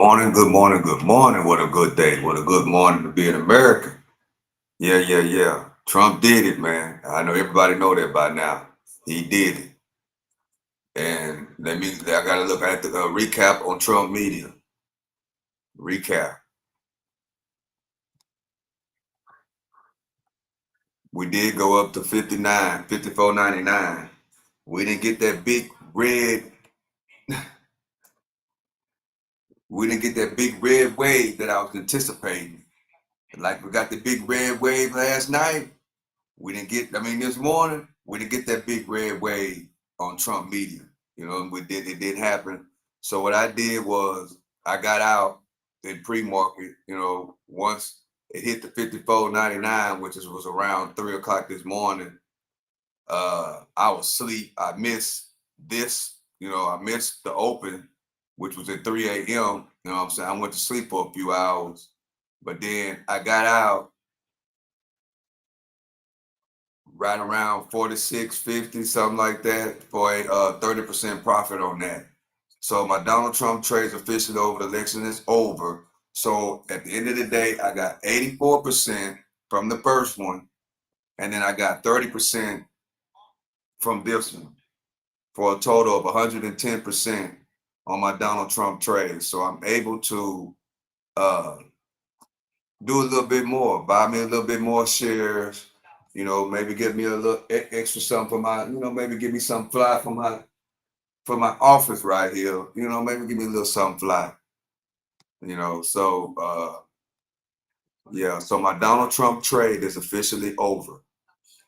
Morning, good morning, good morning. What a good day. What a good morning to be an American. Yeah, yeah, yeah. Trump did it, man. I know everybody know that by now. He did it. And I got to look at the recap on Trump media. Recap. We did go up to 59, 54.99. We didn't get that big red, we didn't get that big red wave that I was anticipating. Like we got the big red wave last night. We didn't get, this morning, we didn't get that big red wave on Trump media. It didn't happen. So what I did was I got out in pre-market, once it hit the 54.99, which was around 3 o'clock this morning. I was asleep. I missed this, I missed the open, which was at 3 a.m. You know what I'm saying? I went to sleep for a few hours, but then I got out right around 46.50, something like that, for a 30% profit on that. So my Donald Trump trades officially over. The election is over. So at the end of the day, I got 84% from the first one, and then I got 30% from this one, for a total of 110% on my Donald Trump trade. So I'm able to uh, do a little bit more, buy me a little bit more shares, maybe give me a little extra something for my, maybe give me some fly for my office right here, maybe give me a little something fly, yeah, so my Donald Trump trade is officially over.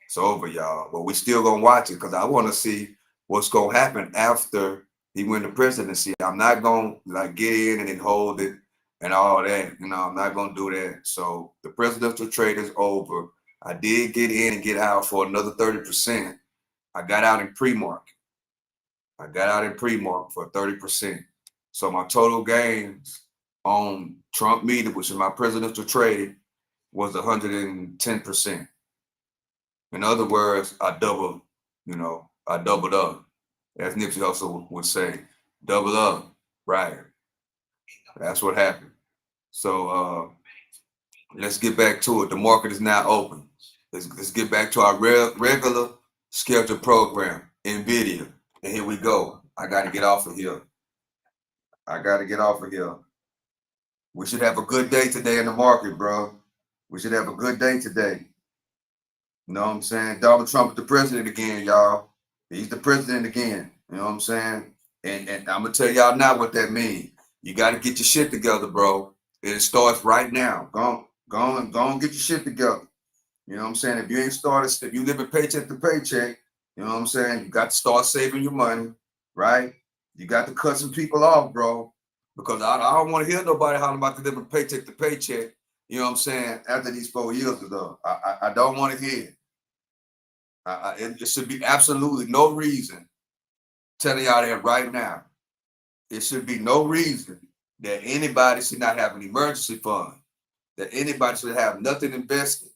It's over, y'all. But we still gonna watch it because I want to see what's gonna happen after he win the presidency. I'm not gonna like get in and then hold it and all that. I'm not gonna do that. So the presidential trade is over. I did get in and get out for another 30%. I got out in pre-market. I got out in pre-market for 30%. So my total gains on Trump media, which is my presidential trade, was 110%. In other words, I doubled up. As Nipsey Hussle would say, double up, right? That's what happened. So let's get back to it. The market is now open. Let's get back to our regular scheduled program, NVIDIA. And here we go. I got to get off of here. I got to get off of here. We should have a good day today in the market, bro. We should have a good day today. You know what I'm saying? Donald Trump is the president again, y'all. He's the president again. You know what I'm saying? And I'm gonna tell y'all now what that means. You got to get your shit together, bro. It starts right now. Go and get your shit together. You know what I'm saying? If you ain't started, if you living paycheck to paycheck, you know what I'm saying? You got to start saving your money, right? You got to cut some people off, bro, because I don't want to hear nobody hollering about to living paycheck to paycheck. You know what I'm saying? After these 4 years is up, I don't want to hear it. It should be absolutely no reason, telling y'all that right now. It should be no reason that anybody should not have an emergency fund, that anybody should have nothing invested.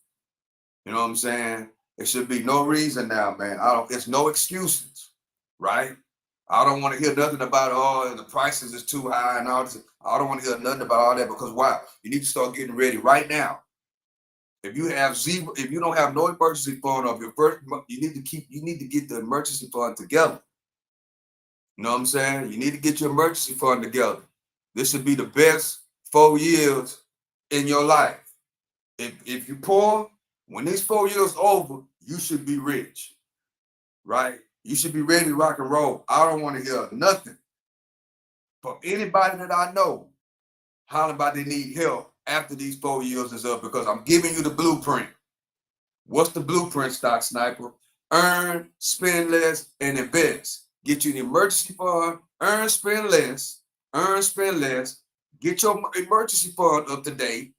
You know what I'm saying? It should be no reason now, man. It's no excuses, right? I don't want to hear nothing about, oh, the prices is too high and all this. I don't want to hear nothing about all that, because why? You need to start getting ready right now. If you don't have no emergency fund of your first, you need to get the emergency fund together. You know what I'm saying? You need to get your emergency fund together. This should be the best 4 years in your life. If you're poor, when this 4 years over, you should be rich, right? You should be ready to rock and roll. I don't want to hear nothing from anybody that I know hollering about they need help after these 4 years is up, because I'm giving you the blueprint. What's the blueprint, Stock Sniper? Earn, spend less, and invest. Get you an emergency fund, earn, spend less, get your emergency fund up to date,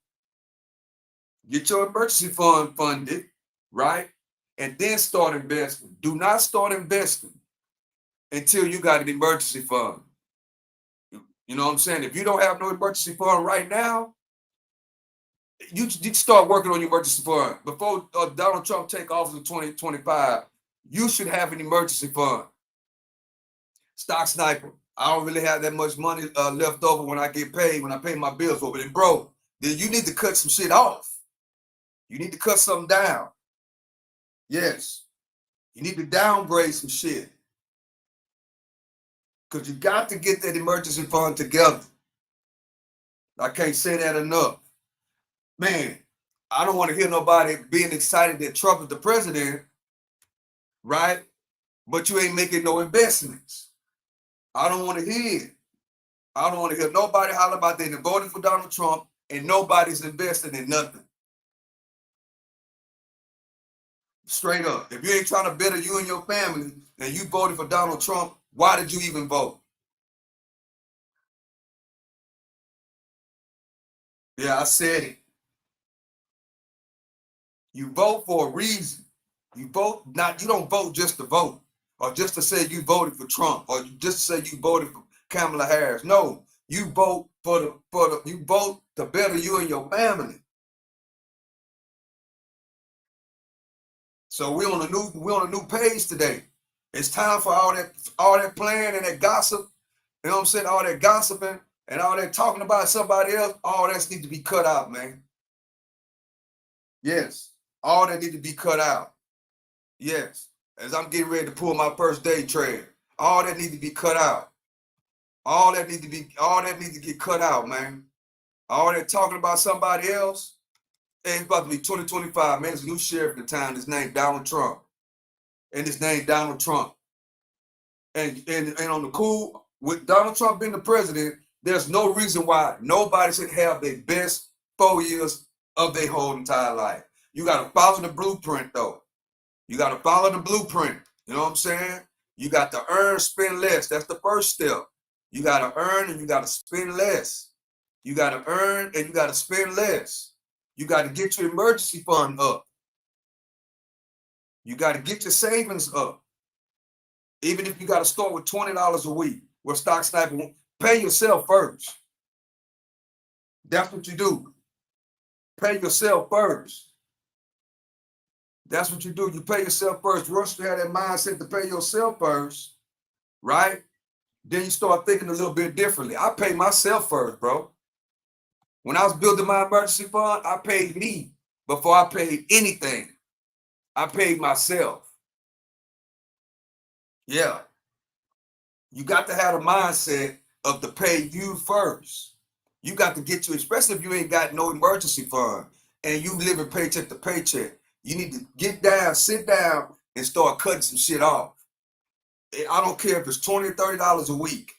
get your emergency fund funded, right? And then start investing. Do not start investing until you got an emergency fund. You know what I'm saying? If you don't have no emergency fund right now, you start working on your emergency fund. Before Donald Trump take office in 2025, you should have an emergency fund. Stock Sniper, I don't really have that much money left over when I get paid, when I pay my bills over. Then, bro, then you need to cut some shit off. You need to cut something down. Yes. You need to downgrade some shit. Because you got to get that emergency fund together. I can't say that enough. Man, I don't want to hear nobody being excited that Trump is the president, right? But you ain't making no investments. I don't want to hear it. I don't want to hear nobody holler about they voted for Donald Trump and nobody's investing in nothing. Straight up. If you ain't trying to better you and your family and you voted for Donald Trump, why did you even vote? Yeah, I said it. You vote for a reason. You don't vote just to vote or just to say you voted for Trump or just to say you voted for Kamala Harris. No, you vote you vote to better you and your family. So we're on a new page today. It's time for all that playing and that gossip. You know what I'm saying? All that gossiping and all that talking about somebody else. All that needs to be cut out, man. Yes, all that need to be cut out. Yes, as I'm getting ready to pull my first day trade, all that needs to be cut out. All that needs to get cut out, man. All that talking about somebody else. Hey, it's about to be 2025, man. There's a new sheriff in the town. His name Donald Trump. And his name Donald Trump. And on the cool, with Donald Trump being the president, there's no reason why nobody should have their best 4 years of their whole entire life. You got to follow the blueprint, though. You got to follow the blueprint. You know what I'm saying? You got to earn, spend less. That's the first step. You got to earn and you got to spend less. You got to earn and you got to spend less. You got to get your emergency fund up. You got to get your savings up. Even if you got to start with $20 a week, with Stock Sniper, pay yourself first. That's what you do. Pay yourself first. That's what you do. You pay yourself first. Once you have that mindset to pay yourself first, right? Then you start thinking a little bit differently. I pay myself first, bro. When I was building my emergency fund, I paid me before I paid anything. I paid myself. Yeah. You got to have a mindset of to pay you first. You got to get you, especially if you ain't got no emergency fund and you living paycheck to paycheck. You need to get down, sit down, and start cutting some shit off. I don't care if it's $20, $30 a week.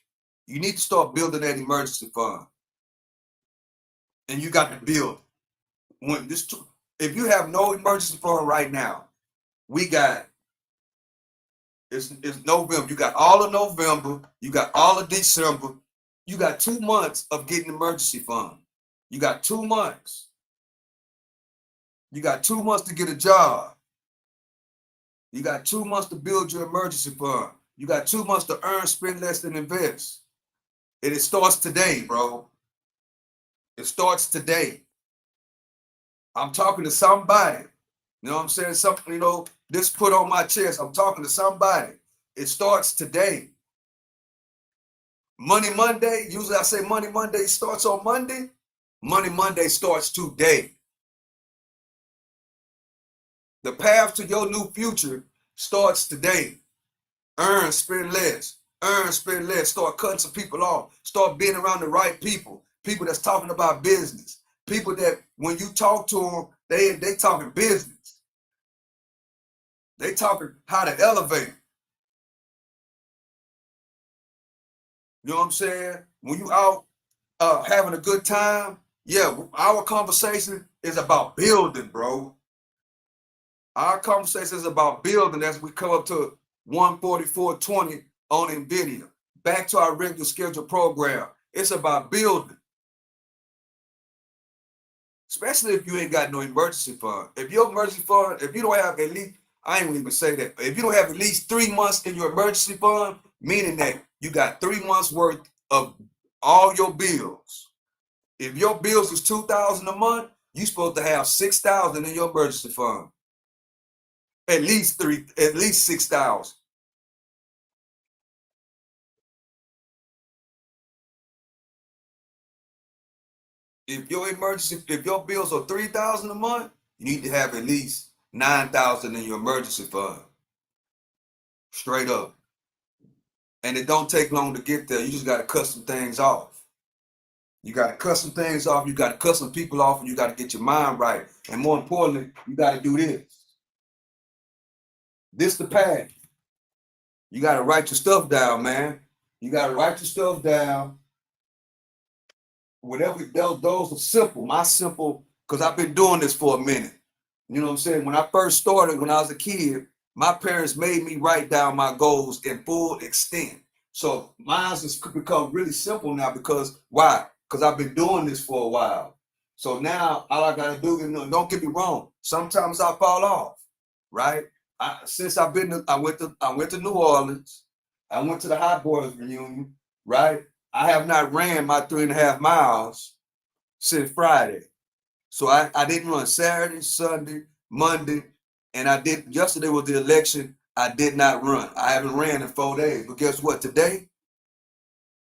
You need to start building that emergency fund. And you got to build. If you have no emergency fund right now, it's November. You got all of November. You got all of December. You got 2 months of getting emergency fund. You got 2 months. You got 2 months to get a job. You got 2 months to build your emergency fund. You got 2 months to earn, spend less, than invest. And it starts today, bro. It starts today. I'm talking to somebody. You know what I'm saying? Something, this put on my chest. I'm talking to somebody. It starts today. Money Monday, usually I say Money Monday starts on Monday. Money Monday starts today. The path to your new future starts today. Earn, spend less. Earn, spend less. Start cutting some people off. Start being around the right people. People that's talking about business. People that when you talk to them, they talking business. They talking how to elevate. You know what I'm saying? When you out having a good time, yeah, our conversation is about building, bro. Our conversation is about building as we come up to 144.20 on NVIDIA. Back to our regular scheduled program. It's about building. Especially if you ain't got no emergency fund. If your emergency fund, if you don't have at least, I ain't even say that, if you don't have at least 3 months in your emergency fund, meaning that you got 3 months worth of all your bills. If your bills is $2,000 a month, you supposed to have $6,000 in your emergency fund. At least 6,000. if your bills are 3,000 a month, you need to have at least 9,000 in your emergency fund. Straight up. And it don't take long to get there. You just gotta cut some things off. You gotta cut some things off, you gotta cut some people off, and you gotta get your mind right. And more importantly, you gotta do this. This the path. You gotta write your stuff down, man. You gotta write your stuff down. Whatever those are simple. My simple, because I've been doing this for a minute. You know what I'm saying? When I first started, when I was a kid, my parents made me write down my goals in full extent. So mine's has become really simple now because why? Because I've been doing this for a while. So now all I gotta do, don't get me wrong. Sometimes I fall off, right? Since I went to New Orleans. I went to the Hot Boys reunion, right? I have not ran my 3.5 miles since Friday. So I didn't run Saturday, Sunday, Monday, and I did yesterday was the election. I did not run. I haven't ran in 4 days. But guess what? Today,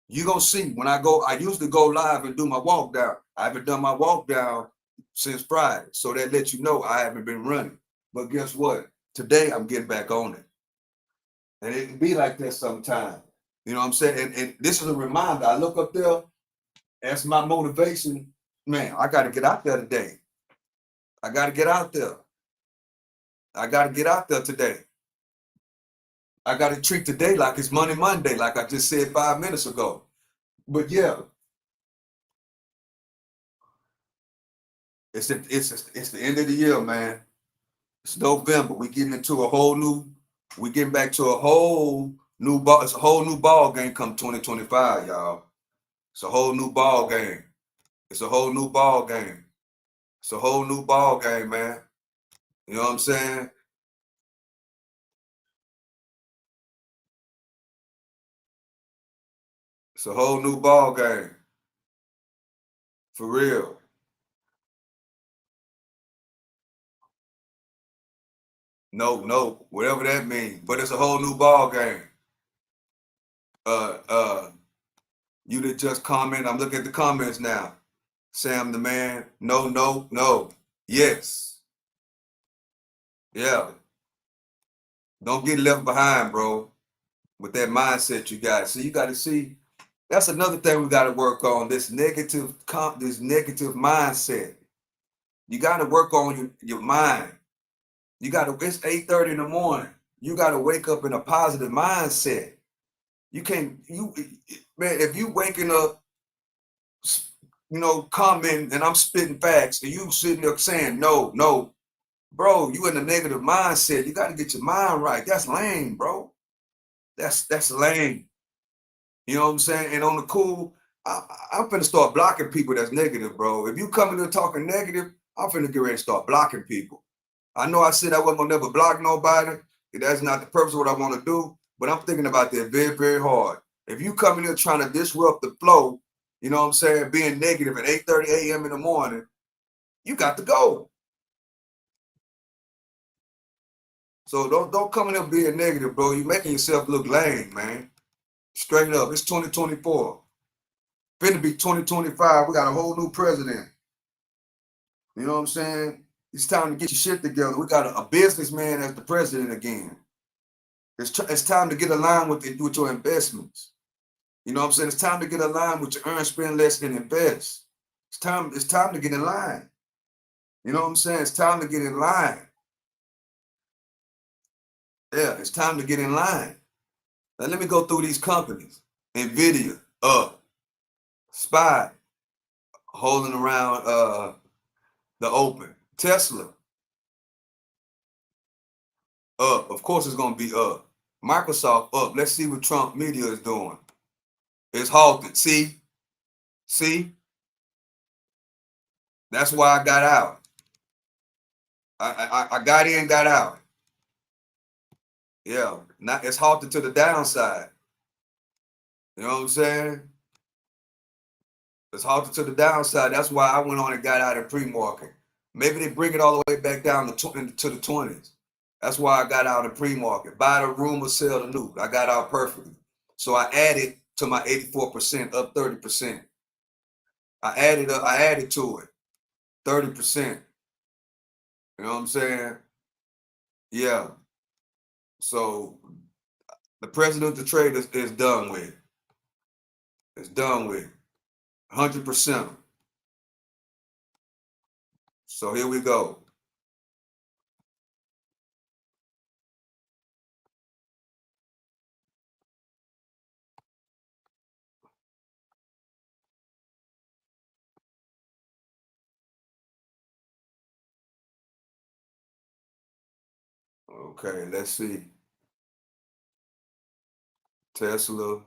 you're gonna see when I usually go live and do my walk down. I haven't done my walk down since Friday. So that lets you know I haven't been running. But guess what? Today I'm getting back on it. And it can be like that sometimes. You know what I'm saying? And this is a reminder. I look up there, that's my motivation. Man, I got to get out there today. I got to get out there. I got to get out there today. I got to treat today like it's Money Monday, like I just said 5 minutes ago. But yeah, it's the end of the year, man. It's November. We getting into a whole new. We getting back to a whole new ball. It's a whole new ball game come 2025, y'all. It's a whole new ball game. It's a whole new ball game. It's a whole new ball game, man. You know what I'm saying? It's a whole new ball game. For real. No, whatever that means. But it's a whole new ball game. Uh uh you did just comment. I'm looking at the comments now. Sam the man. No. Yes. Yeah. Don't get left behind, bro. With that mindset you got. So you got to see. That's another thing we got to work on. This negative mindset. You got to work on your mind. It's 8:30 in the morning. You got to wake up in a positive mindset. You can't, man, if you waking up, commenting and I'm spitting facts and you sitting there saying, no, bro, you in a negative mindset. You got to get your mind right. That's lame, bro. That's lame. You know what I'm saying? And on the cool, I'm finna start blocking people that's negative, bro. If you come in here talking negative, I'm finna get ready to start blocking people. I know I said I wasn't gonna never block nobody. That's not the purpose of what I want to do, but I'm thinking about that very, very hard. If you come in here trying to disrupt the flow, you know what I'm saying, being negative at 8:30 a.m. in the morning, you got to go. So don't come in here being negative, bro. You're making yourself look lame, man. Straight up. It's 2024. Finna be 2025. We got a whole new president. You know what I'm saying? It's time to get your shit together. We got a businessman as the president again. It's time to get aligned with your investments. You know what I'm saying? It's time to get aligned with your earn, spend less, and invest. It's time to get in line. You know what I'm saying? It's time to get in line. Yeah, it's time to get in line. Now let me go through these companies. Nvidia, up. SPY, holding around the open. Tesla, up. Of course it's gonna be up. Microsoft, up. Let's see what Trump media is doing. It's halted. See? That's why I got out. I got in, got out. Yeah, now it's halted to the downside. You know what I'm saying? It's halted to the downside. That's why I went on and got out in pre-market. Maybe they bring it all the way back down to the 20s. That's why I got out in pre-market. Buy the rumor, sell the news. I got out perfectly. So I added to my 84%, up 30%. I added to it 30%. You know what I'm saying? Yeah. So the presidential trade is done with. It's done with 100%. So here we go. Okay, let's see. Tesla.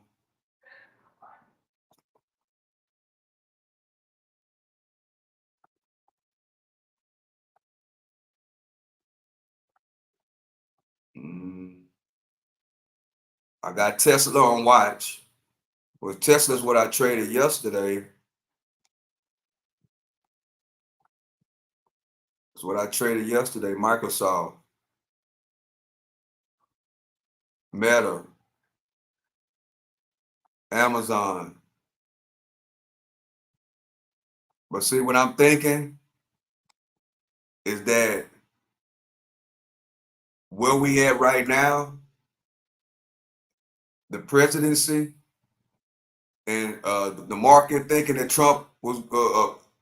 I got Tesla on watch. Well, Tesla's what I traded yesterday. It's what I traded yesterday. Microsoft, Meta, Amazon. But see, what I'm thinking is that where we at right now, the presidency and the market thinking that Trump was,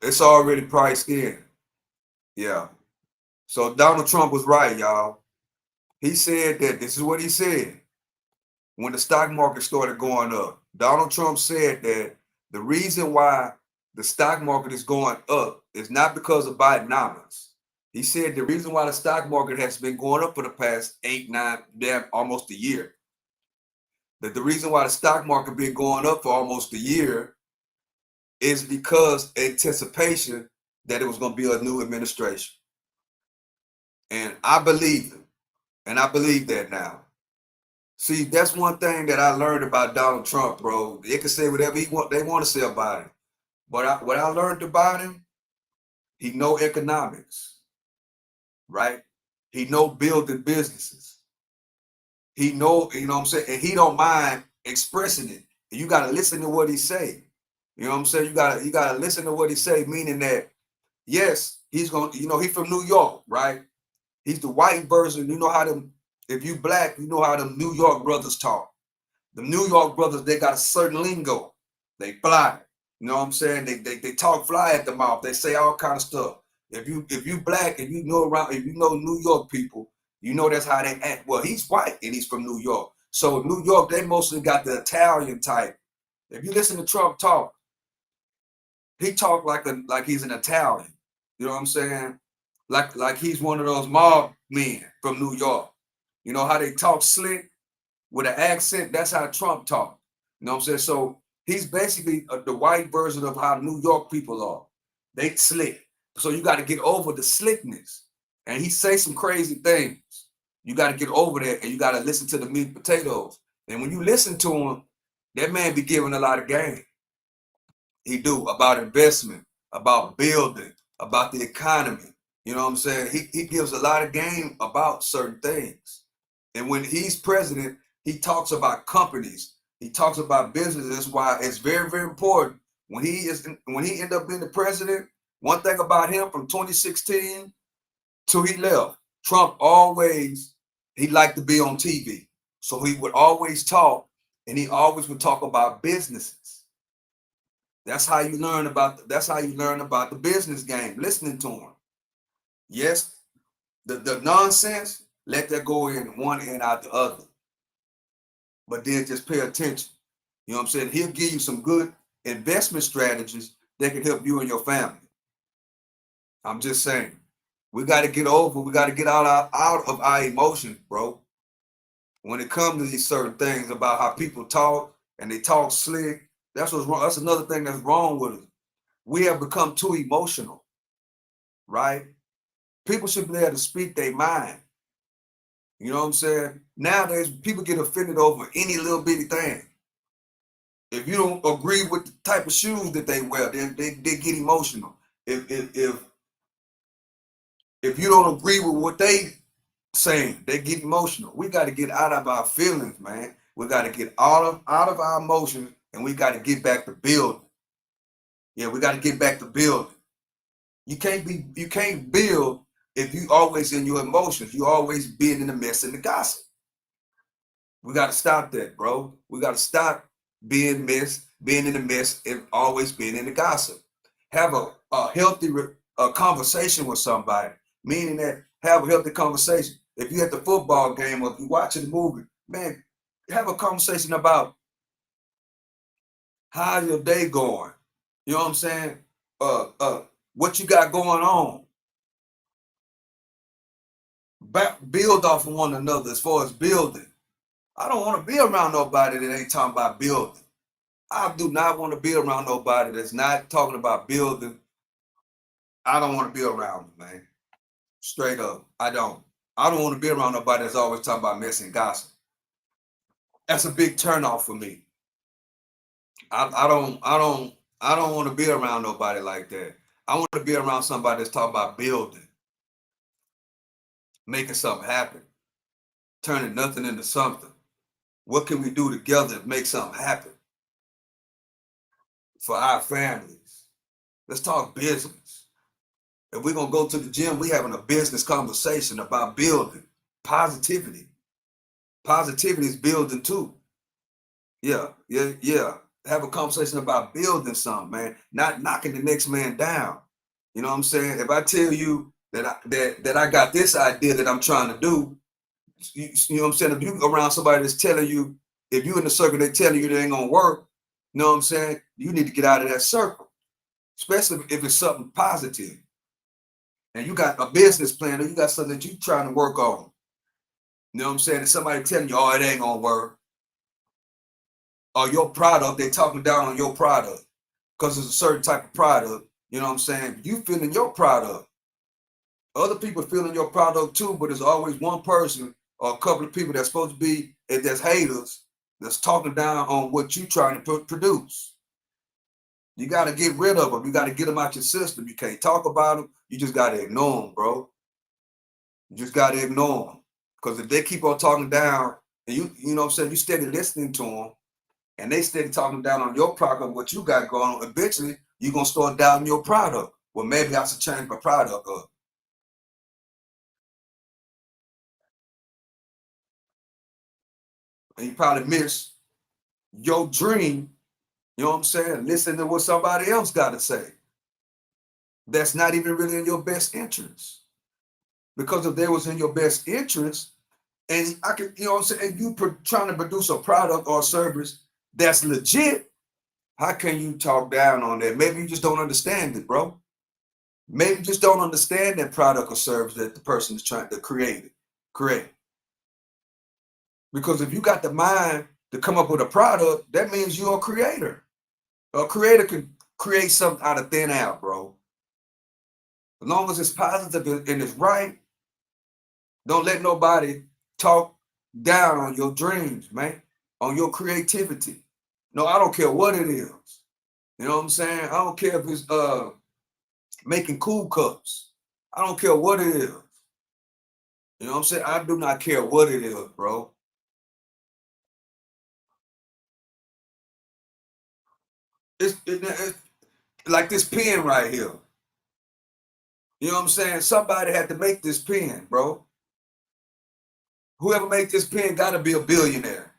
it's already priced in. Yeah. So Donald Trump was right, y'all. He said that this is what he said when the stock market started going up. Donald Trump said that the reason why the stock market is going up is not because of Bidenomics. He said the reason why the stock market has been going up for the past 8, 9, damn, almost a year. That the reason why the stock market been going up for almost a year is because anticipation that it was going to be a new administration. And I believe it. And I believe that now. See, that's one thing that I learned about Donald Trump, bro. They can say whatever they want to say about him. But what I learned about him, he know economics, right? He know building businesses. He know, you know what I'm saying? And he don't mind expressing it. And you got to listen to what he say. You know what I'm saying? You gotta listen to what he say, meaning that yes, he's gonna, he's from New York, right? He's the white version. You know how them, if you black, you know how them New York brothers talk. The New York brothers, they got a certain lingo. They fly. You know what I'm saying? They talk fly at the mouth. They say all kind of stuff. If you black and if you know New York people, you know that's how they act. Well, he's white and he's from New York. So New York, they mostly got the Italian type. If you listen to Trump talk, he talk like he's an Italian. You know what I'm saying? Like he's one of those mob men from New York. You know how they talk slick with an accent? That's how Trump talk. You know what I'm saying? So he's basically the white version of how New York people are. They slick. So you got to get over the slickness. And he say some crazy things. You got to get over that, and you got to listen to the meat and potatoes. And when you listen to him, that man be giving a lot of game. He do, about investment, about building, about the economy. You know what I'm saying? He gives a lot of game about certain things. And when he's president, he talks about companies. He talks about business. That's why it's very, very important when he end up being the president. One thing about him from 2016 till he left, Trump always, he liked to be on TV. So he would always talk, and he always would talk about businesses. That's how you learn about the business game, listening to him. Yes, the nonsense, let that go in one and out the other. But then just pay attention. You know what I'm saying? He'll give you some good investment strategies that can help you and your family. I'm just saying. We got to get out of our emotions, bro. When it comes to these certain things about how people talk and they talk slick, that's what's wrong. That's another thing that's wrong with us. We have become too emotional, right? People should be able to speak their mind. You know what I'm saying? Nowadays, people get offended over any little bitty thing. If you don't agree with the type of shoes that they wear, then they get emotional. If you don't agree with what they saying, they get emotional. We got to get out of our feelings, man. We got to get out of our emotions, and we got to get back to building. Yeah, we got to get back to building. You can't build if you always in your emotions. You always being in the mess and the gossip. We got to stop that, bro. We got to stop being in the mess, and always being in the gossip. Have a healthy conversation with somebody, meaning that have a healthy conversation. If you at the football game or if you watching the movie, man, have a conversation about how's your day going. You know what I'm saying? What you got going on. Build off of one another as far as building. I don't want to be around nobody that ain't talking about building. I do not want to be around nobody that's not talking about building. I don't want to be around them, man. Straight up. I don't. I don't want to be around nobody that's always talking about mess and gossip. That's a big turnoff for me. I don't want to be around nobody like that. I want to be around somebody that's talking about building, making something happen, turning nothing into something. What can we do together to make something happen for our families? Let's talk business. If we're gonna go to the gym, we having a business conversation about building. Positivity. Positivity is building too. Yeah. Have a conversation about building something, man. Not knocking the next man down. You know what I'm saying? If I tell you that I got this idea that I'm trying to do, you know what I'm saying? If you around somebody that's telling you, if you in the circle, they telling you it ain't gonna work, you know what I'm saying? You need to get out of that circle, especially if it's something positive. And you got a business plan or you got something that you trying to work on. You know what I'm saying? And somebody telling you, oh, it ain't gonna work. Or your product, they talking down on your product because it's a certain type of product. You know what I'm saying? You feeling your product. Other people feeling your product too, but there's always one person or a couple of people that's supposed to be, if there's haters, that's talking down on what you trying to produce. You got to get rid of them. You got to get them out your system. You can't talk about them. You just got to ignore them, bro. You just got to ignore them. Because if they keep on talking down, and you know what I'm saying, you steady listening to them, and they steady talking down on your product, what you got going on, eventually you're going to start doubting your product. Well, maybe I should change my product up. And you probably miss your dream, you know what I'm saying, listen to what somebody else got to say. That's not even really in your best interest. Because if they was in your best interest, and I can, you know what I'm saying, if you trying to produce a product or a service that's legit, how can you talk down on that? Maybe you just don't understand it, bro. Maybe you just don't understand that product or service that the person is trying to create. Because if you got the mind to come up with a product, that means you're a creator. A creator can create something out of thin air, bro. As long as it's positive and it's right, don't let nobody talk down on your dreams, man, on your creativity. No, I don't care what it is. You know what I'm saying? I don't care if it's making cool cups. I don't care what it is. You know what I'm saying? I do not care what it is, bro. It's like this pen right here. You know what I'm saying? Somebody had to make this pen, bro. Whoever made this pen got to be a billionaire.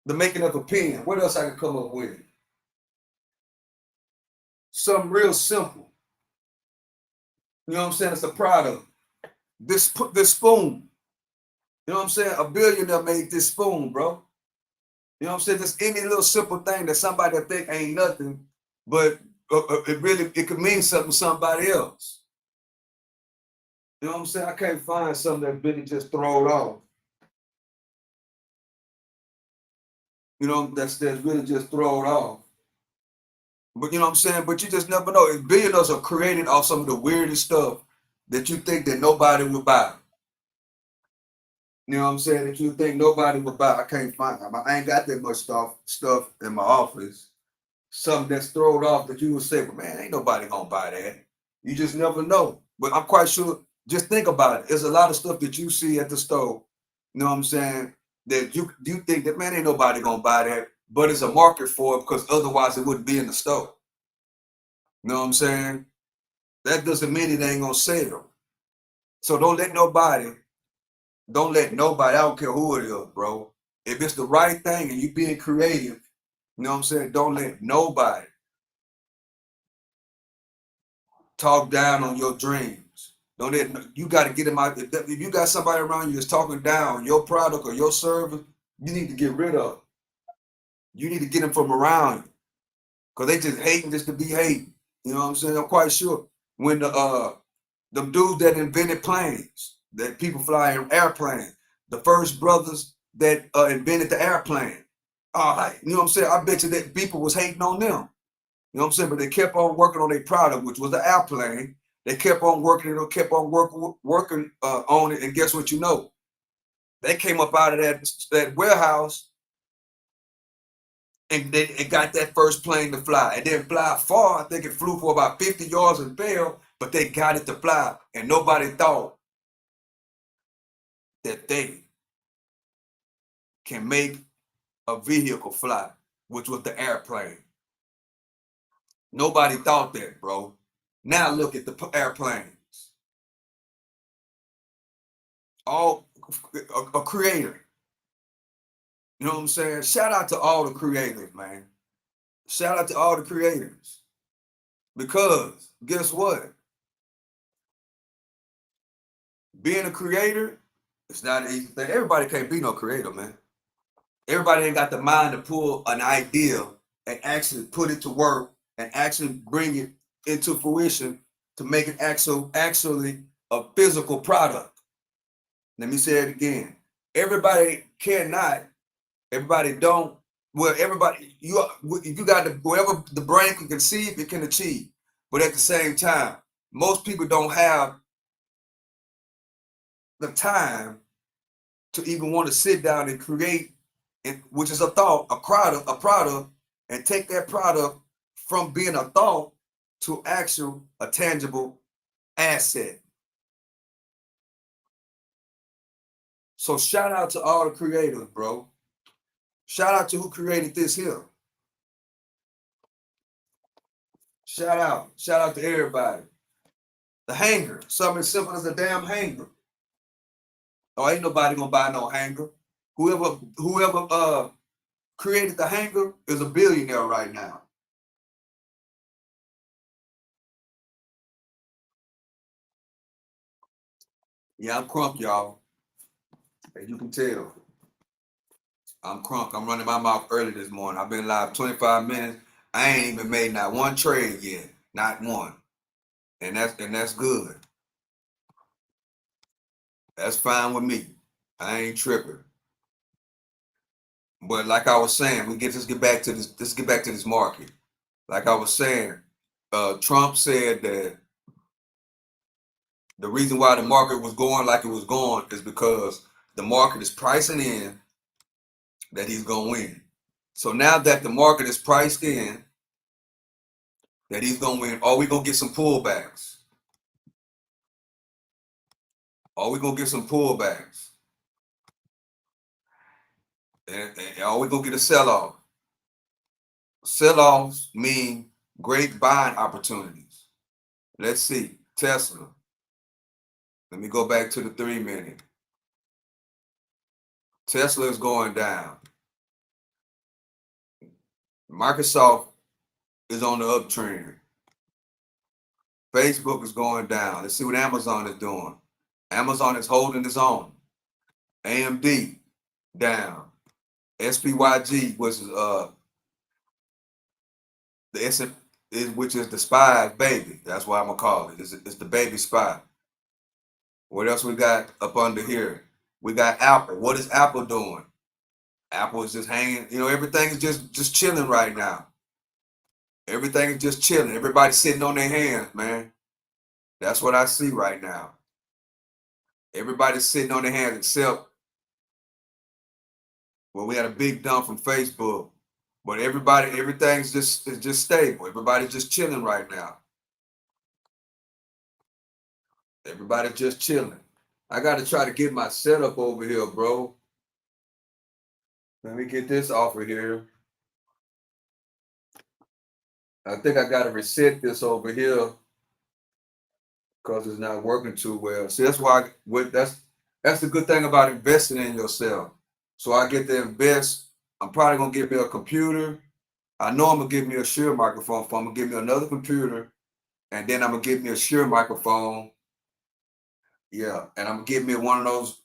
The making of a pen. What else I can come up with? Something real simple. You know what I'm saying? It's a product. This spoon. You know what I'm saying? A billionaire made this spoon, bro. You know what I'm saying? Just any little simple thing that somebody think ain't nothing, but it could mean something to somebody else. You know what I'm saying? I can't find something that really just throw it off. You know, that's really just throw it off. But you know what I'm saying? But you just never know. Billionaires are created off some of the weirdest stuff that you think that nobody would buy. You know what I'm saying? That you think nobody would buy. I can't find them. I ain't got that much stuff in my office. Something that's thrown off that you would say, well, man, ain't nobody gonna buy that. You just never know. But I'm quite sure, just think about it. There's a lot of stuff that you see at the store, you know what I'm saying, that you think that, man, ain't nobody gonna buy that, but it's a market for it because otherwise it wouldn't be in the store. You know what I'm saying? That doesn't mean it ain't gonna sell. So don't let nobody, I don't care who it is, bro. If it's the right thing and you being creative, you know what I'm saying? Don't let nobody talk down on your dreams. Don't let, you got to get them out. If you got somebody around you that's talking down on your product or your service, you need to get rid of. You need to get them from around you because they just hating just to be hating. You know what I'm saying? I'm quite sure when the dudes that invented planes, that people fly in airplanes, the first brothers that invented the airplane. You know what I'm saying? I bet you that people was hating on them. You know what I'm saying? But they kept on working on their product, which was the airplane. They kept on working it, kept on working on it. And guess what? You know, they came up out of that warehouse and they got that first plane to fly. It didn't fly far. I think it flew for about 50 yards and fell, but they got it to fly. And nobody thought that they can make a vehicle fly, which was the airplane. Nobody thought that, bro. Now look at the airplanes. All a creator. You know what I'm saying? Shout out to all the creators, man. Shout out to all the creators. Because guess what? Being a creator, it's not an easy thing. Everybody can't be no creator, man. Everybody ain't got the mind to pull an idea and actually put it to work and actually bring it into fruition to make it actually a physical product. Let me say it again. Everybody cannot, everybody don't, well, everybody, you got to, whatever the brain can conceive, it can achieve. But at the same time, most people don't have the time to even want to sit down and create, which is a thought, a product, and take that product from being a thought to actual, a tangible asset. So shout out to all the creators, bro. Shout out to who created this here. Shout out to everybody. The hanger, something as simple as a damn hanger. Oh, ain't nobody gonna buy no hanger. Whoever created the hanger is a billionaire right now. Yeah, I'm crunk, y'all. As you can tell, I'm crunk. I'm running my mouth early this morning. I've been live 25 minutes. I ain't even made not one trade yet, not one, and that's good. That's fine with me. I ain't tripping. But like I was saying, let's get back to this. Let's get back to this market. Like I was saying, Trump said that the reason why the market was going like it was going is because the market is pricing in that he's gonna win. So now that the market is priced in that he's gonna win, are we gonna get some pullbacks? Are we gonna get some pullbacks? And are we gonna get a sell-off? Sell-offs mean great buying opportunities. Let's see. Tesla. Let me go back to the 3 minute. Tesla is going down. Microsoft is on the uptrend. Facebook is going down. Let's see what Amazon is doing. Amazon is holding its own. AMD down. SPYG, which is the S, which is the spy's baby. That's why I'm gonna call it. It's the baby spy. What else we got up under here? We got Apple. What is Apple doing? Apple is just hanging. You know, everything is just chilling right now. Everything is just chilling. Everybody's sitting on their hands, man. That's what I see right now. Everybody's sitting on their hands except, well, we had a big dump from Facebook. But everything's just stable. Everybody's just chilling right now. Everybody's just chilling. I got to try to get my setup over here, bro. Let me get this off of here. I think I gotta reset this over here because it's not working too well. See, that's why that's the good thing about investing in yourself. So I get to invest. I'm probably gonna get me a computer. I know I'm gonna get me a Shure microphone. So I'm gonna get me another computer, and then I'm gonna get me a Shure microphone. Yeah, and I'm gonna get me one of those.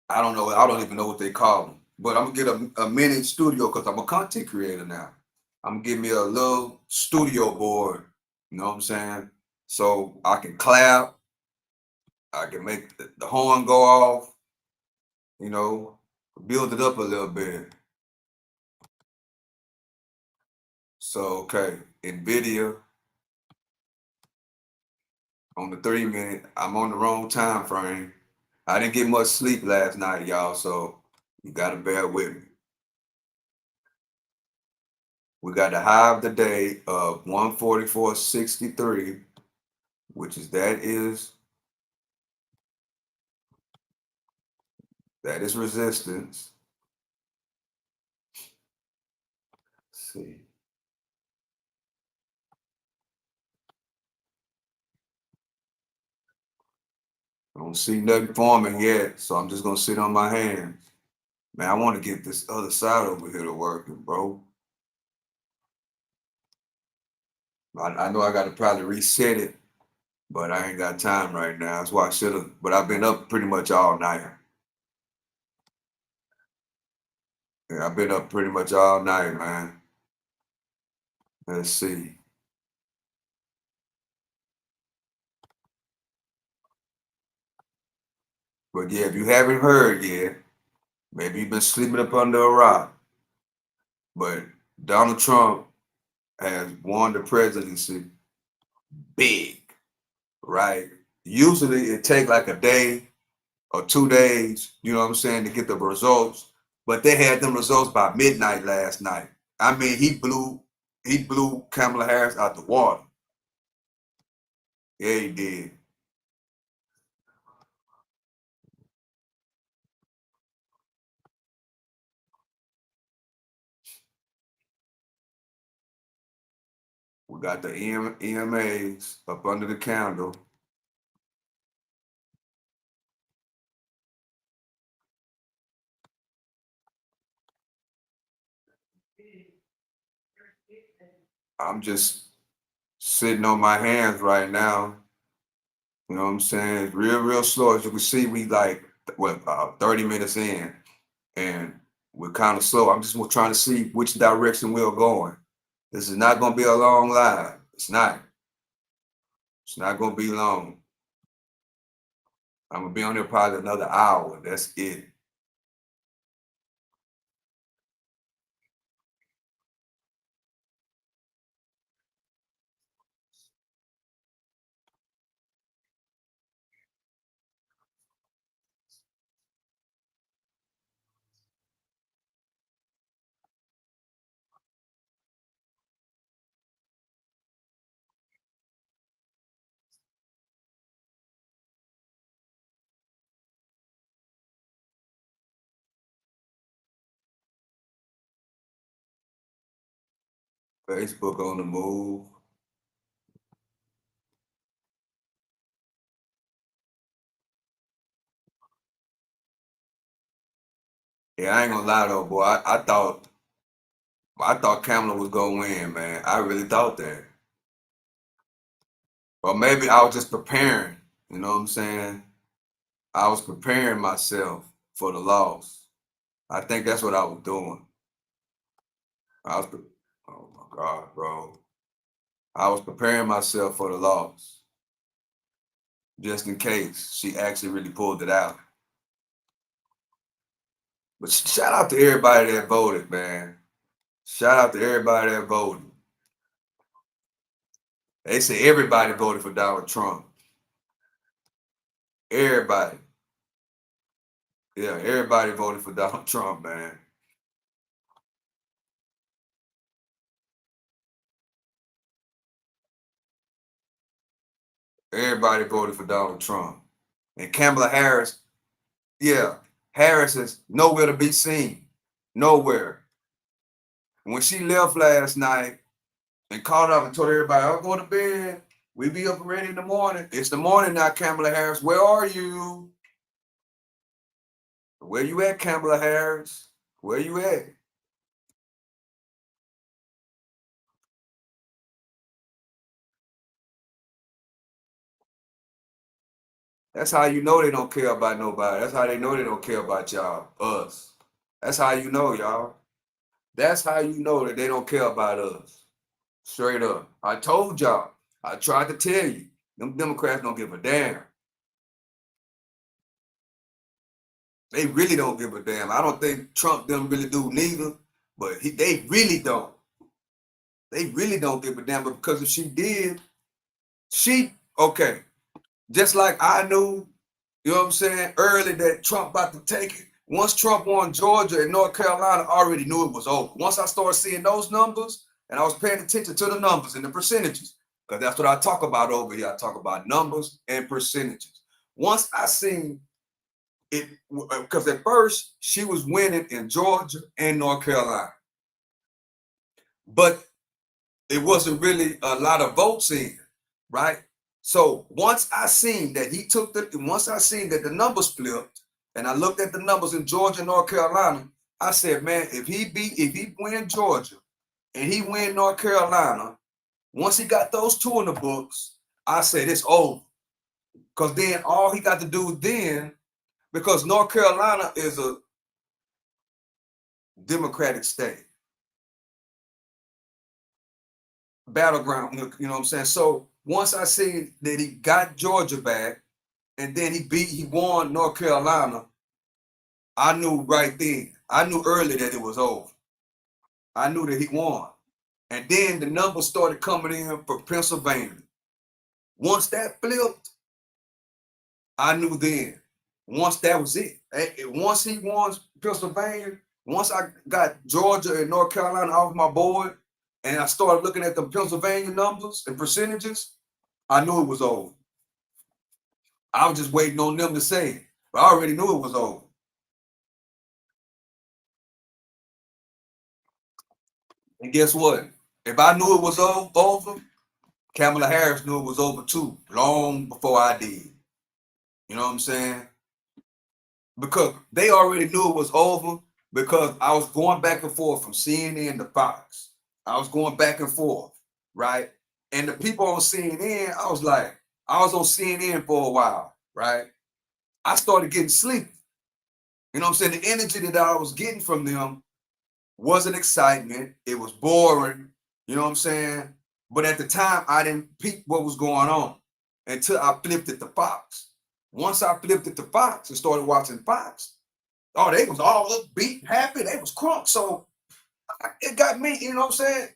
I don't know. I don't even know what they call them. But I'm gonna get a mini studio because I'm a content creator now. I'm gonna give me a little studio board. You know what I'm saying? So I can clap. I can make the horn go off. You know, build it up a little bit. So okay, NVIDIA on the 3 minute. I'm on the wrong time frame. I didn't get much sleep last night, y'all. So you gotta bear with me. We got the high of the day of 144.63, which is that is resistance. Let's see. I don't see nothing forming yet, so I'm just gonna sit on my hands. Man, I want to get this other side over here to working, bro. I know I got to probably reset it, but I ain't got time right now. That's why I should have. But I've been up pretty much all night. Yeah, I've been up pretty much all night, man. Let's see. But yeah, if you haven't heard yet, maybe you've been sleeping up under a rock. But Donald Trump has won the presidency big, right? Usually it take like a day or 2 days, you know what I'm saying, to get the results. But they had them results by midnight last night. I mean, he blew Kamala Harris out the water. Yeah, he did. We got the EMAs up under the candle. I'm just sitting on my hands right now. You know what I'm saying? It's real, real slow. As you can see, we like what 30 minutes in, and we're kind of slow. I'm just trying to see which direction we're going. This is not going to be a long live. It's not. It's not going to be long. I'm gonna be on there probably another hour. That's it. Facebook on the move. Yeah, I ain't gonna lie though, boy. I thought Kamala was gonna win, man. I really thought that. Or maybe I was just preparing. You know what I'm saying? I was preparing myself for the loss. I think that's what I was doing. I was, oh my God, bro. I was preparing myself for the loss, just in case she actually really pulled it out. But shout out to everybody that voted, man. Shout out to everybody that voted. They say everybody voted for Donald Trump. Everybody. Yeah, everybody voted for Donald Trump, man. Everybody voted for Donald Trump. And Kamala Harris, yeah, Harris is nowhere to be seen. Nowhere. when she left last night and called up and told everybody, I'll go to bed. We be up and ready in the morning. It's the morning now, Kamala Harris. Where are you? Where you at, Kamala Harris? Where you at? That's how you know they don't care about nobody. That's how they know they don't care about y'all, us. That's how you know, y'all. That's how you know that they don't care about us. Straight up. I told y'all. I tried to tell you. Them Democrats don't give a damn. They really don't give a damn. I don't think Trump them really do neither, but they really don't. They really don't give a damn. But because if she did, okay. Just like I knew, you know what I'm saying, early that Trump about to take it. Once Trump won Georgia and North Carolina, I already knew it was over. Once I started seeing those numbers, and I was paying attention to the numbers and the percentages, because that's what I talk about over here. I talk about numbers and percentages. Once I seen it, because at first she was winning in Georgia and North Carolina, but it wasn't really a lot of votes in, right? So once I seen that once I seen that the numbers flipped, and I looked at the numbers in Georgia and North Carolina, I said, man, if he win Georgia and he win North Carolina, once he got those two in the books, I said it's over. Because then all he got to do then, because North Carolina is a Democratic state, battleground, you know what I'm saying? So once I seen that he got Georgia back, and then he won North Carolina, I knew right then. I knew early that it was over. I knew that he won. And then the numbers started coming in for Pennsylvania. Once that flipped, I knew then. Once that was it. Once he won Pennsylvania, once I got Georgia and North Carolina off my board, and I started looking at the Pennsylvania numbers and percentages, I knew it was over. I was just waiting on them to say it, but I already knew it was over. And guess what? If I knew it was over, Kamala Harris knew it was over too, long before I did. You know what I'm saying? Because they already knew it was over because I was going back and forth from CNN to Fox. I was going back and forth, right? And the people on CNN, I was on CNN for a while, right? I started getting sleepy. You know what I'm saying? The energy that I was getting from them wasn't excitement. It was boring. You know what I'm saying? But at the time, I didn't peep what was going on until I flipped it to Fox. Once I flipped it to Fox and started watching Fox, oh, they was all upbeat, happy. They was crunk. So it got me, you know what I'm saying?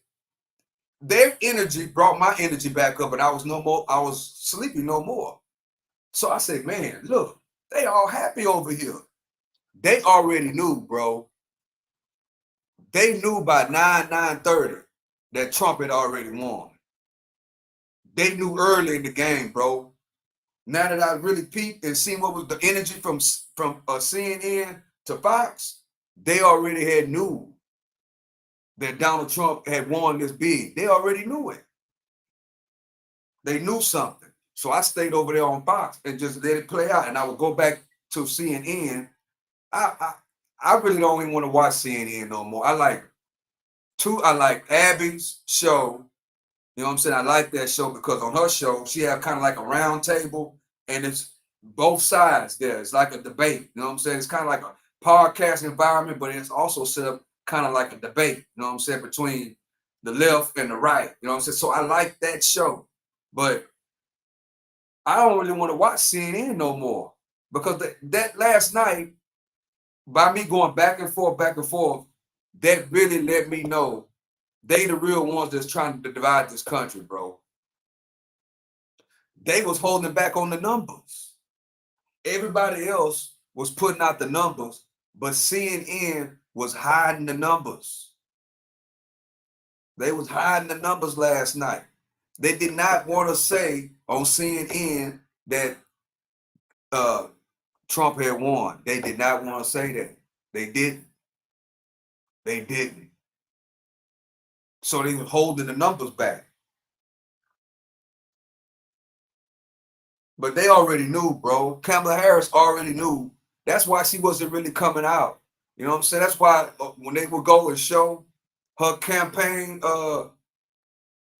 Their energy brought my energy back up, and I was sleepy no more. So I said, man, look, they all happy over here. They already knew, bro. They knew by 9:30 that Trump had already won. They knew early in the game, bro. Now that I really peeped and seen what was the energy from CNN to Fox, they already had knew that Donald Trump had won this big. They already knew it. They knew something. So I stayed over there on Fox and just let it play out. And I would go back to CNN. I really don't even want to watch CNN no more. I like Abby's show. You know what I'm saying? I like that show because on her show, she had kind of like a round table and it's both sides there. It's like a debate. You know what I'm saying? It's kind of like a podcast environment, but it's also set up kind of like a debate, you know what I'm saying, between the left and the right. You know what I'm saying? So I like that show. But I don't really want to watch CNN no more because that last night, by me going back and forth, that really let me know they the real ones that's trying to divide this country, bro. They was holding back on the numbers. Everybody else was putting out the numbers, but CNN was hiding the numbers. They was hiding the numbers last night. They did not want to say on CNN that Trump had won. They did not want to say that. They didn't. They didn't. So they were holding the numbers back. But they already knew, bro. Kamala Harris already knew. That's why she wasn't really coming out. You know what I'm saying? That's why when they would go and show her campaign,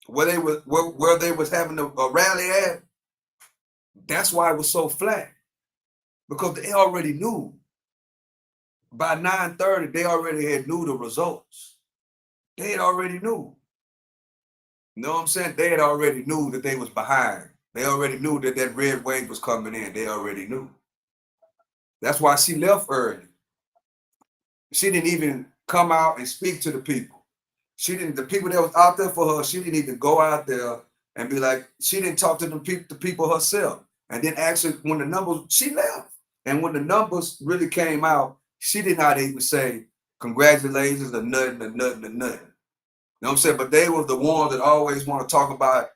where they was having a rally at, that's why it was so flat. Because they already knew. By 9:30, they already had knew the results. They had already knew. You know what I'm saying? They had already knew that they was behind. They already knew that that red wave was coming in. They already knew. That's why she left early. She didn't even come out and speak to the people. She didn't. The people that was out there for her, she didn't even go out there and be like. She didn't talk to the people herself. And then actually, when the numbers, she left. And when the numbers really came out, she did not even say congratulations or nothing or nothing or nothing. You know what I'm saying? But they were the ones that always want to talk about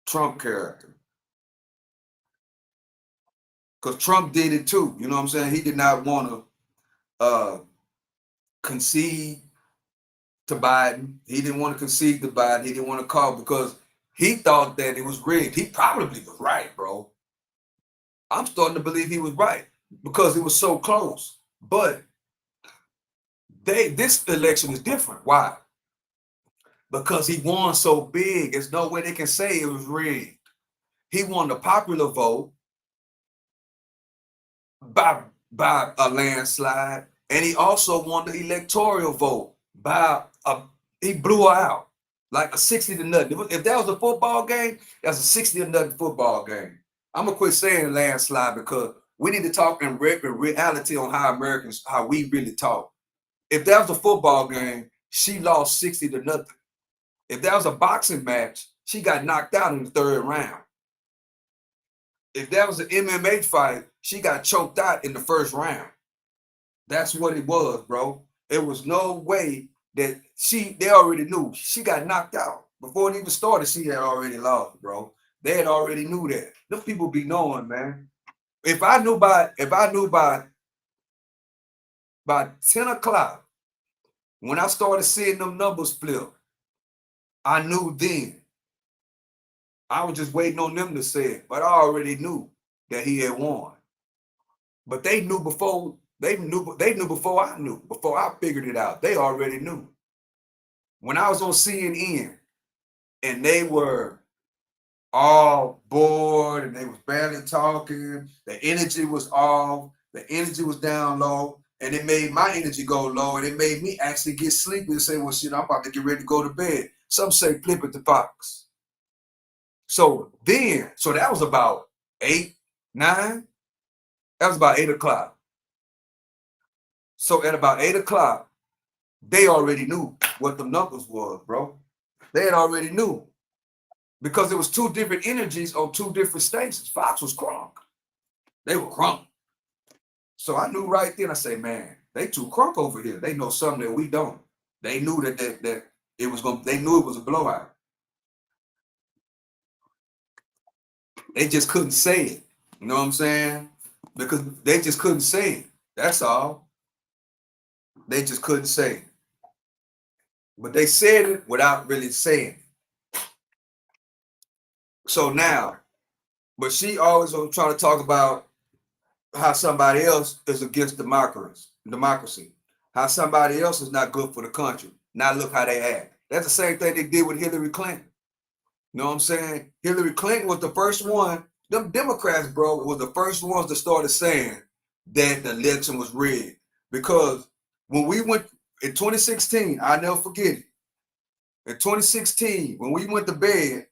Trump character. Because Trump did it too. You know what I'm saying? He did not want to concede to Biden. He didn't want to concede to Biden. He didn't want to call because he thought that it was rigged. He probably was right, bro. I'm starting to believe he was right because it was so close. But this election is different. Why? Because he won so big. There's no way they can say it was rigged. He won the popular vote by a landslide, and he also won the electoral vote by he blew her out like a 60 to nothing. If that was a football game, that's a 60 to nothing football game. I'm gonna quit saying landslide because we need to talk in reality on how we really talk. If that was a football game, she lost 60 to nothing. If that was a boxing match, she got knocked out in the third round. If that was an MMA fight, she got choked out in the first round. That's what it was, bro. It was no way that they already knew. She got knocked out. Before it even started, she had already lost, bro. They had already knew that. Them people be knowing, man. If I knew by 10 o'clock, when I started seeing them numbers flip, I knew then. I was just waiting on them to say it, but I already knew that he had won. But they knew before before I knew, before I figured it out. They already knew. When I was on CNN and they were all bored and they was barely talking, the energy was off, the energy was down low, and it made my energy go low, and it made me actually get sleepy and say, well, shit, I'm about to get ready to go to bed. Some say flip it to Fox. So that was about 8, 9. That was about 8 o'clock. So at about 8 o'clock, they already knew what the numbers was, bro. They had already knew. Because there was two different energies on two different stations. Fox was crunk. They were crunk. So I knew right then, I say, man, they too crunk over here. They know something that we don't. They knew that it was they knew it was a blowout. They just couldn't say it. You know what I'm saying? Because they just couldn't say it. That's all. They just couldn't say it. But they said it without really saying it. So now, but she always was trying to talk about how somebody else is against democracy, how somebody else is not good for the country. Now look how they act. That's the same thing they did with Hillary Clinton. You know what I'm saying? Hillary Clinton was the first one. Them Democrats, bro, were the first ones that started saying that the election was rigged. Because when we went in 2016, I'll never forget it. In 2016, when we went to bed,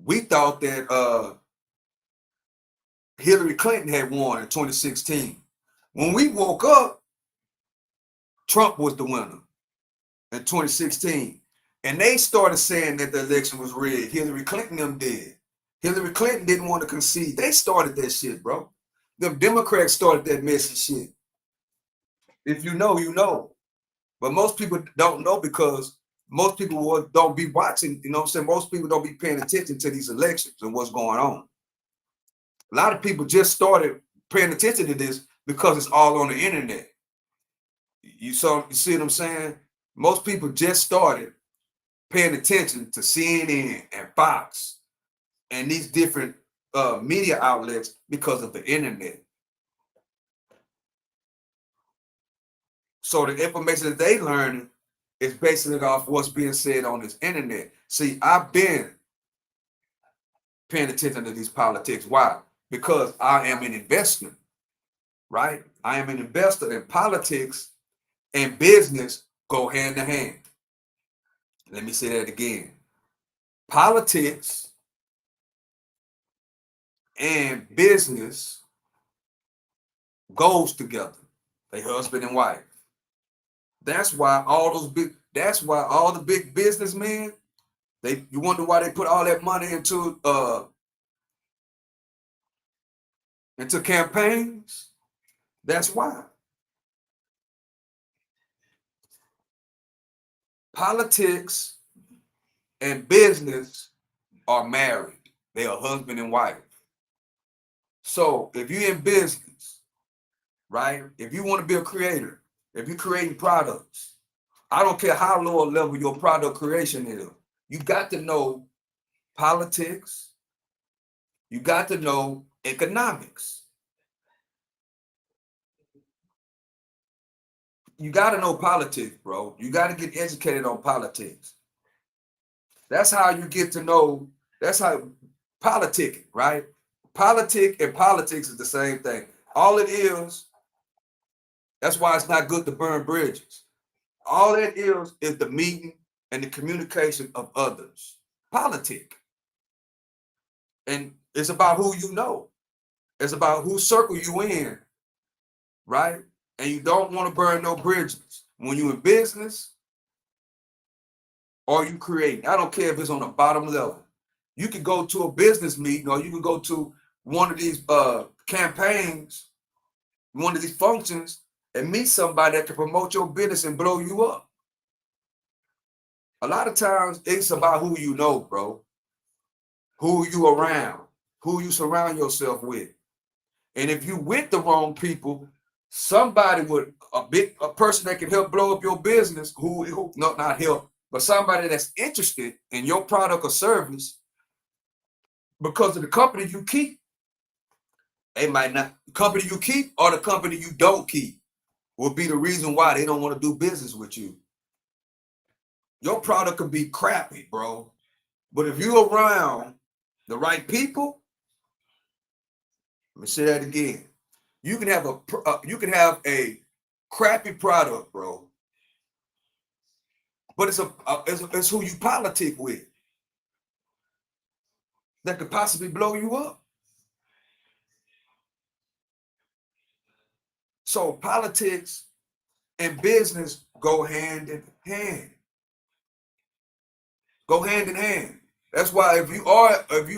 we thought that Hillary Clinton had won in 2016. When we woke up, Trump was the winner in 2016. And they started saying that the election was rigged. Hillary Clinton them did. Hillary Clinton didn't want to concede. They started that shit, bro. The Democrats started that messy shit. If you know, you know. But most people don't know because most people don't be watching. You know what I'm saying? Most people don't be paying attention to these elections and what's going on. A lot of people just started paying attention to this because it's all on the internet. You see what I'm saying? Most people just started paying attention to CNN and Fox and these different media outlets because of the internet. So the information that they learning is basing it off what's being said on this internet. See, I've been paying attention to these politics. Why? Because I am an investor, right? I am an investor, and politics and business go hand in hand. Let me say that again. Politics and business goes together. They husband and wife. That's why all the big businessmen, you wonder why they put all that money into campaigns. That's why. Politics and business are married. They are husband and wife. So if you're in business, right? If you want to be a creator, if you're creating products, I don't care how low a level your product creation is, you got to know politics, you got to know economics. You got to know politics, bro. You got to get educated on politics. That's how you get to know, that's how politicking, right? Politic and politics is the same thing. All it is, that's why it's not good to burn bridges. All it is the meeting and the communication of others. Politic. And it's about who you know. It's about whose circle you in, right? And you don't want to burn no bridges. When you're in business or you create, I don't care if it's on the bottom level. You can go to a business meeting or you can go to one of these campaigns, one of these functions, and meet somebody that can promote your business and blow you up. A lot of times it's about who you know, bro. Who you around, who you surround yourself with. And if you with the wrong people, somebody with a person that can help blow up your business, who not help, but somebody that's interested in your product or service because of the company you keep. They might not, the company you keep or the company you don't keep will be the reason why they don't want to do business with you. Your product could be crappy, bro. But if you're around the right people, let me say that again. You can have a crappy product, bro. But it's who you politic with that could possibly blow you up. So politics and business go hand in hand. Go hand in hand. That's why if you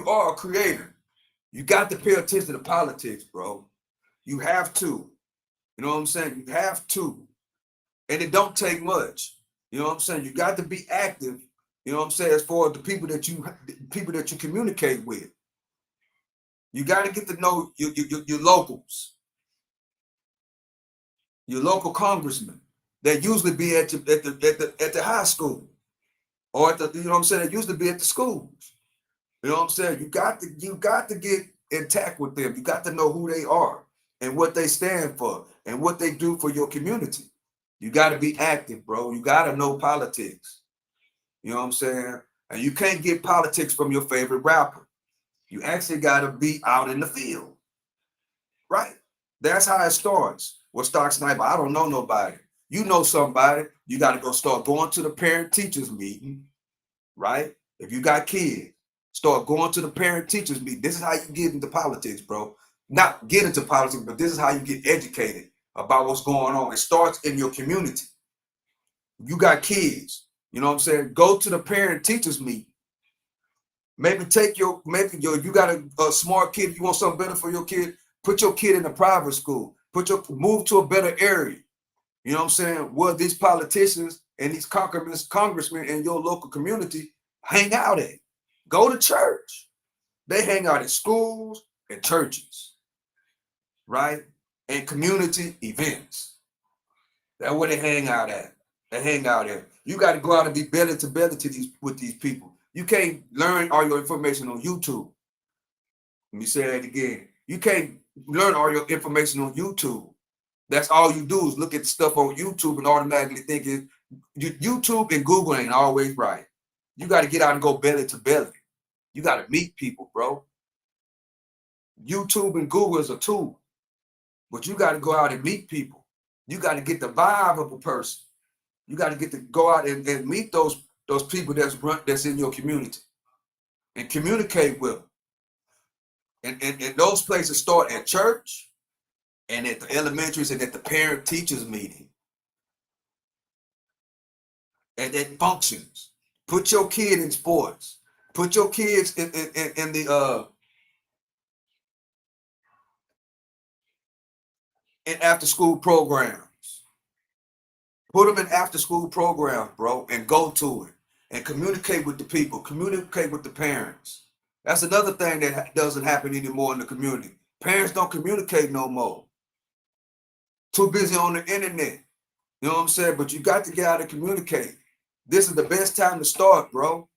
are a creator, you got to pay attention to politics, bro. You have to. You know what I'm saying? You have to. And it don't take much. You know what I'm saying? You got to be active. You know what I'm saying? As far as the people that you communicate with. You got to get to know your locals, your local congressman that usually be at the high school or at the, you know what I'm saying? It used to be at the schools. You know what I'm saying? You got to get intact with them. You got to know who they are and what they stand for and what they do for your community. You got to be active, bro. You got to know politics. You know what I'm saying? And you can't get politics from your favorite rapper. You actually got to be out in the field, right? That's how it starts. What Stock Sniper? I don't know nobody. You know somebody. You got to go start going to the parent teachers meeting, right? If you got kids, start going to the parent teachers meeting. This is how you get into politics, bro. Not get into politics, but this is how you get educated about what's going on. It starts in your community. You got kids, you know what I'm saying? Go to the parent teachers meeting. Maybe you got a smart kid, you want something better for your kid, put your kid in a private school, move to a better area. You know what I'm saying? Where these politicians and these congressmen in your local community hang out at. Go to church. They hang out at schools and churches, right? And community events. That's where they hang out at. and hang out there. You got to go out and be belly to belly with these people. You can't learn all your information on YouTube. Let me say that again. You can't learn all your information on YouTube. That's all you do is look at the stuff on YouTube and automatically think YouTube and Google ain't always right. You got to get out and go belly to belly. You got to meet people, bro. YouTube and Google is a tool, but you got to go out and meet people. You got to get the vibe of a person. You got to get to go out and meet those people that's in your community and communicate with them. And those places start at church and at the elementaries and at the parent teachers meeting and at functions. Put your kid in sports. Put your kids in the in after school programs. Put them in after school programs, bro, and go to it and communicate with the people, communicate with the parents. That's another thing that doesn't happen anymore in the community. Parents don't communicate no more. Too busy on the internet. You know what I'm saying? But you got to get out and communicate. This is the best time to start, bro.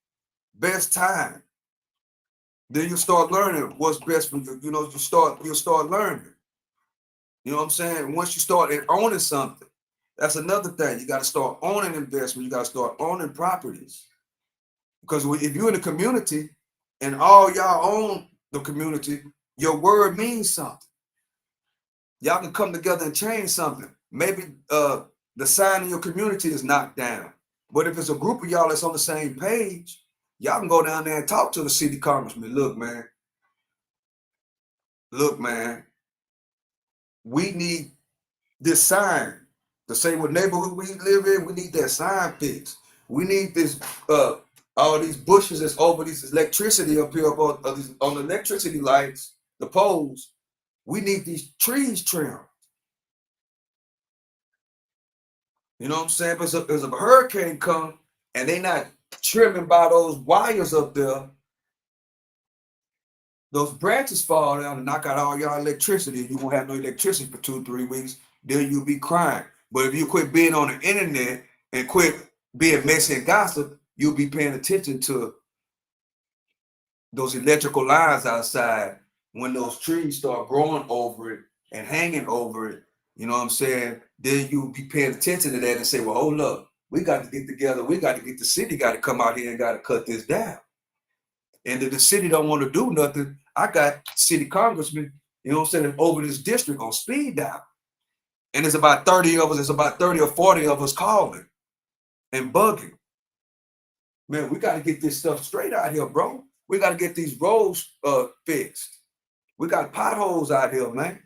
Best time. Then you start learning what's best for you. You know, you'll start learning. You know what I'm saying? Once you start owning something, that's another thing. You got to start owning investment. You got to start owning properties. Because if you're in a community and all y'all own the community, your word means something. Y'all can come together and change something. Maybe the sign in your community is knocked down. But if it's a group of y'all that's on the same page, y'all can go down there and talk to the city congressman. Look, man, we need this sign to say what neighborhood we live in. We need that sign fixed. We need this all these bushes that's over this electricity up here on the electricity lights, the poles. We need these trees trimmed. You know what I'm saying? But if a hurricane come and they not trimming by those wires up there, those branches fall down and knock out all your electricity. You won't have no electricity for 2-3 weeks. Then you'll be crying. But if you quit being on the internet and quit being messy and gossip, you'll be paying attention to those electrical lines outside when those trees start growing over it and hanging over it. You know what I'm saying? Then you'll be paying attention to that and say, well, hold up. We got to get together. We got to get the city got to come out here and got to cut this down. And if the city don't want to do nothing, I got city congressmen, you know what I'm saying, over this district on speed dial. And it's about 30 of us, it's about 30 or 40 of us calling and bugging. Man, we got to get this stuff straight out here, bro. We got to get these roads fixed. We got potholes out here, man.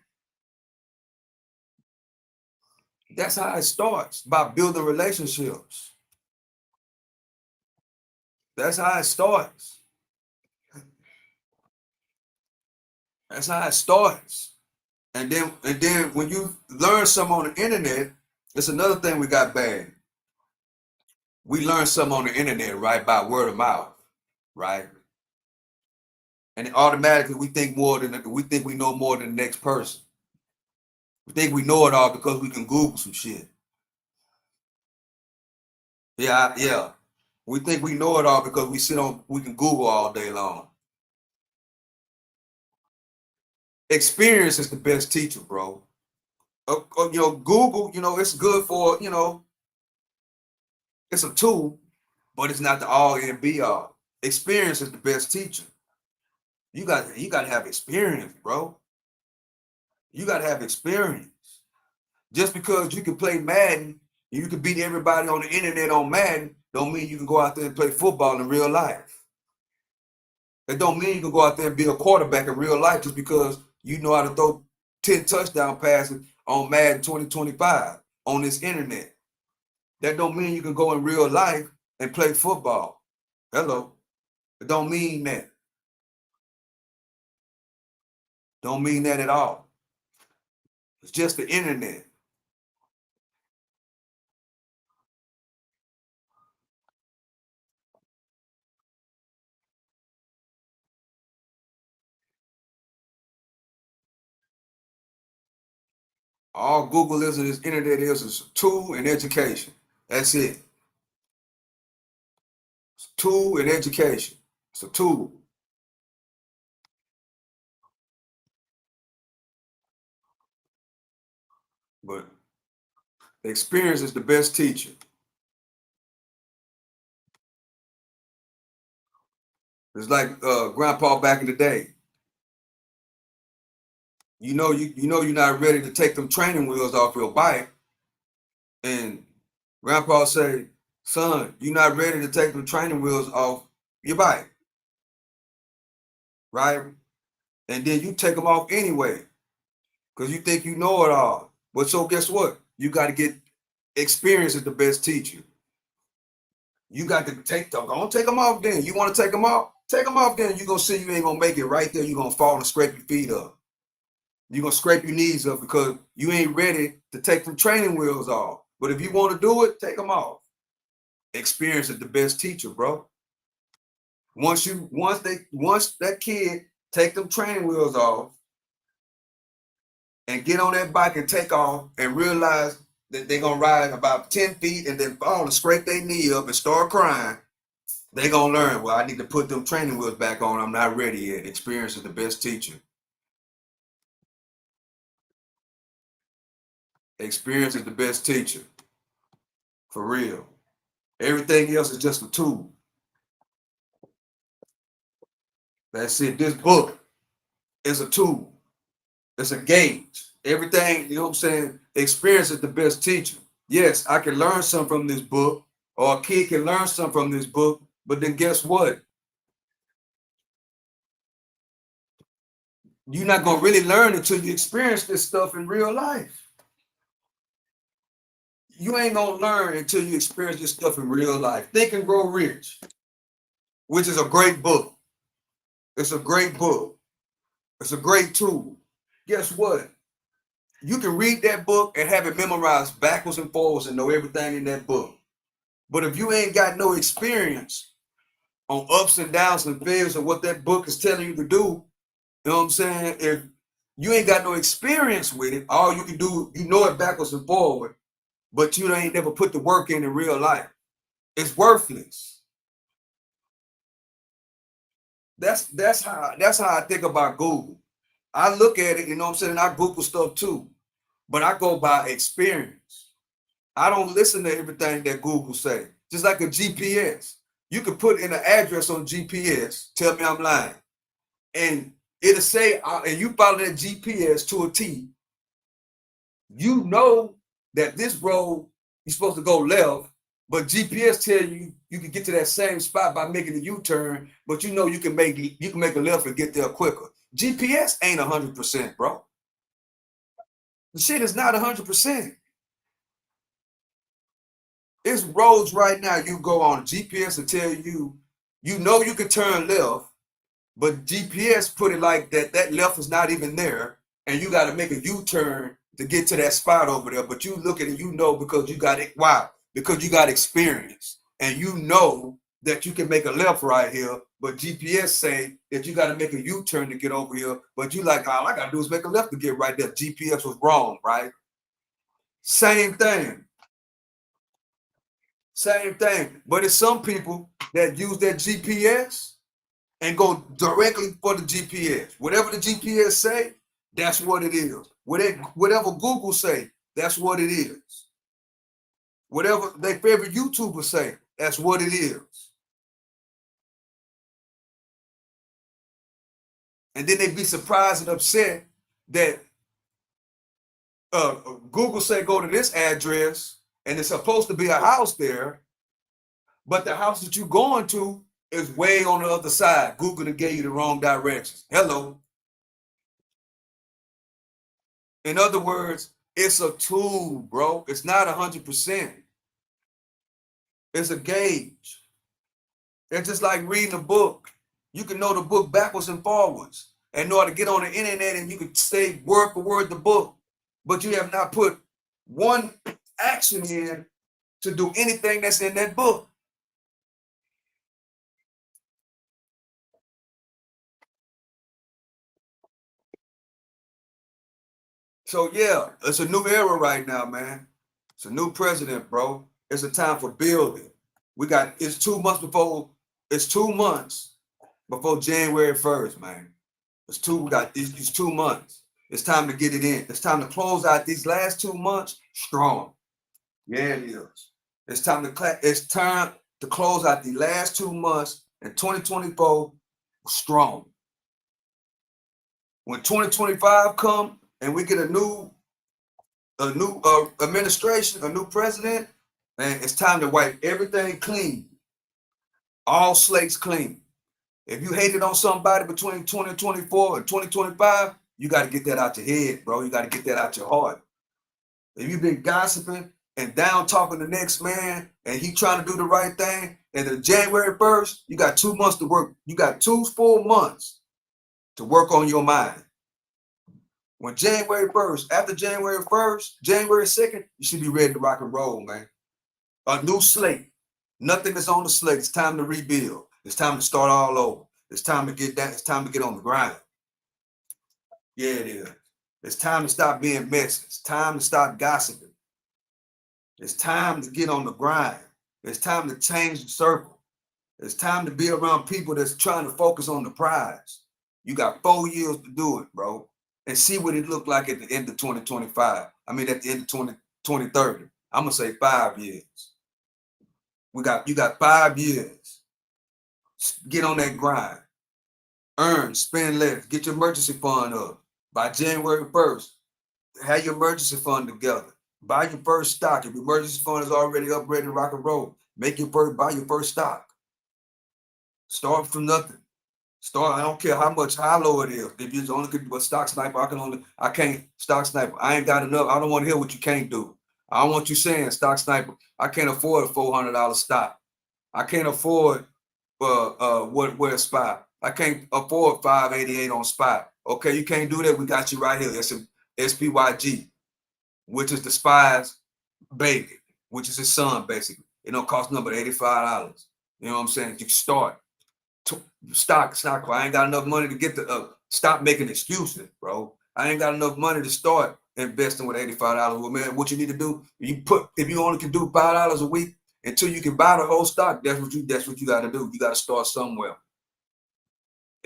That's how it starts, by building relationships. That's how it starts. That's how it starts. And then when you learn something on the internet, it's another thing we got bad. We learn something on the internet, right, by word of mouth, right? And automatically we think we know more than the next person. We think we know it all because we can Google some shit. Yeah. We think we know it all because we can Google all day long. Experience is the best teacher, bro. Google, it's good for, it's a tool, but it's not the all and be all. Experience is the best teacher. You got to have experience, bro. You got to have experience. Just because you can play Madden, you can beat everybody on the internet on Madden, don't mean you can go out there and play football in real life. It don't mean you can go out there and be a quarterback in real life just because you know how to throw 10 touchdown passes on Madden 2025 on this internet. That don't mean you can go in real life and play football. Hello. It don't mean that. Don't mean that at all. It's just the internet. All Google is and this internet is a tool and education. That's it. It's a tool in education. It's a tool. But experience is the best teacher. It's like grandpa back in the day. You're not ready to take them training wheels off your bike. And grandpa say, son, you're not ready to take them training wheels off your bike, right? And then you take them off anyway, because you think you know it all. But so guess what? You got to get experience as the best teacher. You got to don't take them off then. You want to take them off? Take them off then. You're going to see you ain't going to make it right there. You're going to fall and scrape your feet up. You're going to scrape your knees up because you ain't ready to take them training wheels off. But if you want to do it, take them off. Experience is the best teacher, bro. Once that kid take them training wheels off and get on that bike and take off and realize that they're gonna ride about 10 feet and then fall and scrape their knee up and start crying, they're gonna learn, well, I need to put them training wheels back on. I'm not ready yet. Experience is the best teacher. Experience is the best teacher. For real. Everything else is just a tool. That's it. This book is a tool. It's a gauge. Everything, you know what I'm saying? Experience is the best teacher. Yes, I can learn something from this book, or a kid can learn something from this book, but then guess what? You're not going to really learn until you experience this stuff in real life. You ain't going to learn until you experience this stuff in real life. Think and Grow Rich, which is a great book. It's a great book. It's a great tool. Guess what? You can read that book and have it memorized backwards and forwards and know everything in that book. But if you ain't got no experience on ups and downs and failures of what that book is telling you to do, you know what I'm saying? If you ain't got no experience with it, all you can do, you know it backwards and forward, but you ain't never put the work in real life. It's worthless. That's how I think about Google. I look at it, you know what I'm saying? I Google stuff too, but I go by experience. I don't listen to everything that Google say. Just like a GPS. You can put in an address on GPS, tell me I'm lying, and it'll say, and you follow that GPS to a T, you know that this road you're supposed to go left, but GPS tell you you can get to that same spot by making a U-turn, but you know you can make a left and get there quicker. GPS ain't 100%, bro. The shit is not 100%. It's roads right now you go on GPS and tell you, you know you can turn left, but GPS put it like that left is not even there, and you got to make a U-turn to get to that spot over there. But you look at it, you know, because you got it. Why? Because you got experience, and you know that you can make a left right here. But GPS say that you got to make a U-turn to get over here. But you like, all I got to do is make a left to get right there. GPS was wrong, right? Same thing. Same thing. But it's some people that use that GPS and go directly for the GPS. Whatever the GPS say, that's what it is. Whatever Google say, that's what it is. Whatever their favorite YouTuber say, that's what it is. And then they be surprised and upset that Google say go to this address and it's supposed to be a house there, but the house that you're going to is way on the other side. Google done gave you the wrong directions. Hello. In other words, it's a tool, bro. It's not 100%. It's a gauge. It's just like reading a book. You can know the book backwards and forwards and know how to get on the internet and you can say word for word the book, but you have not put one action in to do anything that's in that book. So yeah, it's a new era right now, man. It's a new president, bro. It's a time for building. It's 2 months before January 1st, man. It's 2 months. It's time to get it in. It's time to close out these last 2 months strong. Yeah, it is. It's time to close out the last 2 months in 2024 strong. When 2025 come and we get a new administration, a new president, man, it's time to wipe everything clean. All slates clean. If you hated on somebody between 2024 and 2025, you got to get that out your head, bro. You got to get that out your heart. If you've been gossiping and down talking the next man and he trying to do the right thing, and then January 1st, you got 2 months to work. You got 2 full months to work on your mind. When January 1st, after January 1st, January 2nd, you should be ready to rock and roll, man. A new slate. Nothing is on the slate. It's time to rebuild. It's time to start all over. It's time to get that. It's time to get on the grind. Yeah, it is. It's time to stop being messy. It's time to stop gossiping. It's time to get on the grind. It's time to change the circle. It's time to be around people that's trying to focus on the prize. You got 4 years to do it, bro. And see what it looked like at the end of 2025. I mean, at the end of 2030. I'm gonna say 5 years. You got 5 years. Get on that grind. Earn, spend less. Get your emergency fund up. By January 1st, have your emergency fund together. Buy your first stock. If your emergency fund is already up, ready to rock and roll, buy your first stock. Start from nothing. I don't care how low it is. If you only could do a stock sniper, I can't stock sniper. I ain't got enough. I don't want to hear what you can't do. I don't want you saying stock sniper. I can't afford a $400 stock. I can't afford where spot. I can't afford 588 on spot. Okay, you can't do that. We got you right here. It's a SPYG, which is the spy's baby, which is his son, basically. It don't cost nothing but $85. You know what I'm saying? You can start. Stock. I ain't got enough money to get stop making excuses, bro. I ain't got enough money to start investing with $85. Well, man, what you need to do, if you only can do $5 a week until you can buy the whole stock, that's what you got to do. You got to start somewhere.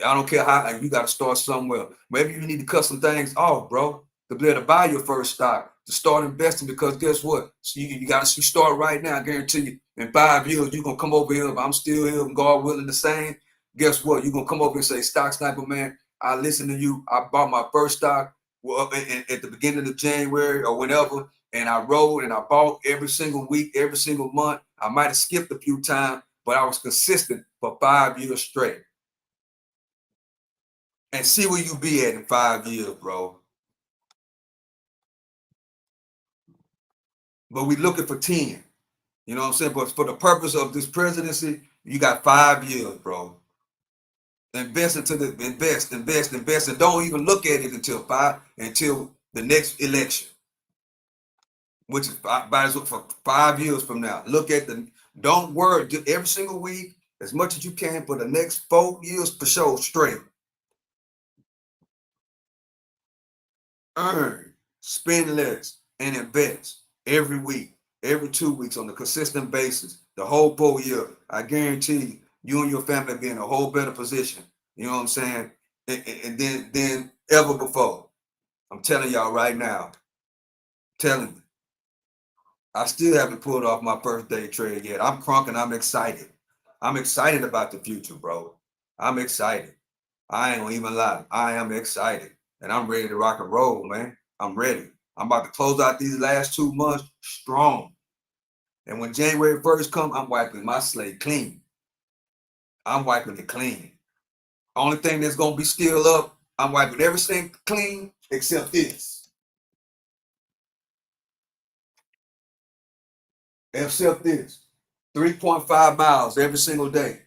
I don't care how, you got to start somewhere. Maybe you need to cut some things off, bro, to be able to buy your first stock, to start investing, because guess what? So you got to start right now. I guarantee you, in 5 years, you're going to come over here. If I'm still here, God willing the same, guess what? You're going to come over and say, Stock Sniper, man, I listened to you. I bought my first stock at the beginning of January or whenever, and I rode and I bought every single week, every single month. I might have skipped a few times, but I was consistent for 5 years straight. And see where you be at in 5 years, bro. But we looking for 10. You know what I'm saying? But for the purpose of this presidency, you got 5 years, bro. Invest, and don't even look at it until the next election, which is for 5 years from now. Don't worry, every single week, as much as you can for the next 4 years for sure straight. Earn, spend less, and invest every week, every 2 weeks on a consistent basis, the whole 4 year. I guarantee you and your family will be in a whole better position. You know what I'm saying? And then ever before. I'm telling y'all right now. Telling you. I still haven't pulled off my first day trade yet. I'm crunk and I'm excited. I'm excited about the future, bro. I'm excited. I ain't gonna even lie. I am excited. And I'm ready to rock and roll, man. I'm ready. I'm about to close out these last 2 months strong. And when January 1st comes, I'm wiping my slate clean. I'm wiping it clean. Only thing that's gonna be still up, I'm wiping everything clean except this. Except this. 3.5 miles every single day.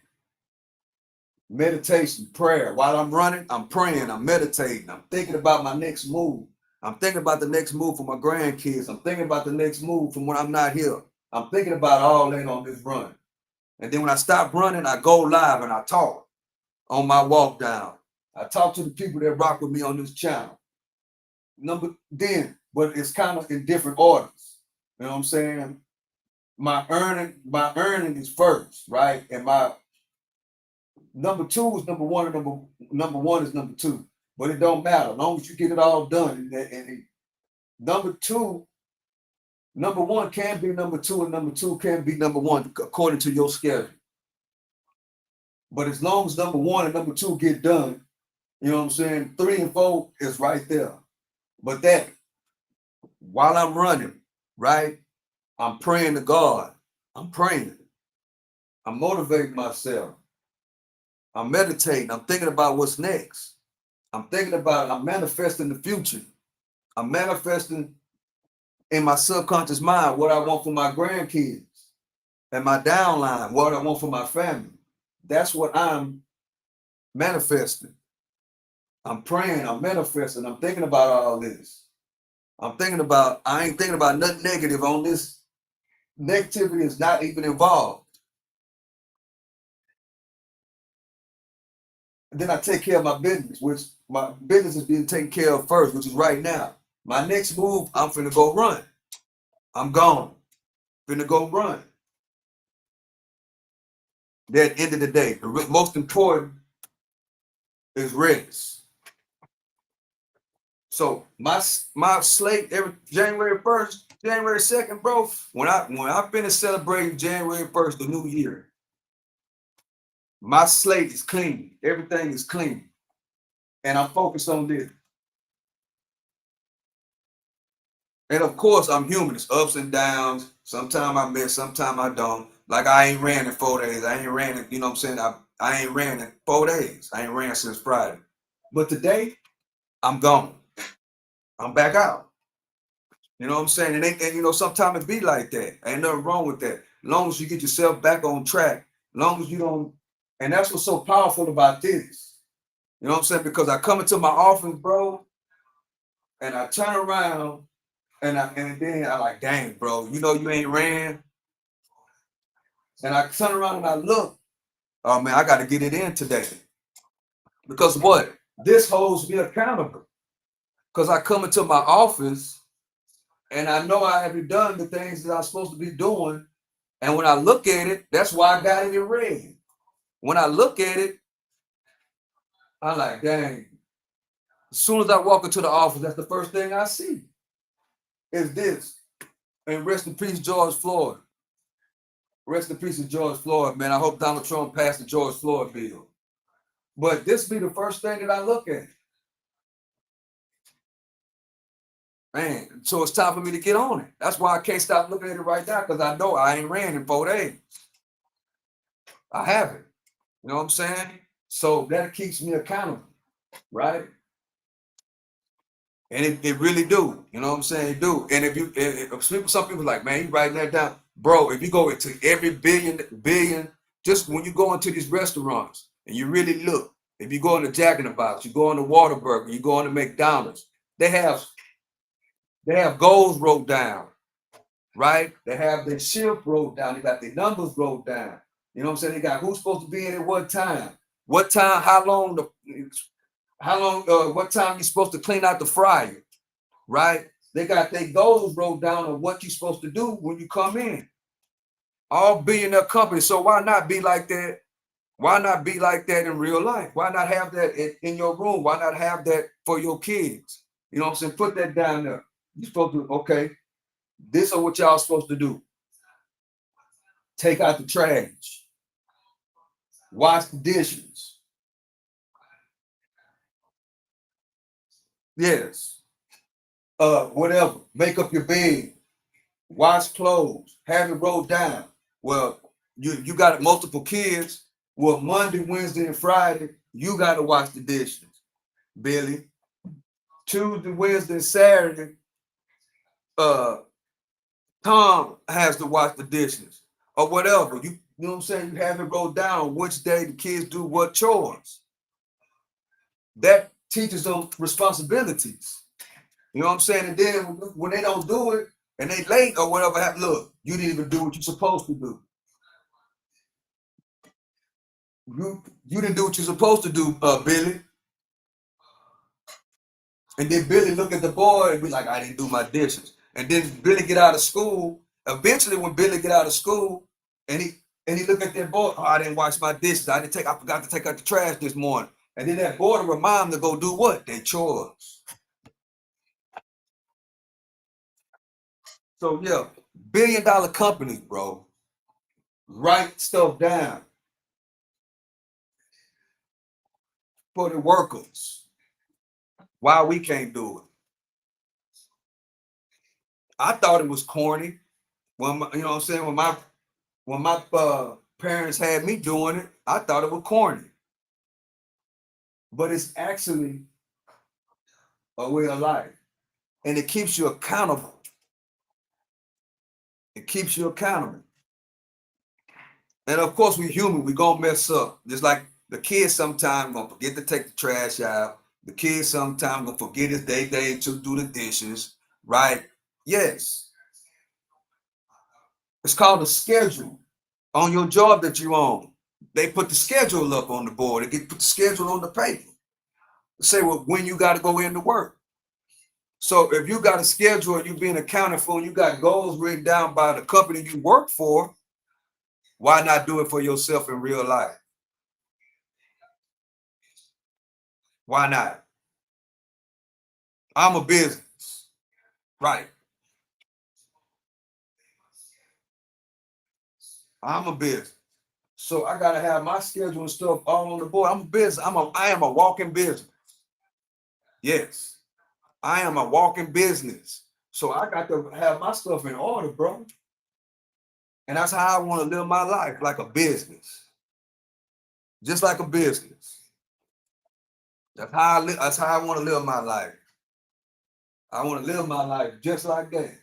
Meditation, prayer. While I'm running, I'm praying, I'm meditating, I'm thinking about my next move. I'm thinking about the next move for my grandkids. I'm thinking about the next move from when I'm not here. I'm thinking about all that on this run. And then when I stop running, I go live and I talk on my walk down. I talk to the people that rock with me on this channel. But it's kind of in different orders. You know what I'm saying? my earning is first, right? And my number two is number one, and number one is number two. But it don't matter as long as you get it all done. And number two, number one can be number two, and number two can be number one according to your schedule. But as long as number one and number two get done, you know what I'm saying? 3 and 4 is right there. But that while I'm running, right? I'm praying to God. I'm praying. I'm motivating myself. I'm meditating. I'm thinking about what's next. I'm manifesting the future. I'm manifesting in my subconscious mind what I want for my grandkids and my downline, what I want for my family. That's what I'm manifesting. I'm praying, I'm manifesting, I'm thinking about all this. I ain't thinking about nothing negative on this. Negativity is not even involved. And then I take care of my business, which my business is being taken care of first, which is right now. My next move, I'm finna go run. I'm gone. Finna go run. At the end of the day, the most important is rest. So my slate every January 1st, January 2nd, bro. When I finish celebrating January 1st, the new year, my slate is clean. Everything is clean. And I'm focused on this. And of course, I'm human. It's ups and downs. Sometimes I miss, sometimes I don't. Like I ain't ran in 4 days. I ain't ran in, you know what I'm saying? I ain't ran in 4 days. I ain't ran since Friday. But today, I'm gone. I'm back out. You know what I'm saying? And you know, sometimes it be like that. Ain't nothing wrong with that. As long as you get yourself back on track, as long as you don't, and that's what's so powerful about this. You know what I'm saying? Because I come into my office, bro, and I turn around and then I like, dang, bro, you know you ain't ran. And I turn around and I look, oh man, I got to get it in today. Because what? This holds me accountable. Because I come into my office and I know I haven't done the things that I'm supposed to be doing. And when I look at it, that's why I got it in red. When I look at it, I'm like, dang. As soon as I walk into the office, that's the first thing I see is this. And rest in peace, George Floyd. Rest in peace of George Floyd, man. I hope Donald Trump passed the George Floyd bill. But this be the first thing that I look at. Man, so it's time for me to get on it. That's why I can't stop looking at it right now, because I know I ain't ran in 4 days. I haven't. You know what I'm saying? So that keeps me accountable, right? And it really do. You know what I'm saying? It do. And if some people like, man, you writing that down. Bro, if you go into every billion, just when you go into these restaurants and you really look, if you go into Jack in the Box, you go into Whataburger, you go into McDonald's, they have goals wrote down, right? They have their shift wrote down. They got their numbers wrote down. You know what I'm saying? They got who's supposed to be in at what time, what time, what time you're supposed to clean out the fryer, right? They got their goals wrote down of what you're supposed to do when you come in. All billionaire companies. So why not be like that? Why not be like that in real life? Why not have that in your room? Why not have that for your kids? You know what I'm saying? Put that down there. You're supposed to, okay, this is what y'all supposed to do. Take out the trash. Wash the dishes. Yes. Whatever. Make up your bed. Wash clothes. Have it rolled down. Well, you got multiple kids. Well, Monday, Wednesday, and Friday, you got to wash the dishes, Billy. Tuesday, Wednesday, and Saturday, Tom has to wash the dishes or whatever. You know what I'm saying? You have it rolled down which day the kids do what chores. That teaches them responsibilities. You know what I'm saying? And then when they don't do it and they late or whatever, look, you didn't even do what you're supposed to do. You didn't do what you're supposed to do, Billy. And then Billy look at the boy and be like, I didn't do my dishes. And then Billy get out of school Eventually, when Billy get out of school and he look at that board, oh, I didn't wash my dishes. I forgot to take out the trash this morning. And then that board will remind him to go do what? Their chores. So yeah, billion-dollar companies, bro, write stuff down for the workers. Why we can't do it? I thought it was corny when you know what I'm saying, when my parents had me doing it. I thought it was corny, but it's actually a way of life, and it keeps you accountable. It keeps you accountable. And of course, we're human. We're gonna mess up. Just like the kids sometimes gonna forget to take the trash out. The kids sometimes gonna forget it's their day to do the dishes, right? Yes. It's called a schedule. On your job that you own, they put the schedule up on the board. They put the schedule on the paper. Say, well, when you got to go into work. So if you got a schedule and you're being accounted for, and you got goals written down by the company you work for, why not do it for yourself in real life? Why not? I'm a business, right? I'm a business. So I gotta have my schedule and stuff all on the board. I'm a business. I am a walking business. Yes, I am a walking business. So I got to have my stuff in order, bro. And that's how I want to live my life, like a business. Just like a business. That's how I want to live my life. I want to live my life just like that.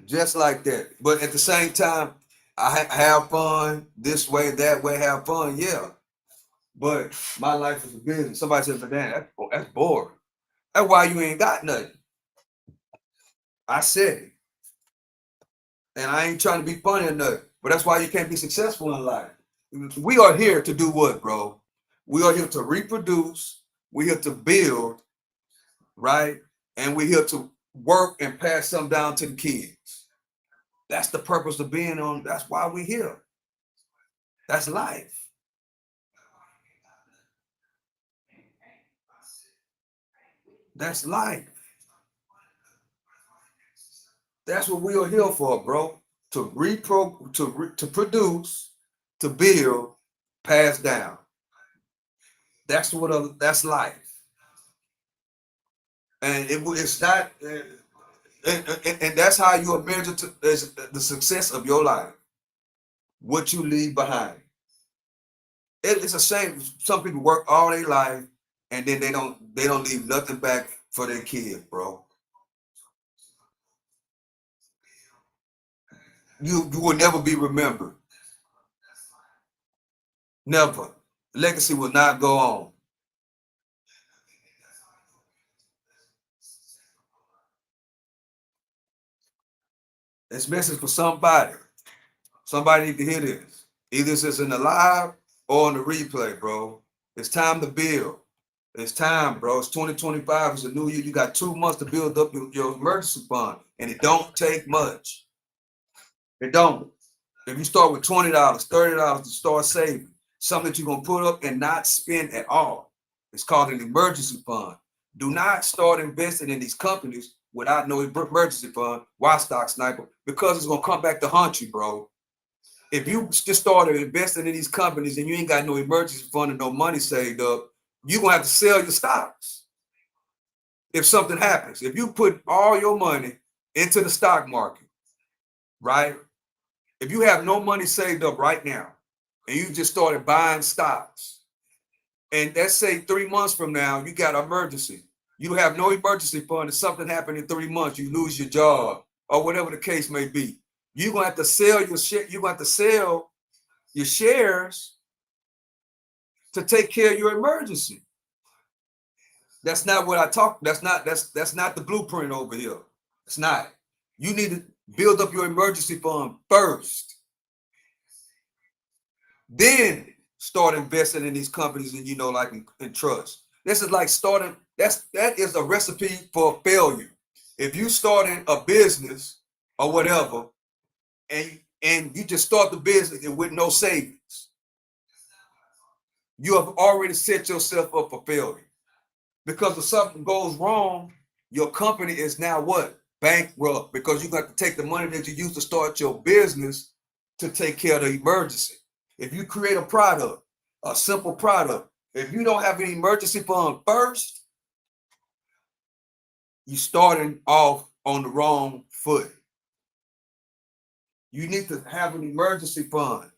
Just like that. But at the same time, I have fun this way, that way, have fun, yeah. But my life is a business. Somebody says, man, that's boring. That's why you ain't got nothing. I said it. And I ain't trying to be funny or nothing. But that's why you can't be successful in life. We are here to do what, bro? We are here to reproduce. We're here to build, right? And we're here to work and pass something down to the kids. That's the purpose of being on. That's why we're here. That's life. That's life. That's what we are here for, bro. To to produce, to build, pass down. That's life. And it's not, and that's how you are measured to the success of your life. What you leave behind. It's a shame. Some people work all their life and then they don't leave nothing back for their kids, bro. You will never be remembered. Never. Legacy will not go on. This message for somebody. Somebody need to hear this. Either it's in the live or in the replay, bro. It's time to build. It's time, bro. It's 2025. It's a new year. You got 2 months to build up your emergency fund, and it don't take much. It don't. If you start with $20, $30 to start saving, something that you're gonna put up and not spend at all. It's called an emergency fund. Do not start investing in these companies without no emergency fund. Why, Stock Sniper? Because it's gonna come back to haunt you, bro. If you just started investing in these companies and you ain't got no emergency fund and no money saved up, you're gonna have to sell your stocks if something happens. If you put all your money into the stock market, right? If you have no money saved up right now and you just started buying stocks, and let's say 3 months from now, you got an emergency. You have no emergency fund. If something happened in 3 months, you lose your job or whatever the case may be. You're gonna have to sell your share. You're gonna have to sell your shares to take care of your emergency. That's not what I talk. That's not the blueprint over here. It's not. You need to build up your emergency fund first. Then start investing in these companies and like and trust. This is like starting. That is a recipe for failure. If you starting a business or whatever, and you just start the business with no savings, you have already set yourself up for failure. Because if something goes wrong, your company is now what? Bankrupt, because you got to take the money that you used to start your business to take care of the emergency. If you create a product, a simple product, if you don't have an emergency fund first, you're starting off on the wrong foot. You need to have an emergency fund.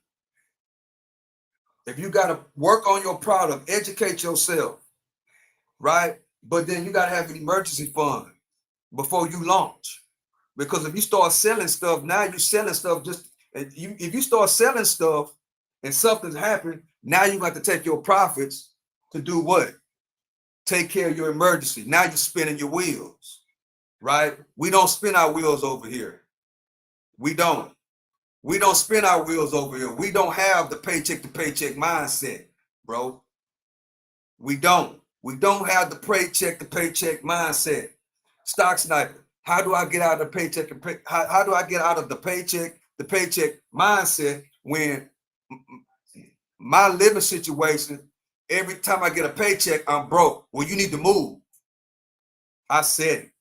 If you got to work on your product, educate yourself, right? But then you got to have an emergency fund before you launch. Because if you start selling stuff, now you're selling stuff if you start selling stuff and something's happened, now you got to take your profits to do what? Take care of your emergency. Now you're spinning your wheels, right? We don't spin our wheels over here. We don't. We don't spin our wheels over here. We don't have the paycheck to paycheck mindset, bro. We don't. We don't have the paycheck to paycheck mindset. Stock sniper. How do I get out of the paycheck? How do I get out of the paycheck mindset when my living situation, every time I get a paycheck, I'm broke? Well, you need to move. I said it.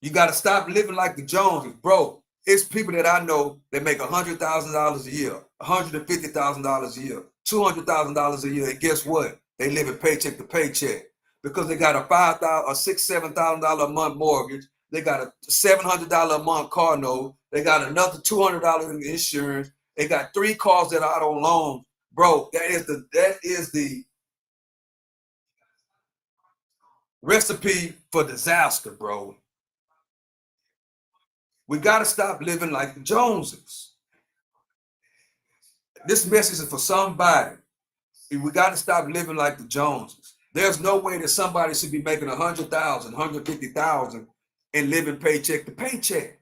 You got to stop living like the Joneses, bro. It's people that I know that make $100,000 a year, $150,000 a year, $200,000 a year, and guess what? They live in paycheck to paycheck because they got a $5,000, a $6,000, $7,000 a month mortgage. They got a $700 a month car note. They got another $200 in insurance. They got 3 cars that are out on loan, bro. That is the recipe for disaster, bro. We got to stop living like the Joneses. This message is for somebody. We got to stop living like the Joneses. There's no way that somebody should be making 100,000, 150,000 and living paycheck to paycheck.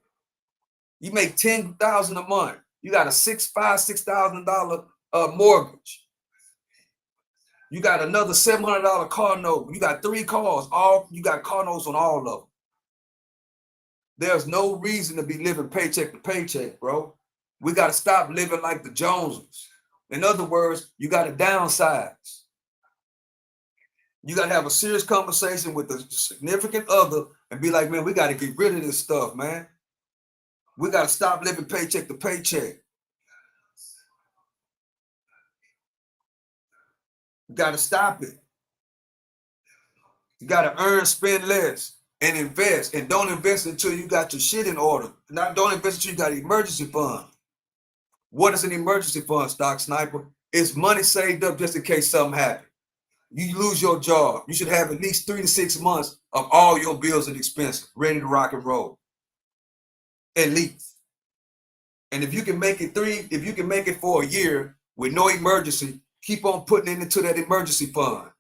You make 10,000 a month. You got a $6,000 mortgage. You got another $700 car note. You got 3 cars. You got car notes on all of them. There's no reason to be living paycheck to paycheck, bro. We got to stop living like the Joneses. In other words, you got to downsize. You got to have a serious conversation with a significant other and be like, man, we got to get rid of this stuff, man. We got to stop living paycheck to paycheck. You got to stop it. You got to earn, spend less, and invest. And don't invest until you got your shit in order. Don't invest until you got an emergency fund. What is an emergency fund, stock sniper? It's money saved up just in case something happens. You lose your job. You should have at least 3 to 6 months of all your bills and expenses ready to rock and roll. At least. And if you can make it for a year with no emergency, keep on putting it into that emergency fund.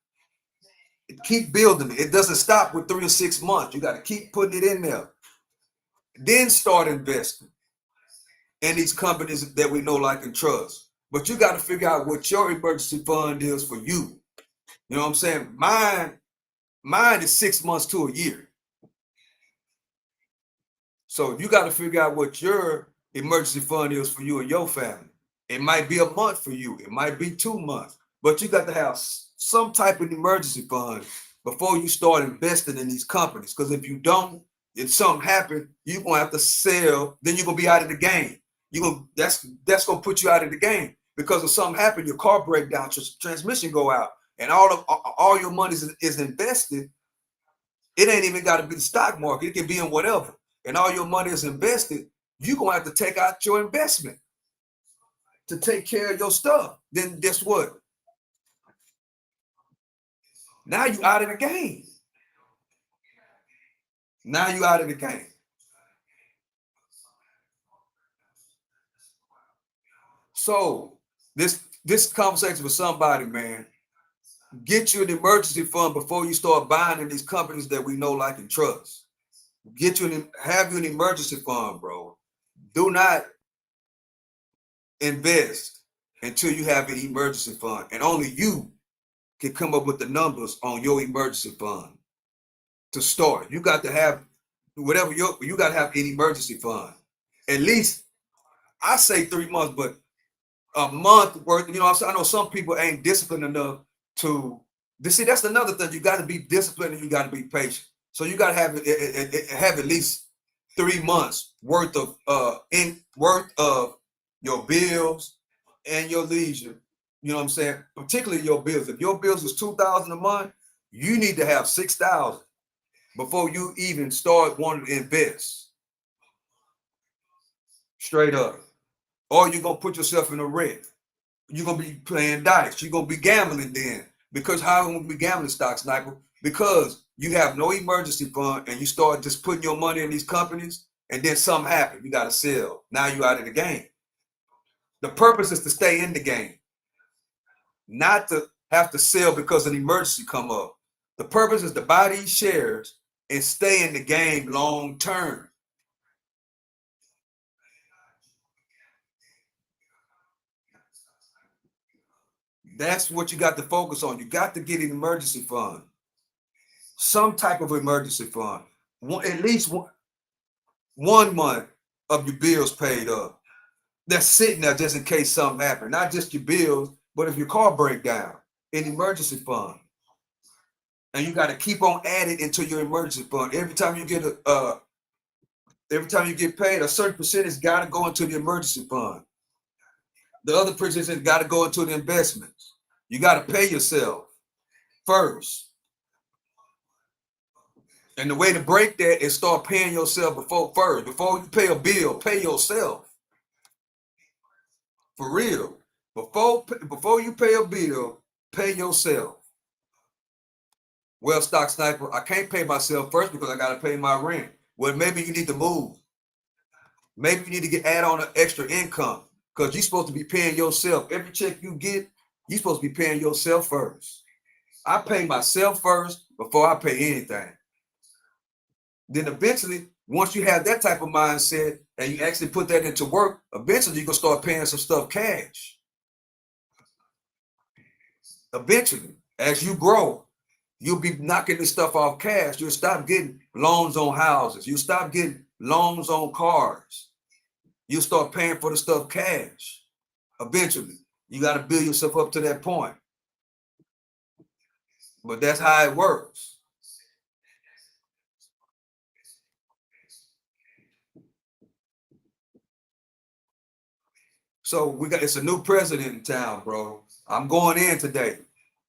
Keep building it. It doesn't stop with 3 or 6 months. You got to keep putting it in there. Then start investing in these companies that we know, like, and trust. But you got to figure out what your emergency fund is for you. You know what I'm saying? Mine is 6 months to a year. So you got to figure out what your emergency fund is for you and your family. It might be a month for you. It might be 2 months. But you got to have some type of emergency fund before you start investing in these companies. Because if you don't, if something happens, you're going to have to sell. Then you're going to be out of the game. That's going to put you out of the game. Because if something happens, your car break down, your transmission go out, and all your money is invested. It ain't even got to be the stock market. It can be in whatever. And all your money is invested. You're going to have to take out your investment to take care of your stuff. Then guess what? Now you out of the game. Now you out of the game. So this conversation with somebody, man. Get you an emergency fund before you start buying in these companies that we know, like, and trust. Have you an emergency fund, bro. Do not invest until you have an emergency fund, and only you can come up with the numbers on your emergency fund. to start. You got to have whatever you got to have an emergency fund. At least I say 3 months, but a month worth. You know, I know some people ain't disciplined enough to. See, that's another thing. You got to be disciplined and you got to be patient. So you got to have at least 3 months worth of your bills and your leisure. You know what I'm saying? Particularly your bills. If your bills is $2,000 a month, you need to have $6,000 before you even start wanting to invest. Straight up. Or you're gonna put yourself in a wreck. You're gonna be playing dice. You're gonna be gambling then. Because how are you gonna be gambling, stock sniper? Because you have no emergency fund and you start just putting your money in these companies, and then something happens. You gotta sell. Now you're out of the game. The purpose is to stay in the game, not to have to sell because an emergency come up. The purpose is to buy these shares and stay in the game long term. That's what you got to focus on. You got to get an emergency fund, some type of emergency fund. At least 1 month of your bills paid up. That's sitting there just in case something happens. Not just your bills, but if your car break down, an emergency fund. And you got to keep on adding into your emergency fund. Every time you get paid, a certain percentage got to go into the emergency fund. The other percentage got to go into the investments. You got to pay yourself first. And the way to break that is start paying yourself first. Before you pay a bill, pay yourself. For real. Before you pay a bill, pay yourself. Well, stock sniper, I can't pay myself first because I got to pay my rent. Well, maybe you need to move. Maybe you need to add on an extra income because you're supposed to be paying yourself. Every check you get, you're supposed to be paying yourself first. I pay myself first before I pay anything. Then eventually, once you have that type of mindset and you actually put that into work, eventually you're going to start paying some stuff cash. Eventually, as you grow, you'll be knocking this stuff off cash. You'll stop getting loans on houses. You'll stop getting loans on cars. You'll start paying for the stuff cash. Eventually, you got to build yourself up to that point. But that's how it works. So it's a new president in town, bro. I'm going in today.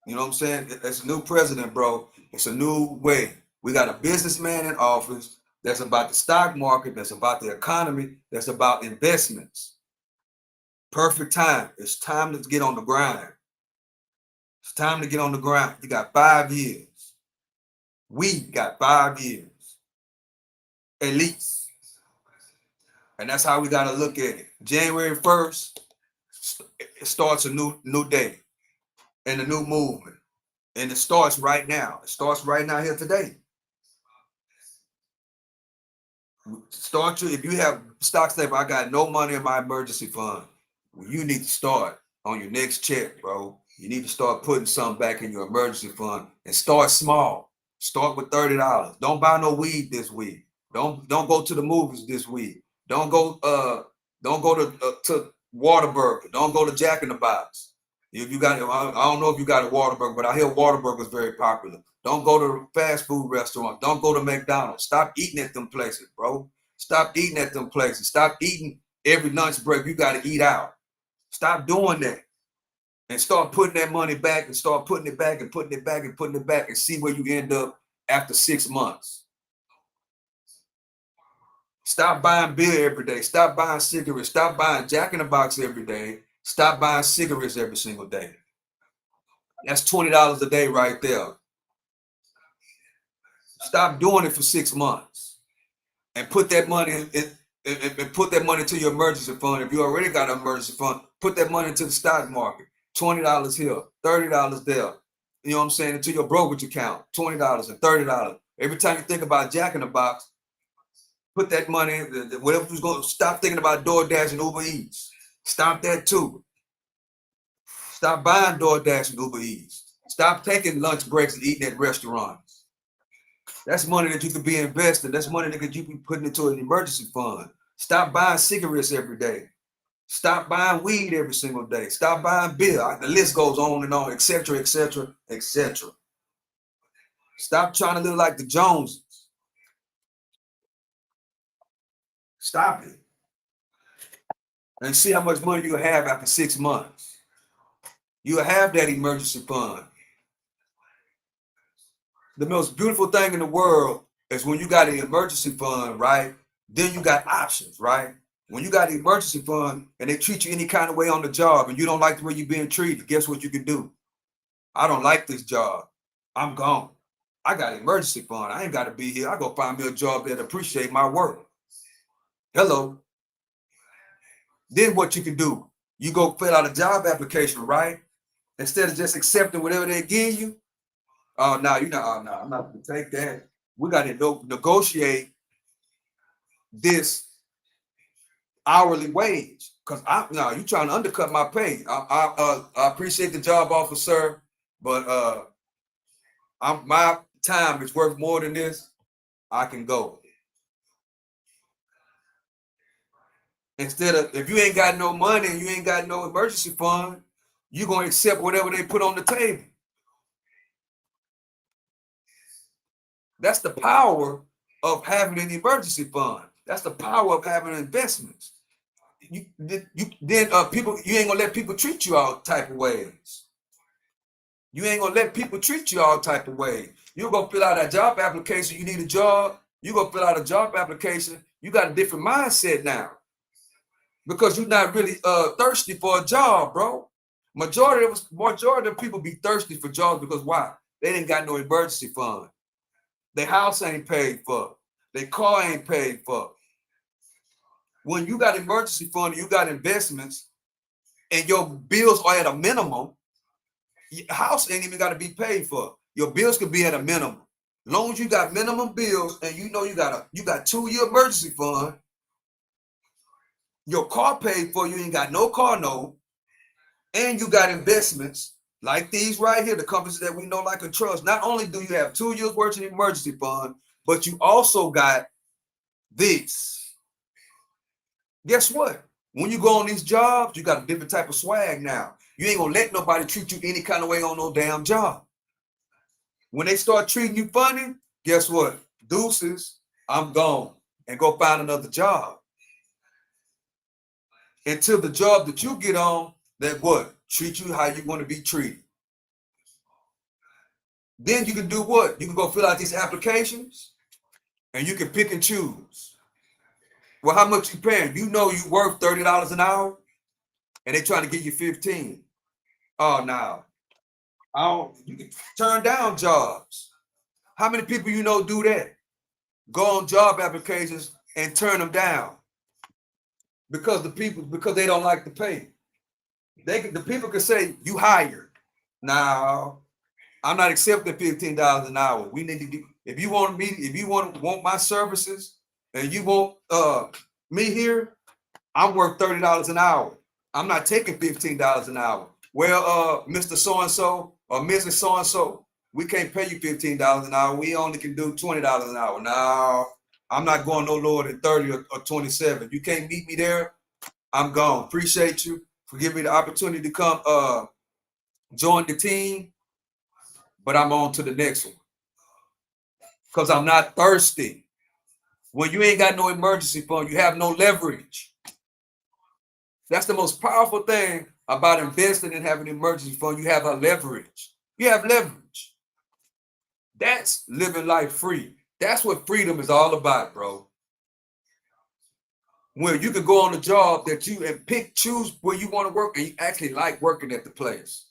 You know what I'm saying? It's a new president, bro. It's a new way. We got a businessman in office that's about the stock market, that's about the economy, that's about investments. Perfect time. It's time to get on the grind. It's time to get on the grind. You got 5 years. We got 5 years. At least. And that's how we got to look at it. January 1st, it starts a new day and a new movement. And it starts right now. It starts right now here today. If you have stock stable, I got no money in my emergency fund. Well, you need to start on your next check, bro. You need to start putting something back in your emergency fund and start small. Start with $30. Don't buy no weed this week. Don't go to the movies this week. Don't go to Whataburger. Don't go to Jack in the Box. If you got, I don't know if you got a Whataburger, but I hear Whataburger is very popular. Don't go to fast food restaurant. Don't go to McDonald's. Stop eating at them places, bro. Stop eating at them places. Stop eating every lunch break. You got to eat out. Stop doing that. And start putting that money back and start putting it back and putting it back and putting it back and see where you end up after 6 months. Stop buying beer every day. Stop buying cigarettes. Stop buying Jack in the Box every day. Stop buying cigarettes every single day. That's $20 a day right there. Stop doing it for 6 months and put that money and put that money to your emergency fund. If you already got an emergency fund, put that money into the stock market. $20 here, $30 there. You know what I'm saying? Into your brokerage account, $20 and $30. Every time you think about Jack in the Box, put that money, whatever was going to stop thinking about DoorDash and Uber Eats. Stop that too. Stop buying DoorDash and Uber Eats. Stop taking lunch breaks and eating at restaurants. That's money that you could be investing. That's money that you be putting into an emergency fund. Stop buying cigarettes every day. Stop buying weed every single day. Stop buying beer. The list goes on and on, etc., etc., etc. Stop trying to live like the Joneses. Stop it. And see how much money you'll have after 6 months. You'll have that emergency fund. The most beautiful thing in the world is when you got an emergency fund, right? Then you got options, right? When you got an emergency fund and they treat you any kind of way on the job and you don't like the way you're being treated, guess what you can do? I don't like this job. I'm gone. I got an emergency fund. I ain't got to be here. I go find me a job that appreciate my work. Hello. Then what you can do? You go fill out a job application, right? Instead of just accepting whatever they give you. Oh, no, you know, oh, no, I'm not going to take that. We got to negotiate this hourly wage because you trying to undercut my pay. I appreciate the job offer, sir, but my time is worth more than this. I can go. Instead of, if you ain't got no money and you ain't got no emergency fund, you're going to accept whatever they put on the table. That's the power of having an emergency fund. That's the power of having investments. You ain't gonna let people treat you all type of ways. You ain't gonna let people treat you all type of ways. You're gonna fill out a job application. You need a job. You gonna fill out a job application. You got a different mindset now because you're not really thirsty for a job, bro. Majority of people be thirsty for jobs because why? They didn't got no emergency fund. Their house ain't paid for. Their car ain't paid for. When you got emergency fund, you got investments, and your bills are at a minimum, your house ain't even got to be paid for. Your bills could be at a minimum. As long as you got minimum bills and you know you got 2-year emergency fund, your car paid for, you ain't got no car note, and you got investments like these right here, the companies that we know, like, and trust. Not only do you have 2 years worth of emergency fund, but you also got this. Guess what? When you go on these jobs, you got a different type of swag now. You ain't gonna let nobody treat you any kind of way on no damn job. When they start treating you funny, guess what? Deuces, I'm gone, and go find another job. Until the job that you get on, that what? Treat you how you want to be treated. Then you can do what? You can go fill out these applications and you can pick and choose. Well, how much you paying? You know you worth $30 an hour and they trying to give you 15. Oh, no. You can turn down jobs. How many people you know do that? Go on job applications and turn them down because they don't like the pay. The people can say you hired. Now, I'm not accepting $15 an hour. We need to do, if you want my services and you want me here, I'm worth $30 an hour. I'm not taking $15 an hour. Well, Mr. So-and-so or Mrs. So-and-so, we can't pay you $15 an hour. We only can do $20 an hour. Now, I'm not going no lower than 30 or 27. You can't meet me there. I'm gone. Appreciate you for giving me the opportunity to come join the team, but I'm on to the next one because I'm not thirsty. When you ain't got no emergency fund, you have no leverage. That's the most powerful thing about investing and having an emergency fund. You have a leverage. You have leverage. That's living life free. That's what freedom is all about, bro. Where you can go on a job that you and choose where you want to work, and you actually like working at the place.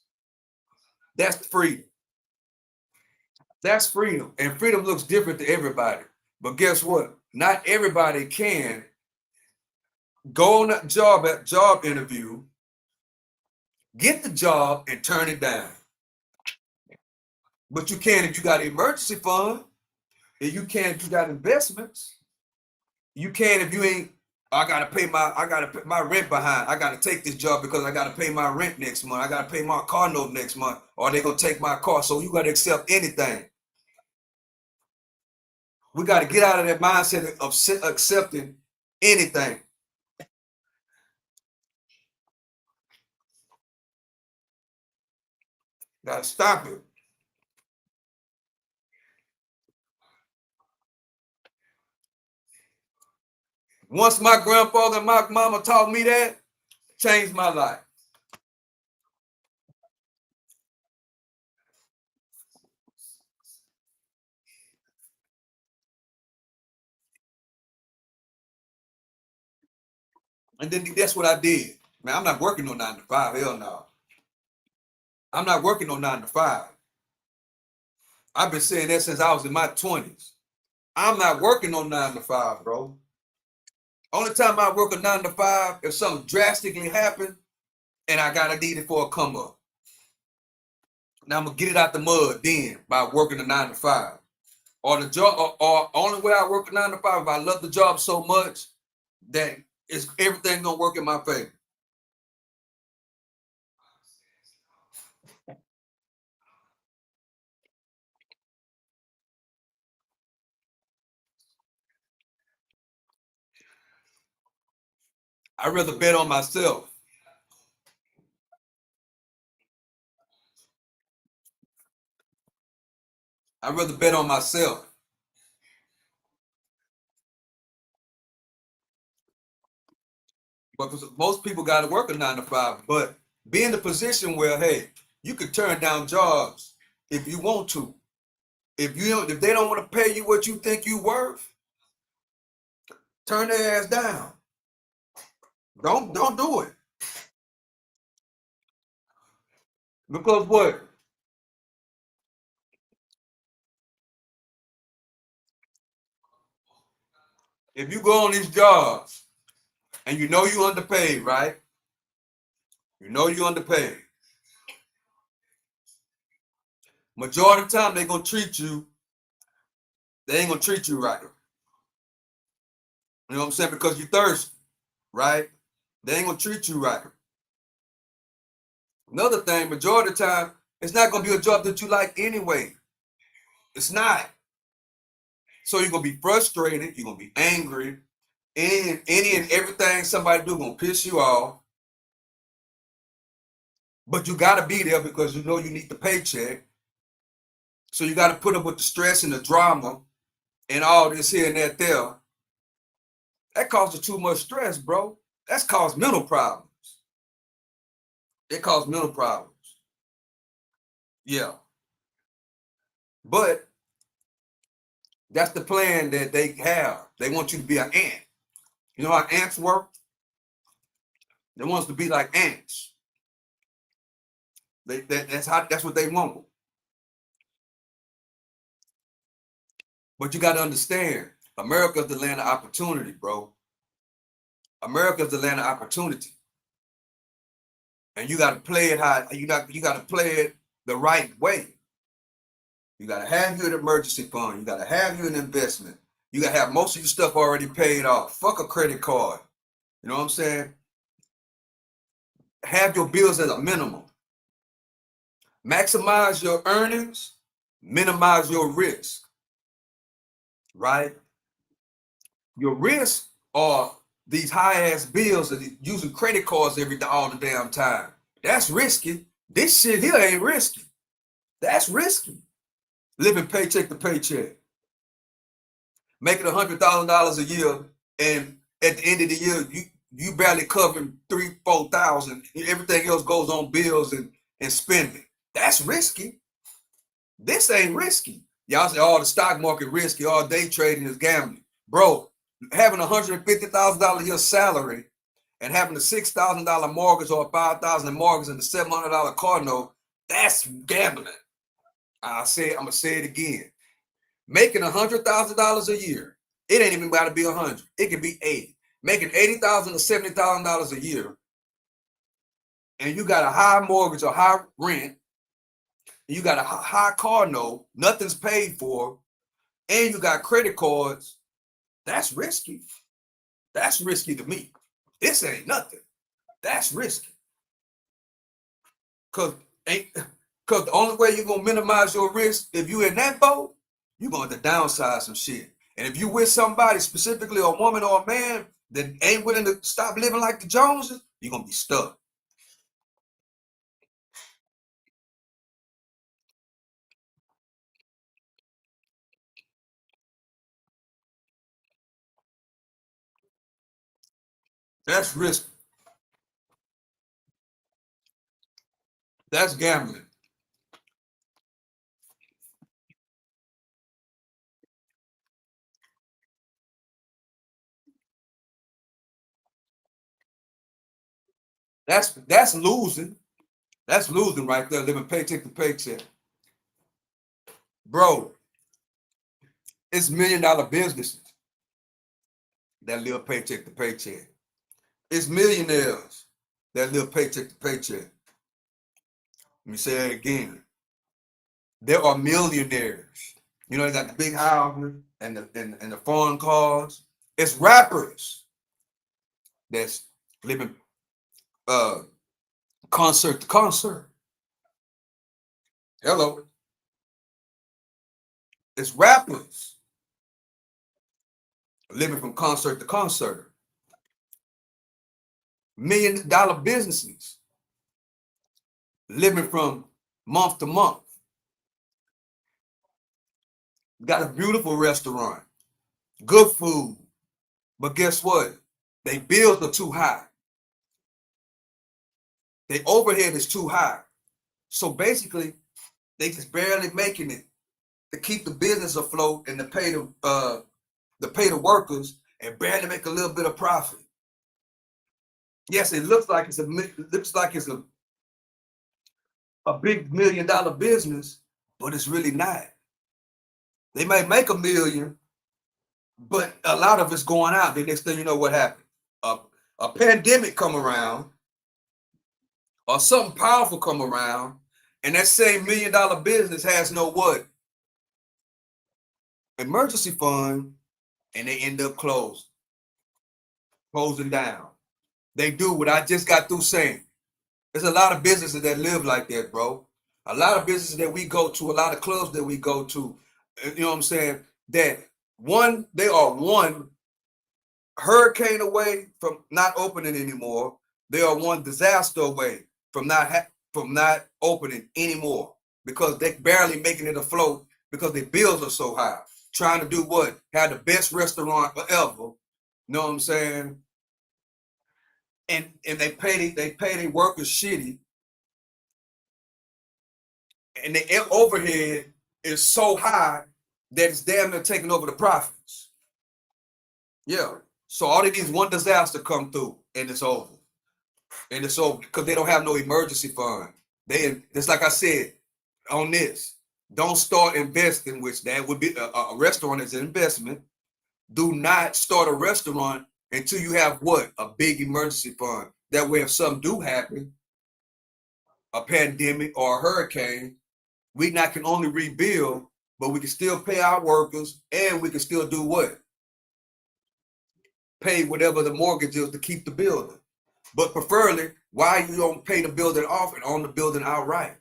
That's freedom. That's freedom. And freedom looks different to everybody. But guess what? Not everybody can go on a job interview, get the job, and turn it down. But you can if you got an emergency fund, and you can if you got investments. You can if you ain't. I gotta put my rent behind. I gotta take this job because I gotta pay my rent next month. I gotta pay my car note next month, or they gonna take my car. So you gotta accept anything. We got to get out of that mindset of accepting anything. Got to stop it. Once my grandfather and my mama taught me that, changed my life. And then that's what I did. Man, I'm not working no 9 to 5. Hell no. I'm not working no 9 to 5. I've been saying that since I was in my 20s. I'm not working no 9 to 5, bro. Only time I work a 9 to 5 if something drastically happened and I gotta need it for a come up. Now I'm gonna get it out the mud then by working a 9 to 5. Or the job, or only way I work a 9 to 5 if I love the job so much that it's everything gonna work in my favor. I'd rather bet on myself. I'd rather bet on myself. But most people got to work a 9 to 5. But be in the position where, hey, you could turn down jobs if you want to. If they don't want to pay you what you think you worth, turn their ass down. Don't do it. Because what? If you go on these jobs and you know you underpaid, right? You know you underpaid. Majority of the time they gonna treat you, they ain't gonna treat you right. You know what I'm saying? Because you thirsty, right? They ain't gonna treat you right. Another thing, majority of the time, it's not gonna be a job that you like anyway. It's not. So you're gonna be frustrated, you're gonna be angry, and any and everything somebody do gonna piss you off. But you gotta be there because you know you need the paycheck. So you gotta put up with the stress and the drama and all this here and that there. That causes too much stress, bro. That's caused mental problems. It caused mental problems. Yeah. But that's the plan that they have. They want you to be an ant. You know how ants work? They want us to be like ants. That's what they want. But you got to understand, America's the land of opportunity, bro. America's the land of opportunity. And you got to play it how you got to play it the right way. You got to have you an emergency fund. You got to have you an investment. You got to have most of your stuff already paid off. Fuck a credit card. You know what I'm saying? Have your bills at a minimum. Maximize your earnings, minimize your risk. Right? Your risks are these high ass bills and using credit cards all the damn time. That's risky. This shit here ain't risky. That's risky. Living paycheck to paycheck, making $100,000 a year, and at the end of the year, you barely covering 3,000-4,000. Everything else goes on bills and spending. That's risky. This ain't risky. Y'all say, oh, the stock market risky, all day trading is gambling. Bro, having $150,000 a year salary and having a $6,000 mortgage or a $5,000 mortgage and a $700 car note, that's gambling. I'm gonna say it again. Making $100,000 a year, it ain't even got to be 100. It can be 80. Making $80,000 or $70,000 a year, and you got a high mortgage or high rent, and you got a high car note, nothing's paid for, and you got credit cards. That's risky. That's risky to me. This ain't nothing. That's risky. Cause the only way you're gonna minimize your risk if you in that boat, you're going to downsize some shit. And if you with somebody, specifically a woman or a man, that ain't willing to stop living like the Joneses, you're gonna be stuck. That's risk. That's gambling. That's losing. That's losing right there, living paycheck to paycheck. Bro, it's $1 million businesses that live paycheck to paycheck. It's millionaires that live paycheck to paycheck. Let me say that again. There are millionaires. You know, they got the big houses and the foreign cars. It's rappers that's living uh concert to concert. Hello. It's rappers living from concert to concert. $1 million businesses living from month to month. Got a beautiful restaurant, good food. But guess what? They bills are too high. Their overhead is too high. So basically, they just barely making it to keep the business afloat and to pay the workers and barely make a little bit of profit. Yes, it looks like it's a big $1 million business, but it's really not. They may make $1 million, but a lot of it's going out. The next thing you know, what happened? A pandemic come around, or something powerful come around, and that same $1 million business has no what? Emergency fund, and they end up closing down. They do what I just got through saying. There's a lot of businesses that live like that, bro. A lot of businesses that we go to, a lot of clubs that we go to, you know what I'm saying? That they are one hurricane away from not opening anymore. They are one disaster away from not opening anymore because they barely making it afloat because their bills are so high. Trying to do what? Have the best restaurant ever. You know what I'm saying? And they pay their workers shitty, and the overhead is so high that it's damn near taking over the profits. Yeah. So all they need is one disaster come through, and it's over. And it's over because they don't have no emergency fund. It's like I said on this. Don't start investing, which that would be a restaurant is an investment. Do not start a restaurant until you have what? A big emergency fund. That way, if something do happen, a pandemic or a hurricane, we not can only rebuild, but we can still pay our workers, and we can still do what? Pay whatever the mortgage is to keep the building. But preferably, why you don't pay the building off and own the building outright?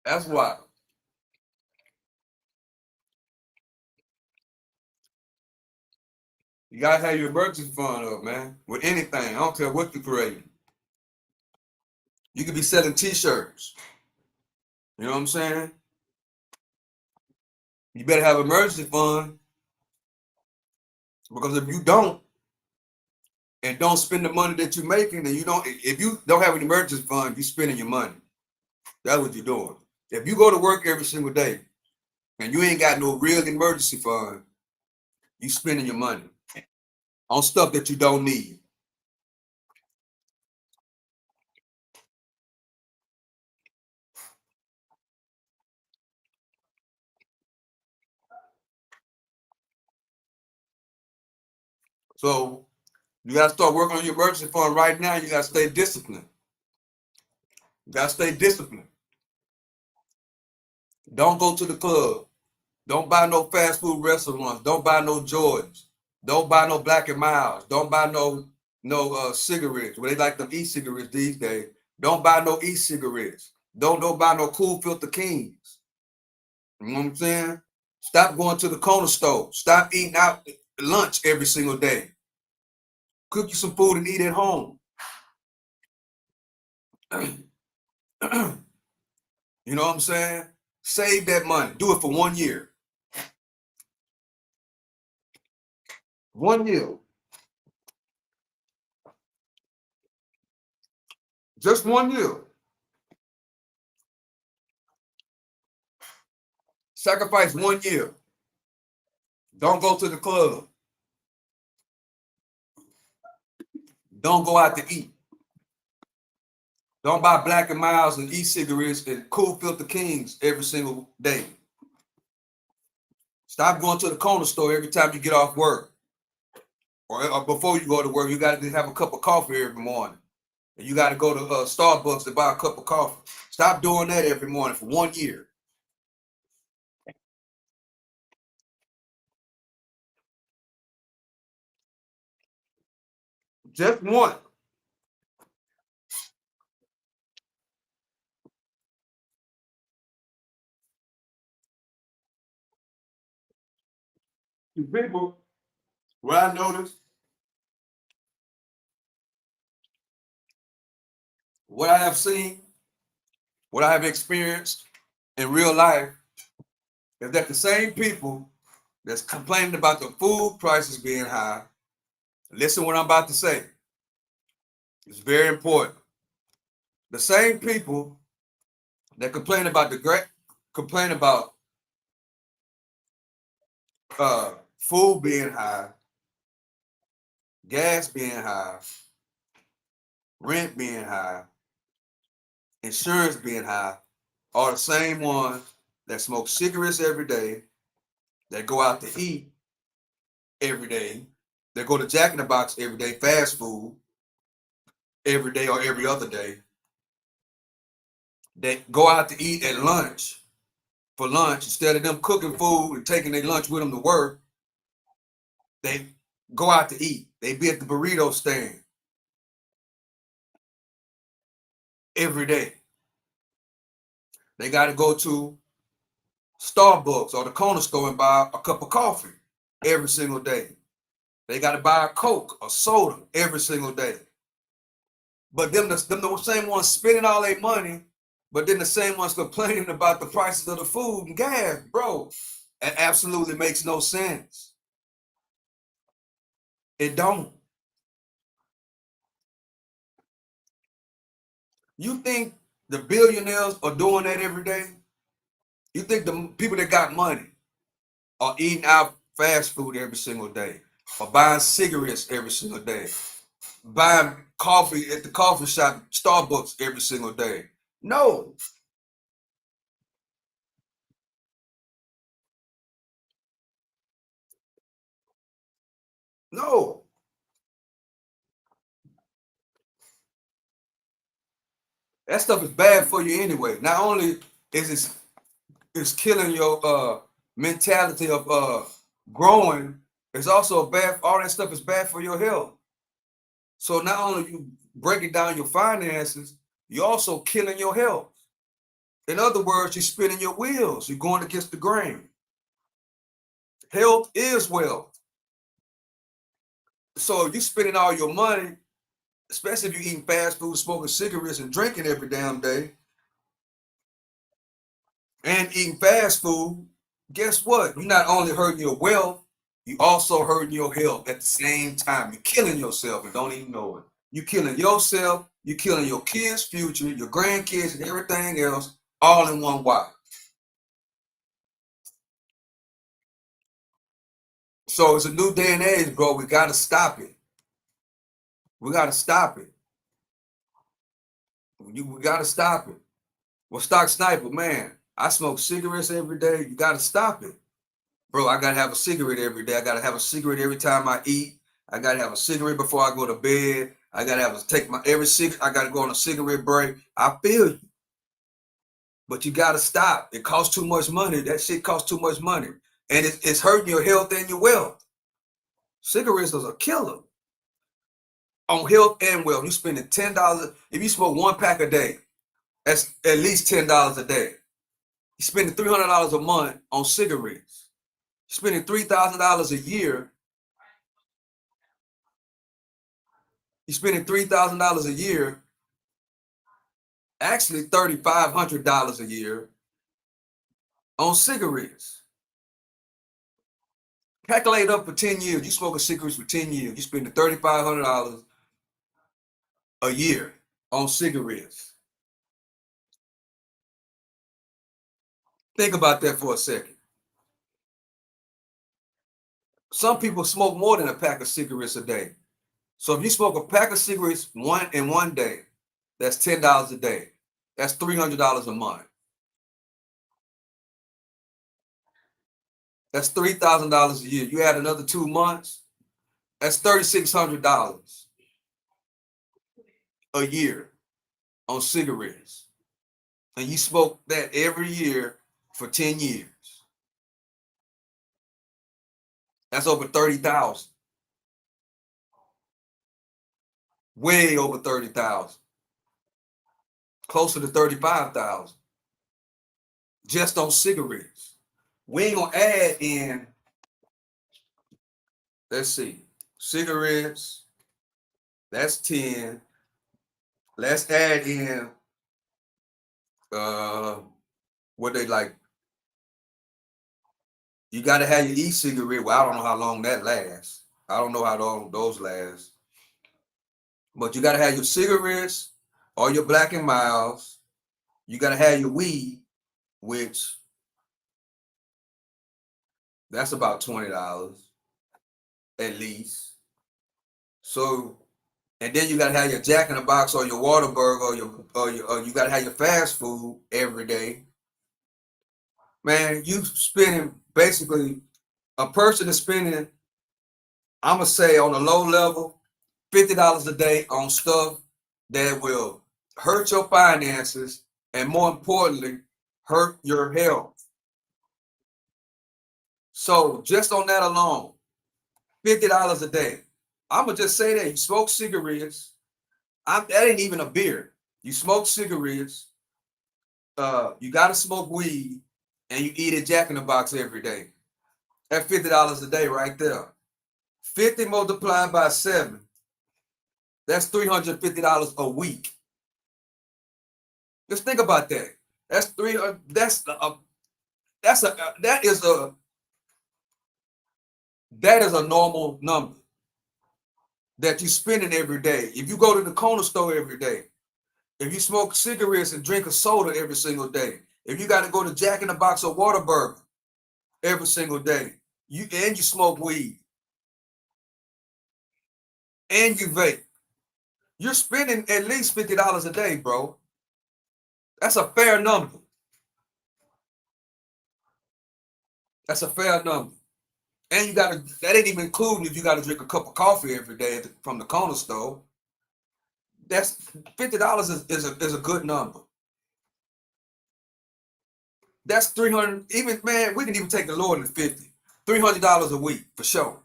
That's why. You gotta have your emergency fund up, man. With anything, I don't care what you're creating. You could be selling T-shirts. You know what I'm saying? You better have an emergency fund because if you don't and don't spend the money that you're making, then if you don't have an emergency fund, you're spending your money. That's what you're doing. If you go to work every single day and you ain't got no real emergency fund, you spending your money on stuff that you don't need. So you gotta start working on your emergency fund right now. You gotta stay disciplined. You gotta stay disciplined. Don't go to the club. Don't buy no fast food restaurants. Don't buy no Jordans. Don't buy no Black and Milds. Don't buy no cigarettes. Well, they like them e-cigarettes these days. Don't buy no e-cigarettes. Don't buy no Cool Filter Kings. You know what I'm saying? Stop going to the corner store. Stop eating out lunch every single day. Cook you some food and eat at home. You know what I'm saying? Save that money. Do it for 1 year. 1 year. Just 1 year. Sacrifice 1 year. Don't go to the club. Don't go out to eat. Don't buy Black and Milds and e-cigarettes and Cool Filter Kings every single day. Stop going to the corner store every time you get off work. Or before you go to work, you got to have a cup of coffee every morning. And you got to go to Starbucks to buy a cup of coffee. Stop doing that every morning for 1 year. Just one. People, what I noticed, what I have seen, what I have experienced in real life is that the same people that's complaining about the food prices being high, listen what I'm about to say. It's very important. The same people that complain about food being high, gas being high, rent being high, insurance being high, are the same ones that smoke cigarettes every day, that go out to eat every day, that go to Jack in the Box every day, fast food every day or every other day, that go out to eat at lunch for lunch instead of them cooking food and taking their lunch with them to work. They go out to eat. They be at the burrito stand every day. They got to go to Starbucks or the corner store and buy a cup of coffee every single day. They got to buy a Coke or soda every single day. But them the same ones spending all their money, but then the same ones complaining about the prices of the food and gas, bro. It absolutely makes no sense. It don't. You think the billionaires are doing that every day? You think the people that got money are eating out fast food every single day, or buying cigarettes every single day, buying coffee at the coffee shop, Starbucks every single day? No. No. That stuff is bad for you anyway. Not only is it's killing your mentality of growing, it's also bad. All that stuff is bad for your health. So not only you breaking down your finances, you're also killing your health. In other words, you're spinning your wheels. You're going against the grain. Health is wealth. So if you're spending all your money, especially if you're eating fast food, smoking cigarettes, and drinking every damn day, and eating fast food, guess what? You're not only hurting your wealth, you also hurting your health at the same time. You're killing yourself and don't even know it. You're killing yourself, you're killing your kids' future, your grandkids, and everything else, all in one whack. So it's a new day and age, bro. We gotta stop it. We gotta stop it. We gotta stop it. Well, Stock Sniper, man, I smoke cigarettes every day. You gotta stop it. Bro, I gotta have a cigarette every day. I gotta have a cigarette every time I eat. I gotta have a cigarette before I go to bed. I gotta have to take my every cigarette. I gotta go on a cigarette break. I feel you, but you gotta stop. It costs too much money. That shit costs too much money, and it's hurting your health and your wealth. Cigarettes is a killer on health and wealth. You spending $10. If you smoke one pack a day, that's at least $10 a day. You're spending $300 a month on cigarettes. You're spending $3,000 a year. You're spending $3,000 a year. Actually, $3,500 a year on cigarettes. Calculate up for 10 years. You smoking cigarettes for 10 years. You spending $3,500 a year on cigarettes. Think about that for a second. Some people smoke more than a pack of cigarettes a day. So if you smoke a pack of cigarettes in one day, that's $10 a day. That's $300 a month. That's $3,000 a year. You add another 2 months, that's $3,600 a year on cigarettes. And you smoke that every year for 10 years. That's over 30,000. Way over 30,000. Closer to 35,000. Just on cigarettes. We ain't gonna add in, let's see, cigarettes, that's 10. Let's add in what they like. You gotta have your e-cigarette. Well, I don't know how long that lasts. I don't know how long those last. But you gotta have your cigarettes or your Black and Milds. You gotta have your weed, which that's about $20 at least. So, and then you gotta have your Jack in the Box or your Whataburger or you gotta have your fast food every day. Man, you spending basically, a person is spending, I'm gonna say on a low level, $50 a day on stuff that will hurt your finances and more importantly, hurt your health. So just on that alone, $50 a day. I'm gonna just say that you smoke cigarettes. That ain't even a beer. You smoke cigarettes. You gotta smoke weed, and you eat a Jack in the Box every day. That's $50 a day right there. 50 multiplied by 7. That's $350 a week. Just think about that. That's 300. That is a normal number that you're spending every day. If you go to the corner store every day, if you smoke cigarettes and drink a soda every single day, if you got to go to Jack in the Box or Whataburger every single day, you smoke weed and you vape, you're spending at least $50 a day, bro. That's a fair number. That's a fair number. And that ain't even including if you gotta drink a cup of coffee every day from the corner store. That's $50 is a good number. That's 300, even, man, we can even take the lower than 50. $300 a week for sure.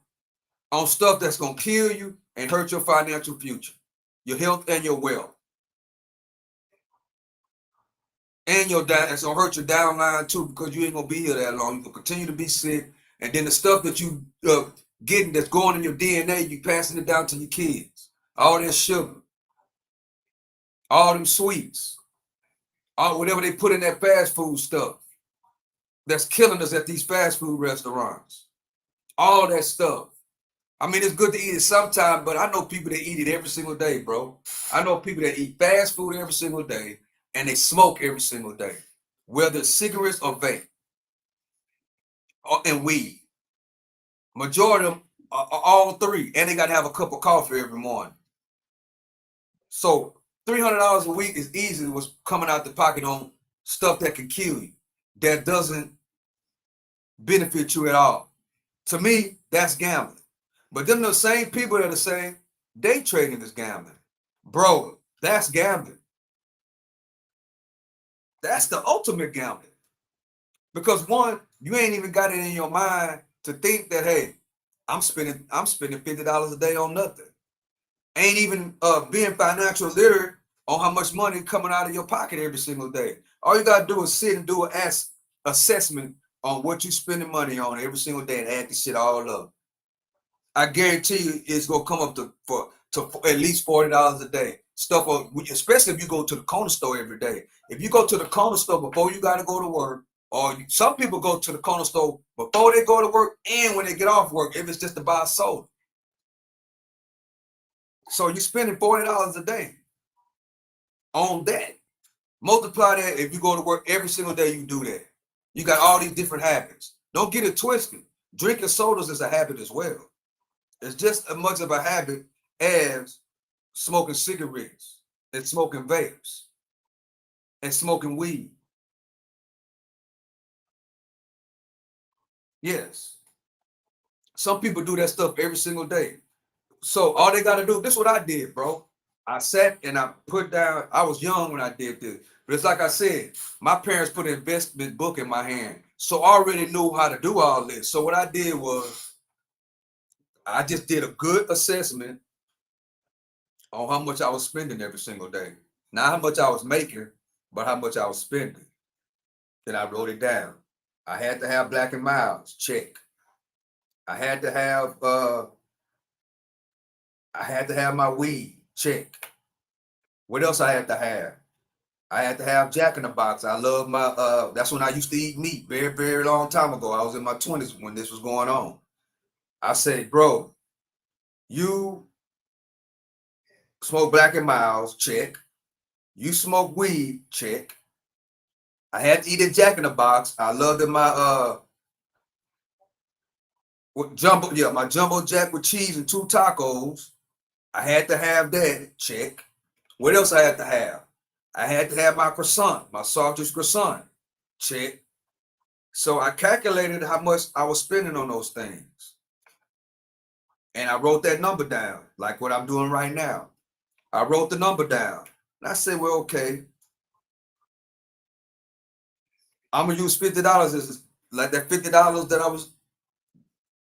On stuff that's gonna kill you and hurt your financial future, your health and your wealth. And it's gonna hurt your downline too, because you ain't gonna be here that long. You're gonna continue to be sick. And then the stuff that you getting that's going in your DNA, you passing it down to your kids. All that sugar, all them sweets, all whatever they put in that fast food stuff that's killing us at these fast food restaurants. All that stuff. I mean, it's good to eat it sometime, but I know people that eat it every single day, bro. I know people that eat fast food every single day and they smoke every single day, whether it's cigarettes or vape and weed. Majority of them are all three, and they got to have a cup of coffee every morning. So $300 a week is easily what's coming out the pocket on stuff that can kill you, that doesn't benefit you at all. To me, that's gambling. But them the same people that are saying day trading is gambling. Bro, that's gambling. That's the ultimate gambling. Because one, you ain't even got it in your mind to think that, hey, I'm spending $50 a day on nothing. Ain't even being financial literate on how much money coming out of your pocket every single day. All you gotta do is sit and do an assessment on what you spending money on every single day and add this shit all up. I guarantee you it's gonna come up to at least $40 a day. Stuff, especially if you go to the corner store every day. If you go to the corner store before you gotta go to work, or some people go to the corner store before they go to work and when they get off work, if it's just to buy a soda. So you're spending $40 a day on that. Multiply that if you go to work every single day, you do that. You got all these different habits. Don't get it twisted. Drinking sodas is a habit as well. It's just as much of a habit as smoking cigarettes and smoking vapes and smoking weed. Yes. Some people do that stuff every single day. So all they got to do, this is what I did, bro. I sat and I put down, I was young when I did this. But it's like I said, my parents put an investment book in my hand. So I already knew how to do all this. So what I did was I just did a good assessment on how much I was spending every single day. Not how much I was making, but how much I was spending. Then I wrote it down. I had to have Black and Miles, check. I had to have my weed, check. What else I had to have? I had to have Jack in the Box. I love my that's when I used to eat meat very, very long time ago. I was in my 20s when this was going on. I said, bro, you smoke Black and Miles, check. You smoke weed, check. I had to eat a Jack in the Box. I loved it, my my jumbo jack with cheese and 2 tacos. I had to have that, check. What else I had to have? I had to have my croissant, my salted croissant, check. So I calculated how much I was spending on those things. And I wrote that number down, like what I'm doing right now. I wrote the number down. And I said, well, okay, I'm gonna use $50 as like that $50 that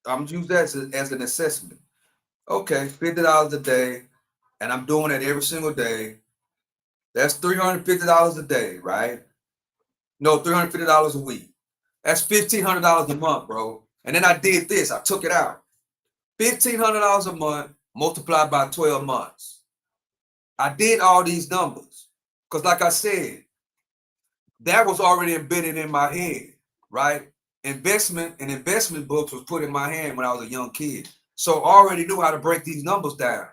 I'm gonna use that as an assessment. Okay, $50 a day, and I'm doing it every single day. That's $350 a day, right? No, $350 a week. That's $1,500 a month, bro. And then I did this. I took it out. $1,500 a month multiplied by 12 months. I did all these numbers because, like I said, that was already embedded in my head, right? Investment books was put in my hand when I was a young kid. So I already knew how to break these numbers down.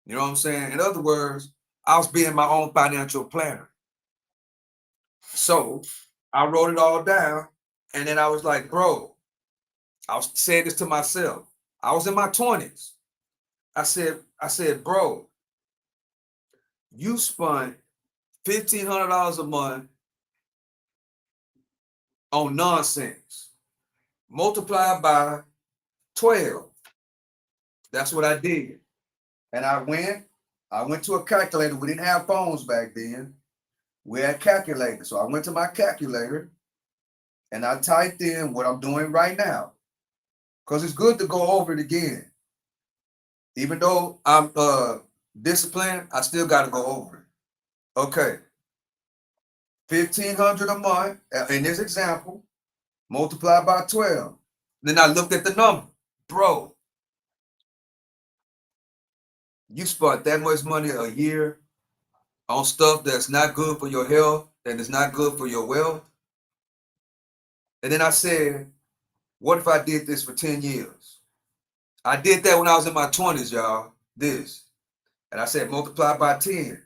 You know what I'm saying? In other words, I was being my own financial planner. So I wrote it all down. And then I was like, bro, I was saying this to myself. I was in my 20s. I said, bro, you spent $1,500 a month on nonsense. Multiplied by 12. That's what I did. And I went to a calculator. We didn't have phones back then. We had calculators. So I went to my calculator and I typed in what I'm doing right now. Because it's good to go over it again. Even though I'm disciplined, I still got to go over it. Okay. $1,500 a month in this example, multiplied by 12. Then I looked at the number. Bro, you spent that much money a year on stuff that's not good for your health and it's not good for your wealth. And then I said, what if I did this for 10 years? I did that when I was in my 20s, y'all. This. And I said, multiply by 10.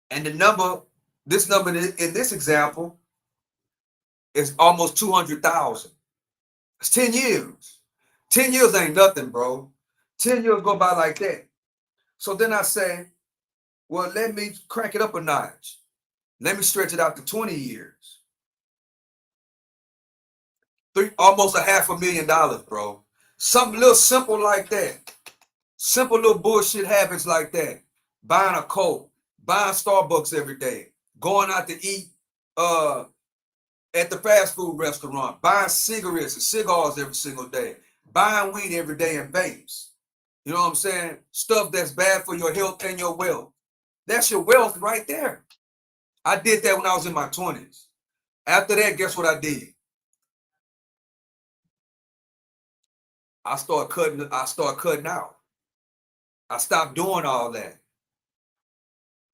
And this number in this example is almost 200,000. It's 10 years. 10 years ain't nothing, bro. 10 years go by like that. So then I say, well, let me crank it up a notch. Let me stretch it out to 20 years. Almost $500,000, bro. Something little simple like that. Simple little bullshit habits like that. Buying a Coke, buying Starbucks every day, going out to eat at the fast food restaurant, buying cigarettes and cigars every single day, buying weed every day and vapes. You know what I'm saying? Stuff that's bad for your health and your wealth. That's your wealth right there. I did that when I was in my 20s. After that, guess what I did? I started cutting out. I stopped doing all that.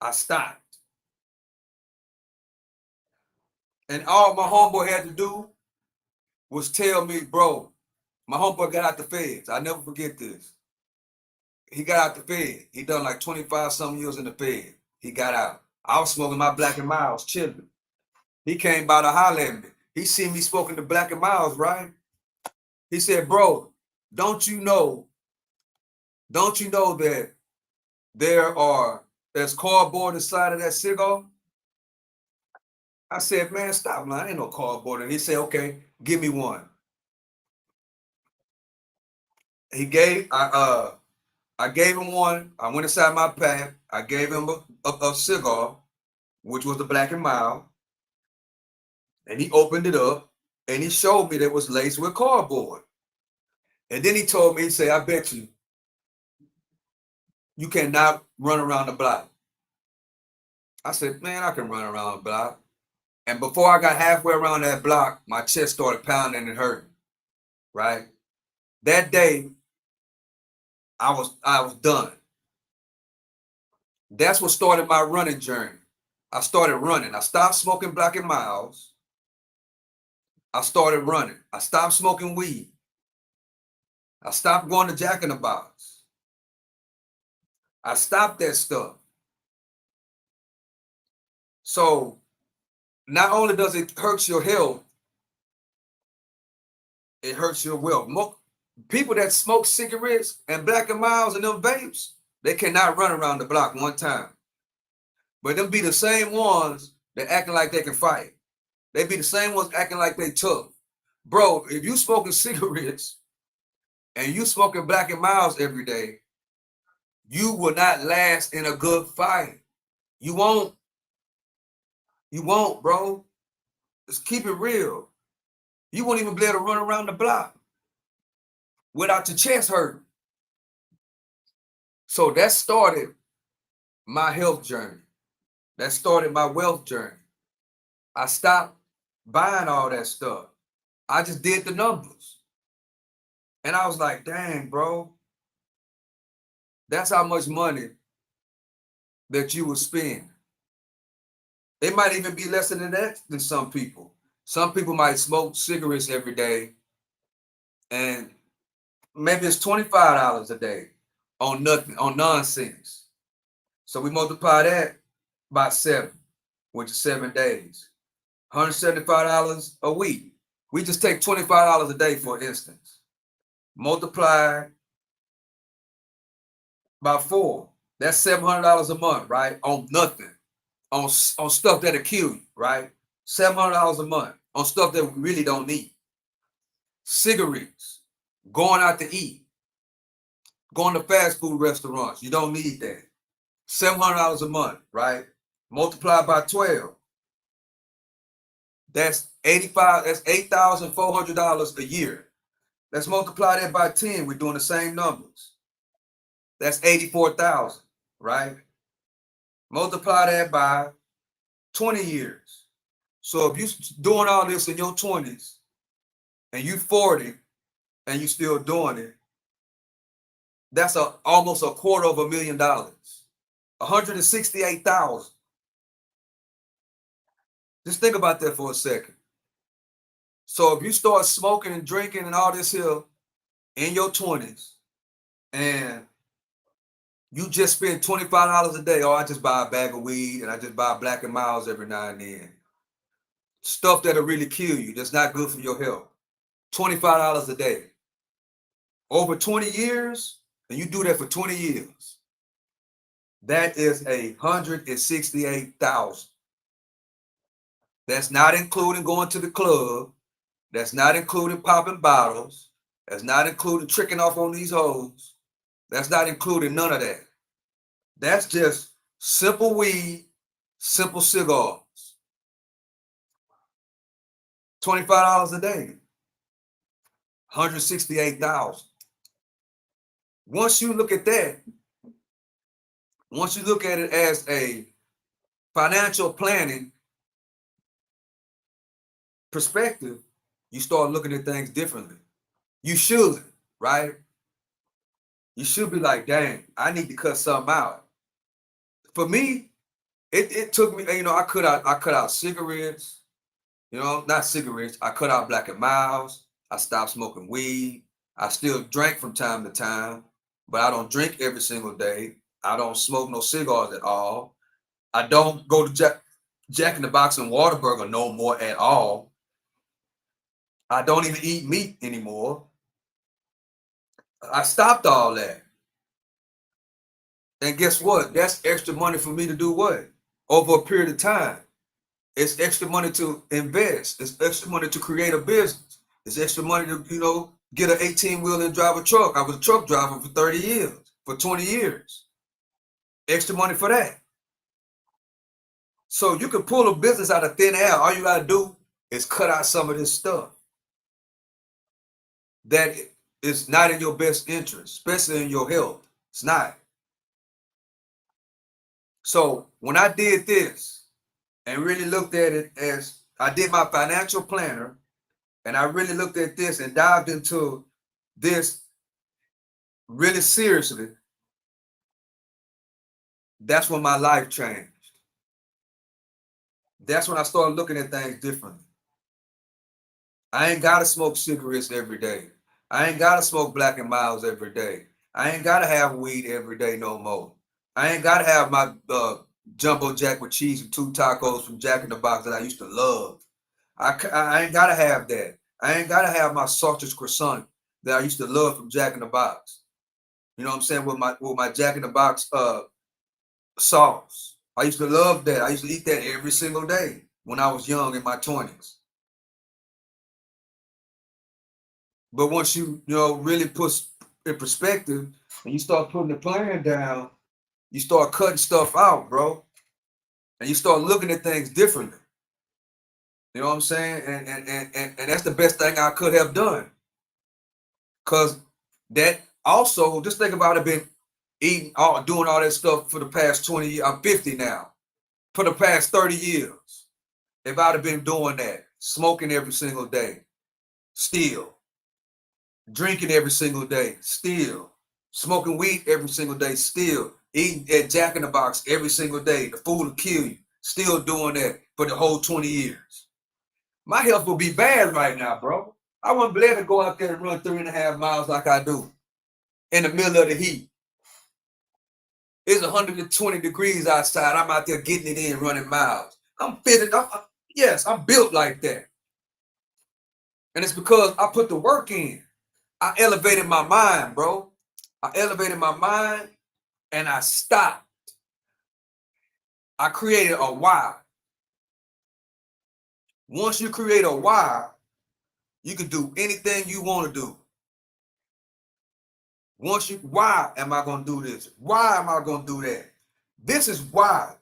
I stopped. And all my homeboy had to do was tell me, bro, my homeboy got out the feds. I never forget this. He got out the fed. He done like 25 some years in the fed. He got out. I was smoking my Black and Miles, chilling. He came by to holler at me. He seen me smoking the Black and Miles, right? He said, bro, don't you know that there's cardboard inside of that cigar? I said, man, stop, man. Ain't no cardboard. And he said, okay, give me one. I gave him one. I went inside my pack. I gave him a cigar, which was the Black and Mild. And he opened it up and he showed me that it was laced with cardboard. And then he told me, he said, I bet you cannot run around the block. I said, man, I can run around the block. And before I got halfway around that block, my chest started pounding and hurting, right? That day, I was done. That's what started my running journey. I started running. I stopped smoking Black and Miles. I started running. I stopped smoking weed. I stopped going to Jack in the Box. I stopped that stuff. So not only does it hurt your health, it hurts your wealth. People that smoke cigarettes and Black and Miles and them vapes, they cannot run around the block one time. But them be the same ones that acting like they can fight. They be the same ones acting like they tough. Bro, if you smoking cigarettes and you smoking Black and Miles every day, you will not last in a good fight. You won't. You won't, bro. Let's keep it real. You won't even be able to run around the block without your chest hurting. So that started my health journey. That started my wealth journey. I stopped buying all that stuff. I just did the numbers. And I was like, dang, bro, that's how much money that you would spend. It might even be less than that than some people. Some people might smoke cigarettes every day, and maybe it's $25 a day on nothing, on nonsense. So we multiply that by 7, which is 7 days. $175 a week. We just take $25 a day, for instance. Multiply by 4. That's $700 a month, right? On nothing. On stuff that'll kill you, right? $700 a month on stuff that we really don't need. Cigarettes, going out to eat, going to fast food restaurants. You don't need that. $700 a month, right? Multiply by 12. That's $8,400 a year. Let's multiply that by 10. We're doing the same numbers. That's 84,000, right? Multiply that by 20 years. So if you're doing all this in your 20s and you 40 and you still doing it, that's almost $250,000. 168,000. Just think about that for a second. So if you start smoking and drinking and all this here in your 20s, and you just spend $25 a day, I just buy a bag of weed and I just buy Black and Miles every now and then. Stuff that'll really kill you, that's not good for your health. $25 a day. Over 20 years, and you do that for 20 years, that is 168,000. That's not including going to the club. That's not including popping bottles. That's not including tricking off on these hoes. That's not including none of that. That's just simple weed, simple cigars. $25 a day, 168,000. Once you look at that, once you look at it as a financial planning perspective, you start looking at things differently. You should, right? You should be like, dang, I need to cut something out. For me, it took me, I cut out cigarettes, not cigarettes. I cut out Black and Miles. I stopped smoking weed. I still drank from time to time, but I don't drink every single day. I don't smoke no cigars at all. I don't go to Jack in the Box and Whataburger no more at all. I don't even eat meat anymore. I stopped all that. And guess what? That's extra money for me to do what? Over a period of time. It's extra money to invest. It's extra money to create a business. It's extra money to, get an 18-wheel and drive a truck. I was a truck driver for 30 years, for 20 years. Extra money for that. So you can pull a business out of thin air. All you got to do is cut out some of this stuff that is not in your best interest, especially in your health. It's not. So when I did this and really looked at it as I did my financial planner, and I really looked at this and dived into this really seriously, that's when my life changed. That's when I started looking at things differently. I ain't gotta smoke cigarettes every day. I ain't gotta smoke Black and Miles every day. I ain't gotta have weed every day no more. I ain't gotta have my jumbo jack with cheese and 2 tacos from Jack in the Box that I used to love. I ain't gotta have that. I ain't gotta have my sausage croissant that I used to love from Jack in the Box. You know what I'm saying? With my Jack in the Box sauce. I used to love that. I used to eat that every single day when I was young in my 20s. But once you really put in perspective and you start putting the plan down, you start cutting stuff out, bro. And you start looking at things differently. You know what I'm saying? And that's the best thing I could have done. Cause that also, just think about it, been doing all that stuff for the past 20 years. I'm 50 now. For the past 30 years. If I'd have been doing that, smoking every single day, still, drinking every single day, still, smoking weed every single day, still, eating at Jack in the Box every single day, the food will kill you, still doing that for the whole 20 years. My health will be bad right now, bro. I wouldn't be able to go out there and run 3.5 miles like I do in the middle of the heat. It's 120 degrees outside. I'm out there getting it in, running miles. I'm fitted. Yes, I'm built like that. And it's because I put the work in. I elevated my mind, bro. I elevated my mind and I stopped. I created a why. Once you create a why, you can do anything you want to do. Why am I going to do this? Why am I going to do that? This is why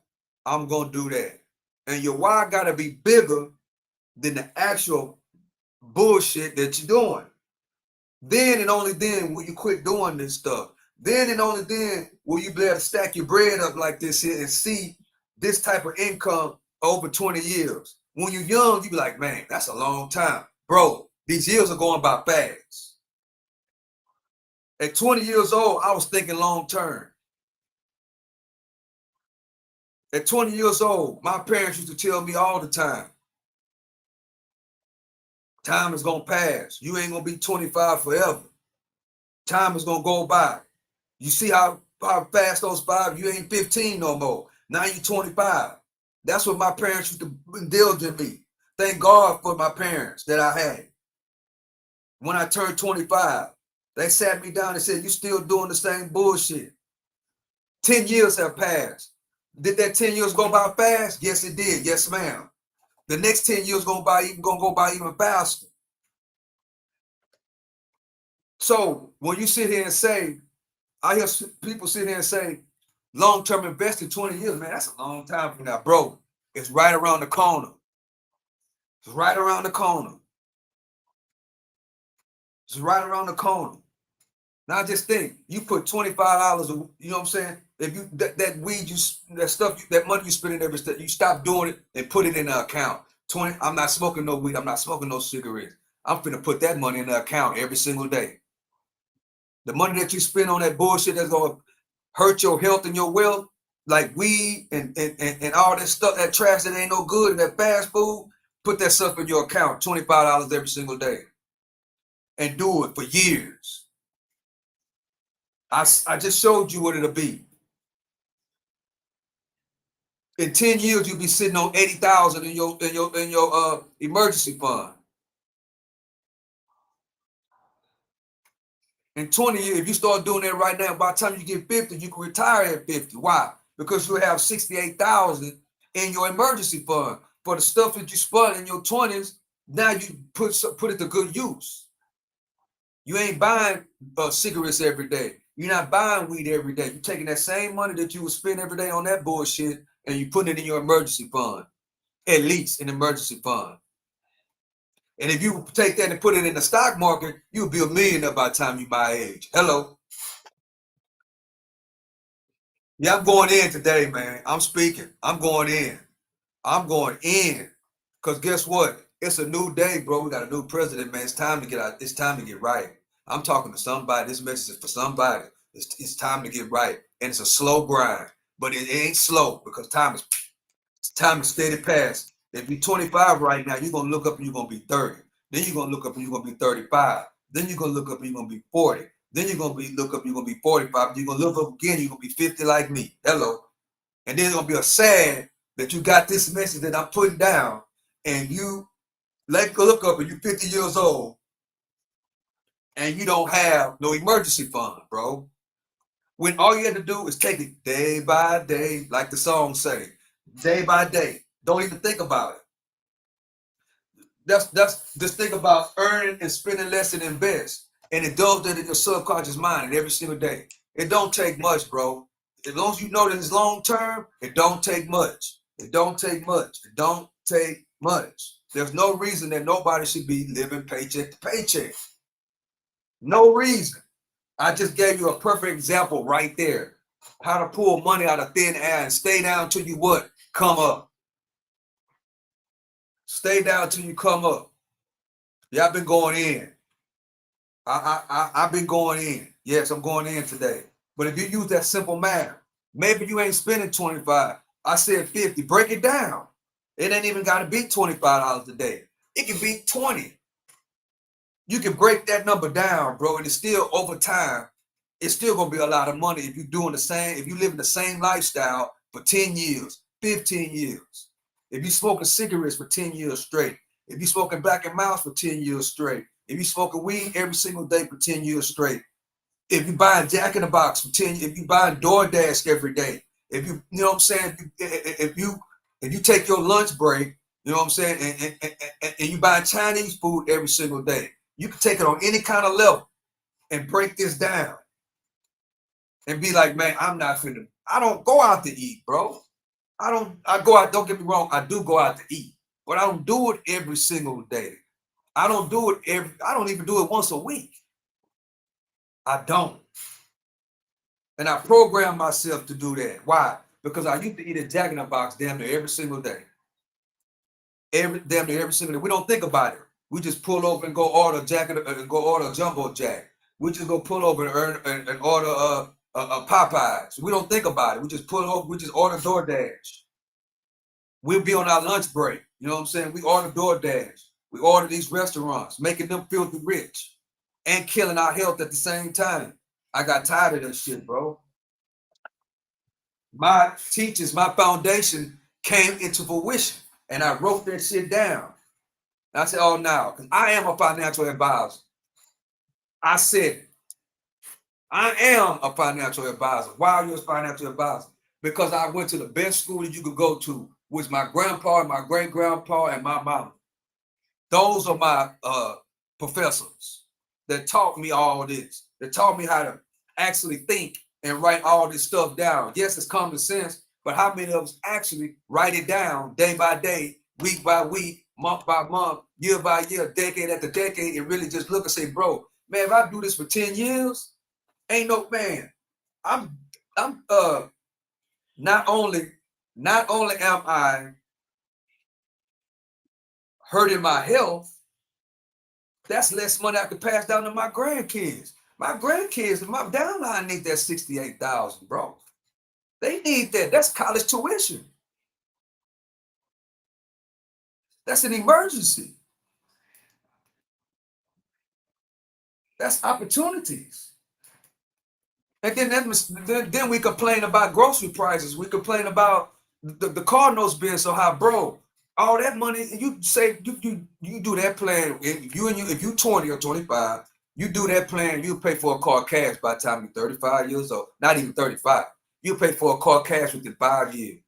I'm going to do that. And your why got to be bigger than the actual bullshit that you're doing. Then and only then will you quit doing this stuff. Then and only then will you be able to stack your bread up like this here and see this type of income over 20 years. When you're young, you be like, man, that's a long time. Bro, these years are going by fast. At 20 years old, I was thinking long term. At 20 years old, my parents used to tell me all the time, time is going to pass. You ain't going to be 25 forever. Time is going to go by. You see how fast those 5, you ain't 15 no more. Now you're 25. That's what my parents used to indulge in me. Thank God for my parents that I had. When I turned 25, they sat me down and said, you still doing the same bullshit. 10 years have passed. Did that 10 years go by fast? Yes, it did. Yes, ma'am. The next 10 years gonna go by even faster. So when you sit here and say, I hear people sit here and say, long-term investing 20 years, man, that's a long time from now, bro. It's right around the corner. It's right around the corner. It's right around the corner. Now just think, you put $25, you know what I'm saying? If you that weed, that stuff, that money you spending every step, you stop doing it and put it in the account. 20, I'm not smoking no weed, I'm not smoking no cigarettes. I'm finna put that money in the account every single day. The money that you spend on that bullshit that's gonna hurt your health and your wealth, like weed and all that stuff, that trash that ain't no good, and that fast food, put that stuff in your account, $25 every single day. And do it for years. I just showed you what it'll be. In 10 years, you'll be sitting on 80,000 in your emergency fund. In 20 years, if you start doing that right now, by the time you get 50, you can retire at 50. Why? Because you have 68,000 in your emergency fund for the stuff that you spent in your 20s. Now you put it to good use. You ain't buying cigarettes every day. You're not buying weed every day. You're taking that same money that you would spend every day on that bullshit and you putting it in your emergency fund, at least an emergency fund. And if you take that and put it in the stock market, you'll be a millionaire by the time you're my age. Hello. Yeah, I'm going in today, man. I'm speaking. I'm going in. I'm going in. Because guess what? It's a new day, bro. We got a new president, man. It's time to get out. It's time to get right. I'm talking to somebody. This message is for somebody. It's time to get right. And it's a slow grind. But it ain't slow because time is steady past. If you're 25 right now, you're gonna look up and you're gonna be 30. Then you're gonna look up and you're gonna be 35. Then you're gonna look up and you're gonna be 40. Then you're gonna look up and you're gonna be 45. You're gonna look up again, you're gonna be 50 like me. Hello. And then it's gonna be a sad that you got this message that I'm putting down, and you look up and you're 50 years old and you don't have no emergency fund, bro. When all you had to do is take it day by day, like the song say, day by day. Don't even think about it. That's just think about earning and spending less than invest, and indulge that in your subconscious mind every single day. It don't take much, bro. As long as you know that it's long term, it don't take much. It don't take much. It don't take much. There's no reason that nobody should be living paycheck to paycheck. No reason. I just gave you a perfect example right there. How to pull money out of thin air and stay down till you what? Come up. Stay down till you come up. Yeah, I've been going in. I've been going in. Yes, I'm going in today. But if you use that simple math, maybe you ain't spending 25. I said 50. Break it down. It ain't even got to be $25 a day. It can be 20. You can break that number down, bro, and it's still over time. It's still gonna be a lot of money if you're doing the same, if you live in the same lifestyle for 10 years, 15 years. If you smoking cigarettes for 10 years straight, if you smoking Black and Mouse for 10 years straight, if you smoking weed every single day for 10 years straight, if you buying Jack in the Box for 10, if you buying DoorDash every day, if you know what I'm saying, if you take your lunch break, you know what I'm saying, and you buying Chinese food every single day, you can take it on any kind of level and break this down and be like, man, I'm not finna. I don't go out to eat, bro. I go out, don't get me wrong, I do go out to eat, but I don't do it every single day. I don't even do it once a week. I don't. And I program myself to do that. Why? Because I used to eat a Jack in the Box damn near every single day. Damn near every single day. We don't think about it. We just pull over and go order a jumbo jack. We just go pull over and order a Popeyes. We don't think about it. We just pull over. We just order DoorDash. We'll be on our lunch break. You know what I'm saying? We order DoorDash. We order these restaurants, making them filthy rich and killing our health at the same time. I got tired of that shit, bro. My teachers, my foundation came into fruition, and I wrote that shit down. And I said, oh, now, because I am a financial advisor. I said, I am a financial advisor. Why are you a financial advisor? Because I went to the best school that you could go to, which my grandpa and my great-grandpa and my mama. Those are my professors that taught me all this. That taught me how to actually think and write all this stuff down. Yes, it's common sense, but how many of us actually write it down day by day, week by week, month by month, year by year, decade after decade, and really just look and say, bro, man, if I do this for 10 years, ain't no man. I'm not only am I hurting my health, that's less money I could pass down to my grandkids. My grandkids, my downline need that 68,000, bro. They need that. That's college tuition. That's an emergency. That's opportunities. And then we complain about grocery prices. We complain about the car notes being so high, bro. All that money, you say you do that plan. If you 20 or 25, you do that plan, you pay for a car cash by the time you're 35 years old. Not even 35. You pay for a car cash within 5 years.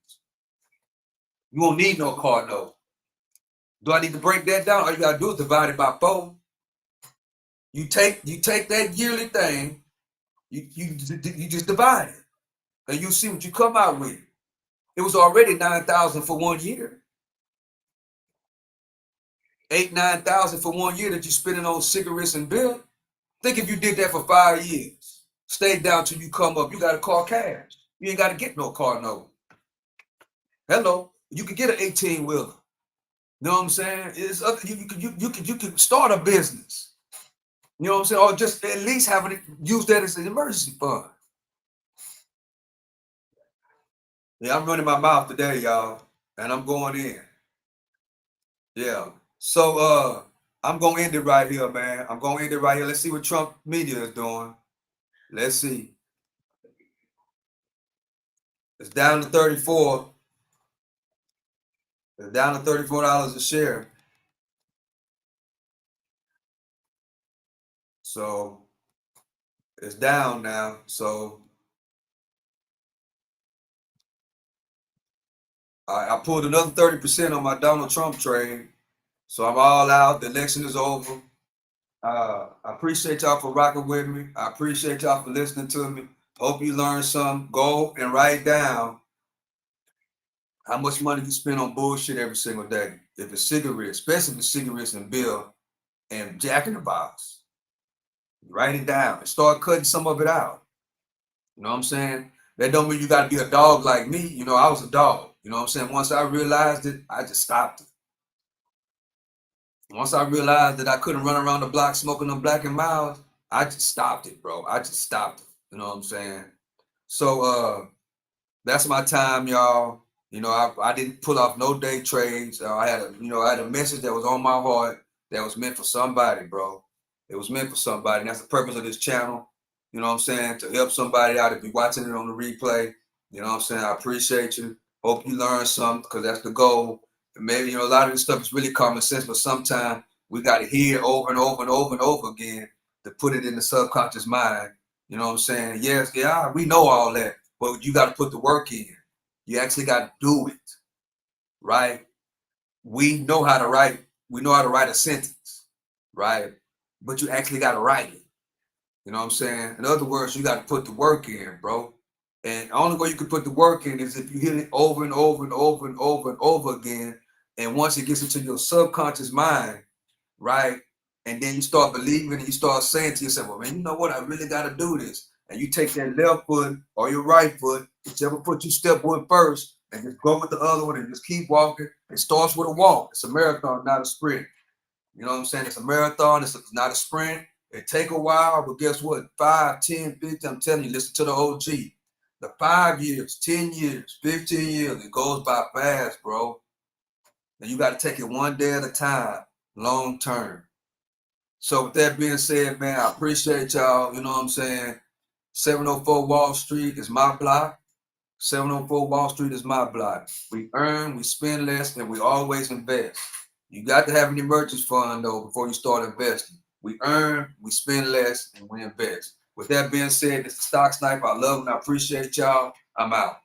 You won't need no car note. Do I need to break that down? All you gotta do is divide it by 4. You take that yearly thing, you just divide it, and you see what you come out with. It was already 9,000 for 1 year. 8,000-9,000 for 1 year that you're spending on cigarettes and bill. Think if you did that for 5 years, stay down till you come up, you got a car cash. You ain't got to get no car note. Hello, you can get an 18-wheeler. You know what I'm saying? It's other, you can start a business. You know what I'm saying? Or just at least having it, use that as an emergency fund. Yeah, I'm running my mouth today, y'all, and I'm going in. Yeah. So I'm gonna end it right here, man. I'm gonna end it right here. Let's see what Trump media is doing. Let's see. It's down to 34. It's down to $34 a share. So it's down now. So I pulled another 30% on my Donald Trump trade. So I'm all out. The election is over. I appreciate y'all for rocking with me. I appreciate y'all for listening to me. Hope you learned some. Go and write down how much money you spend on bullshit every single day. If it's cigarettes, especially if it's cigarettes and bill and Jack in the Box, write it down and start cutting some of it out. You know what I'm saying? That don't mean you got to be a dog like me. You know, I was a dog. You know what I'm saying? Once I realized it, I just stopped it. Once I realized that I couldn't run around the block smoking them Black and Milds, I just stopped it, bro. I just stopped it. You know what I'm saying? So that's my time, y'all. You know, I didn't pull off no day trades. I had a message that was on my heart that was meant for somebody, bro. It was meant for somebody. And that's the purpose of this channel. You know what I'm saying? To help somebody out if you're watching it on the replay. You know what I'm saying? I appreciate you. Hope you learned something because that's the goal. And maybe, a lot of this stuff is really common sense, but sometimes we got to hear it over and over and over and over again to put it in the subconscious mind. You know what I'm saying? Yes, yeah, we know all that, but you got to put the work in. You actually got to do it, right? We know how to write. We know how to write a sentence, right? But you actually got to write it. You know what I'm saying? In other words, you got to put the work in, bro. And the only way you can put the work in is if you hit it over and over and over and over and over again. And once it gets into your subconscious mind, right? And then you start believing and you start saying to yourself, well, man, you know what? I really got to do this. And you take that left foot or your right foot, whichever foot you step with first, and just go with the other one and just keep walking. It starts with a walk. It's a marathon, not a sprint. You know what I'm saying? It's a marathon. It's not a sprint. It take a while, but guess what? 5, 10, 15, I'm telling you, listen to the OG. The 5 years, 10 years, 15 years, it goes by fast, bro. And you got to take it one day at a time, long term. So with that being said, man, I appreciate y'all. You know what I'm saying? 704 Wall Street is my block. 704 Wall Street is my block. We earn, we spend less, and we always invest. You got to have an emergency fund, though, before you start investing. We earn, we spend less, and we invest. With that being said, it's the Stock Sniper. I love and I appreciate y'all. I'm out.